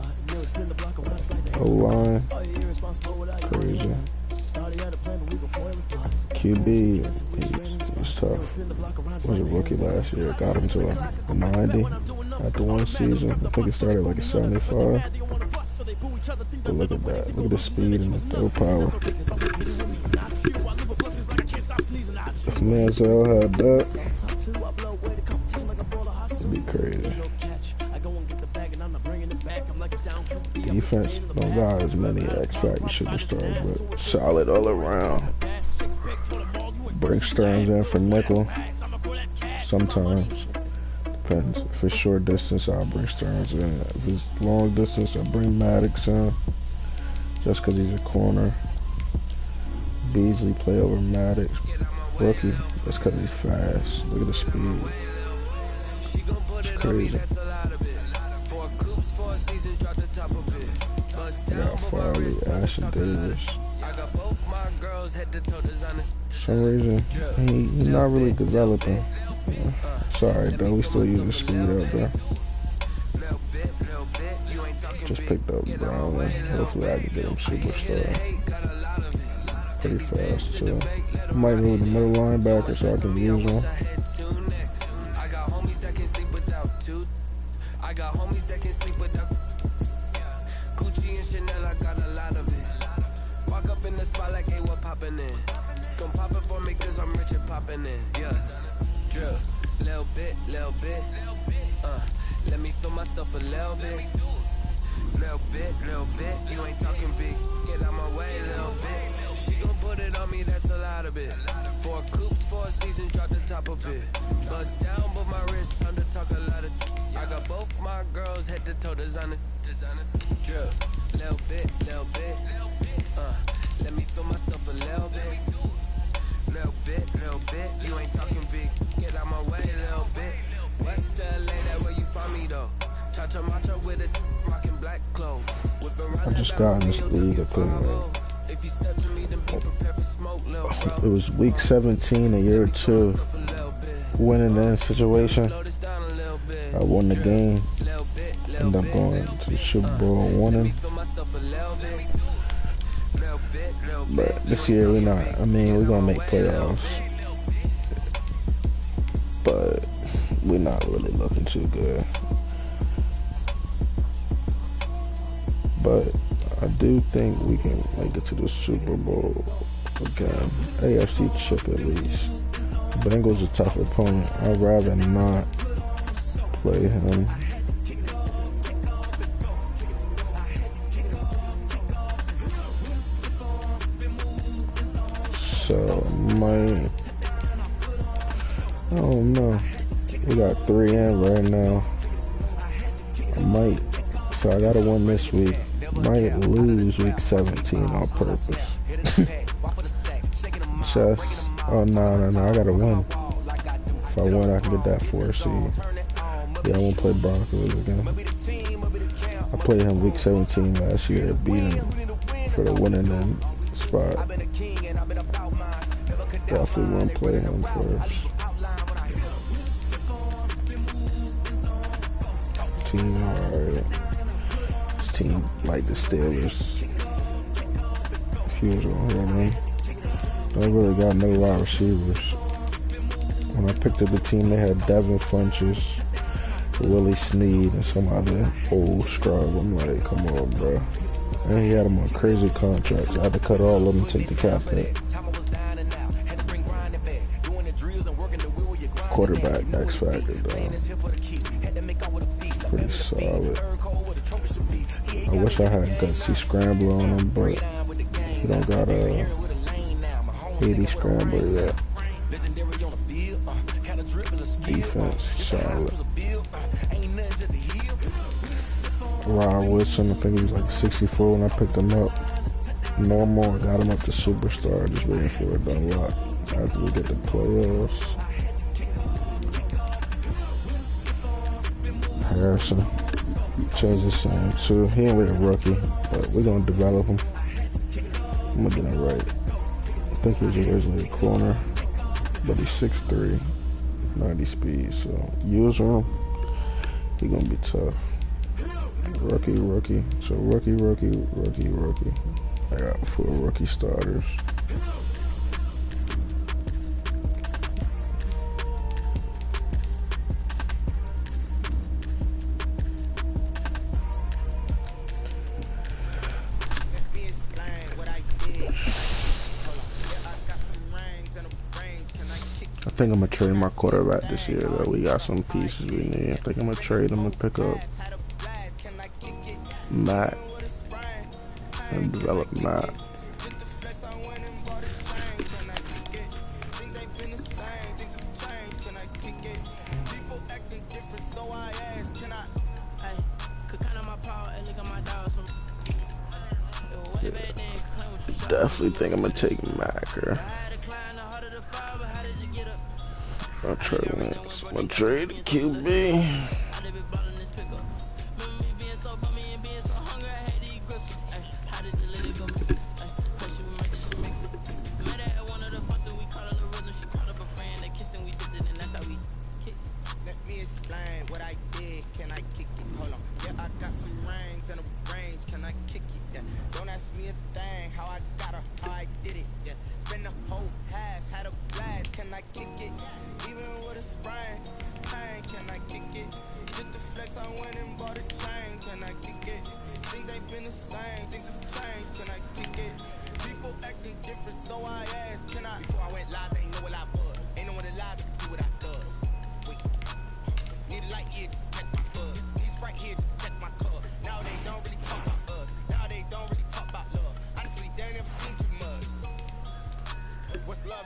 O-line, crazy. QB, he's tough. Was a rookie last year. Got him to a 90 after one season. I think it started like a 75. But look at that. Look at the speed and the throw power. If Manziel had that, it'd be crazy. Defense don't got as many X-Factor superstars, but solid all around. Bring Stearns in for nickel. Sometimes. Depends. If it's short distance, I'll bring Stearns in. If it's long distance, I'll bring Maddox in. Just because he's a corner. Beasley play over Maddox. Rookie, that's because he's fast. Look at the speed. It's crazy. I got Farley, Ashton Davis. For some reason, he's not really developing. Sorry, though, we still using speed up, bro. Just picked up Brown, and hopefully I can get him superstar. Pretty fast, too. I might move the middle linebacker so I can use him. I got homies that can sleep without Gucci and Chanel, I got a lot of it. Walk up in the spot like, hey, what poppin' in? Come pop it for me cause I'm rich and poppin' in. Yeah, drill, little bit, let me feel myself a little bit. Little bit, you ain't talking big. Get out my way, little bit. She gon' put it on me, that's a lot of it. For a coupe, for a season, drop the top a bit. Bust down, but my wrist, time to talk a lot of. I got both my girls head to toe designer. Drill, little bit, let me feel myself a little bit. Little bit, you ain't talking big. Get out my way, little bit. West LA, that where you find me though. Cha-cha matcha with a rockin' black clothes. I just got in this league, I think, man. It was week 17 of YR2. Winning in situation. I won the game. Ended up going to the Super Bowl winning. But this year we're not. I mean, we're gonna make playoffs, but we're not really looking too good. But I do think we can make it to the Super Bowl again. AFC chip at least. Bengals a tough opponent. I'd rather not play him. So, I don't know. We got 3 in right now. So I gotta win this week. Might lose week 17 on purpose. Oh no, I gotta win. If I win, I can get that 4 seed. Yeah, I won't play Broncos again. I played him week 17 last year, beat him for the winning spot. Definitely won't play him first. Team, alright. This team like the Steelers. Feels on them. Don't really got no wide receivers. When I picked up the team, they had Devin Funches, Willie Snead, and some other old scrub. I'm like, come on, bro. And he had them on crazy contracts. I had to cut all of them and take the cap hit. Quarterback X Factor, though. Pretty solid. I wish I had Gutsy Scrambler on him, but he don't got a 80 Scrambler yet. Defense, solid. Rod Wilson, I think he was like 64 when I picked him up. Normal, got him up to superstar, just waiting for it to unlock after we get the playoffs. Harrison, changed his name too. He ain't really a rookie, but we're gonna develop him. I'm gonna get him right. I think he was originally a corner, but he's 6'3", 90 speed, so use him. He's gonna be tough. Rookie. So rookie. I got 4 rookie starters. I think I'm gonna trade my quarterback this year, though. We got some pieces we need. I think I'm gonna trade him and pick up Matt and develop Matt. Yeah. Definitely think I'm gonna take Macker. I'll trade Wentz. I'm gonna trade QB.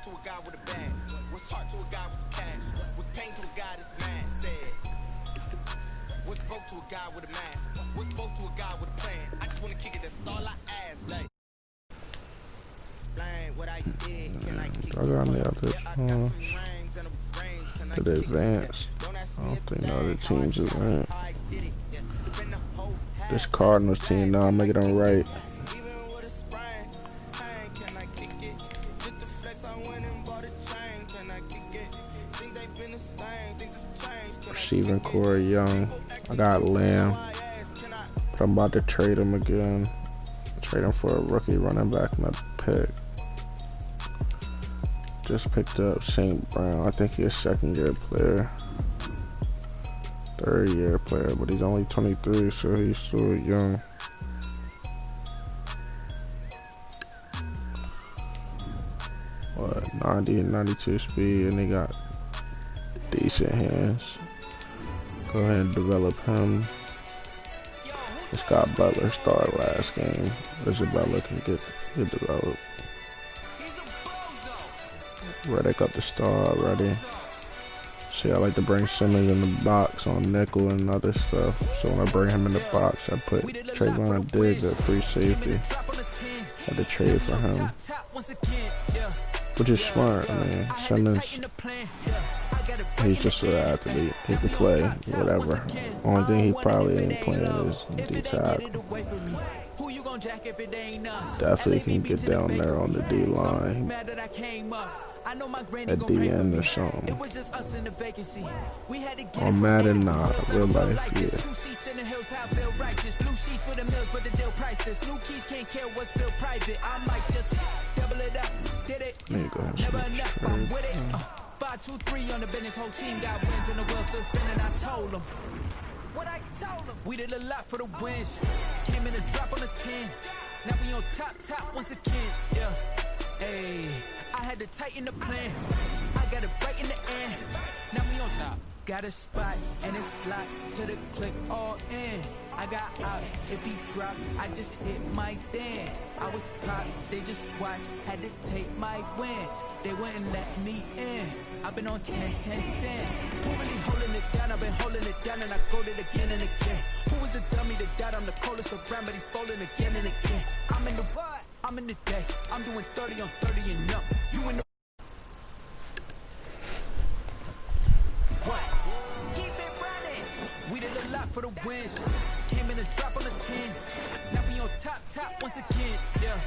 To a guy with a bag, what's heart to a guy with cash, what's pain to a guy that's mad, said. What's broke to a guy with a mask, what's broke to a guy with a plan. I just wanna kick it, that's all I ask. Like, explain what I did, can I kick it? I got the other Did they advance? I don't think no other teams advance. This Cardinals team now, I'm making them right. Receiving Corey Young. I got Lamb, but I'm about to trade him again. Trade him for a rookie running back in a pick. Just picked up St. Brown. I think he's a second-year player, third-year player, but he's only 23, so he's still young. what, 90 and 92 speed, and they got decent hands. Go ahead and develop him. Scott Butler started last game. Isabella can get developed. Reddick up the star already. See, I like to bring Simmons in the box on nickel and other stuff. So when I bring him in the box, I put Trayvon Diggs at free safety. I had to trade for him, which is smart. I mean, Simmons, he's just an athlete. He can play whatever. Only thing he probably ain't playing is D tackle. Definitely can get down there on the D line. At the end or something. On Madden, nah. Real life, yeah. There you go. 5-2-3 on the business, whole team got wins and the wheels still spinning. I told them what I told them. We did a lot for the wins. Came in a drop on the 10. Now we on top once again. Yeah. Hey, I had to tighten the plan. I got it right in the end. Now we on top. Got a spot and it's locked to the click all in. I got ops, if he drop, I just hit my dance. I was pop, they just watched, had to take my wins. They wouldn't let me in. I've been on 10 cents. Who really holding it down? I've been holding it down and I go it again and again. Who was the dummy that died? I'm the coldest around, but he falling again and again. I'm in the what? I'm in the day. I'm doing 30 on 30 and up. You in the what? Keep it running. We did a lot for the wins. Came in a drop on the 10. Now we on top once again. Yeah.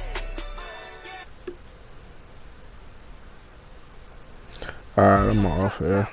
Alright, I'm off here.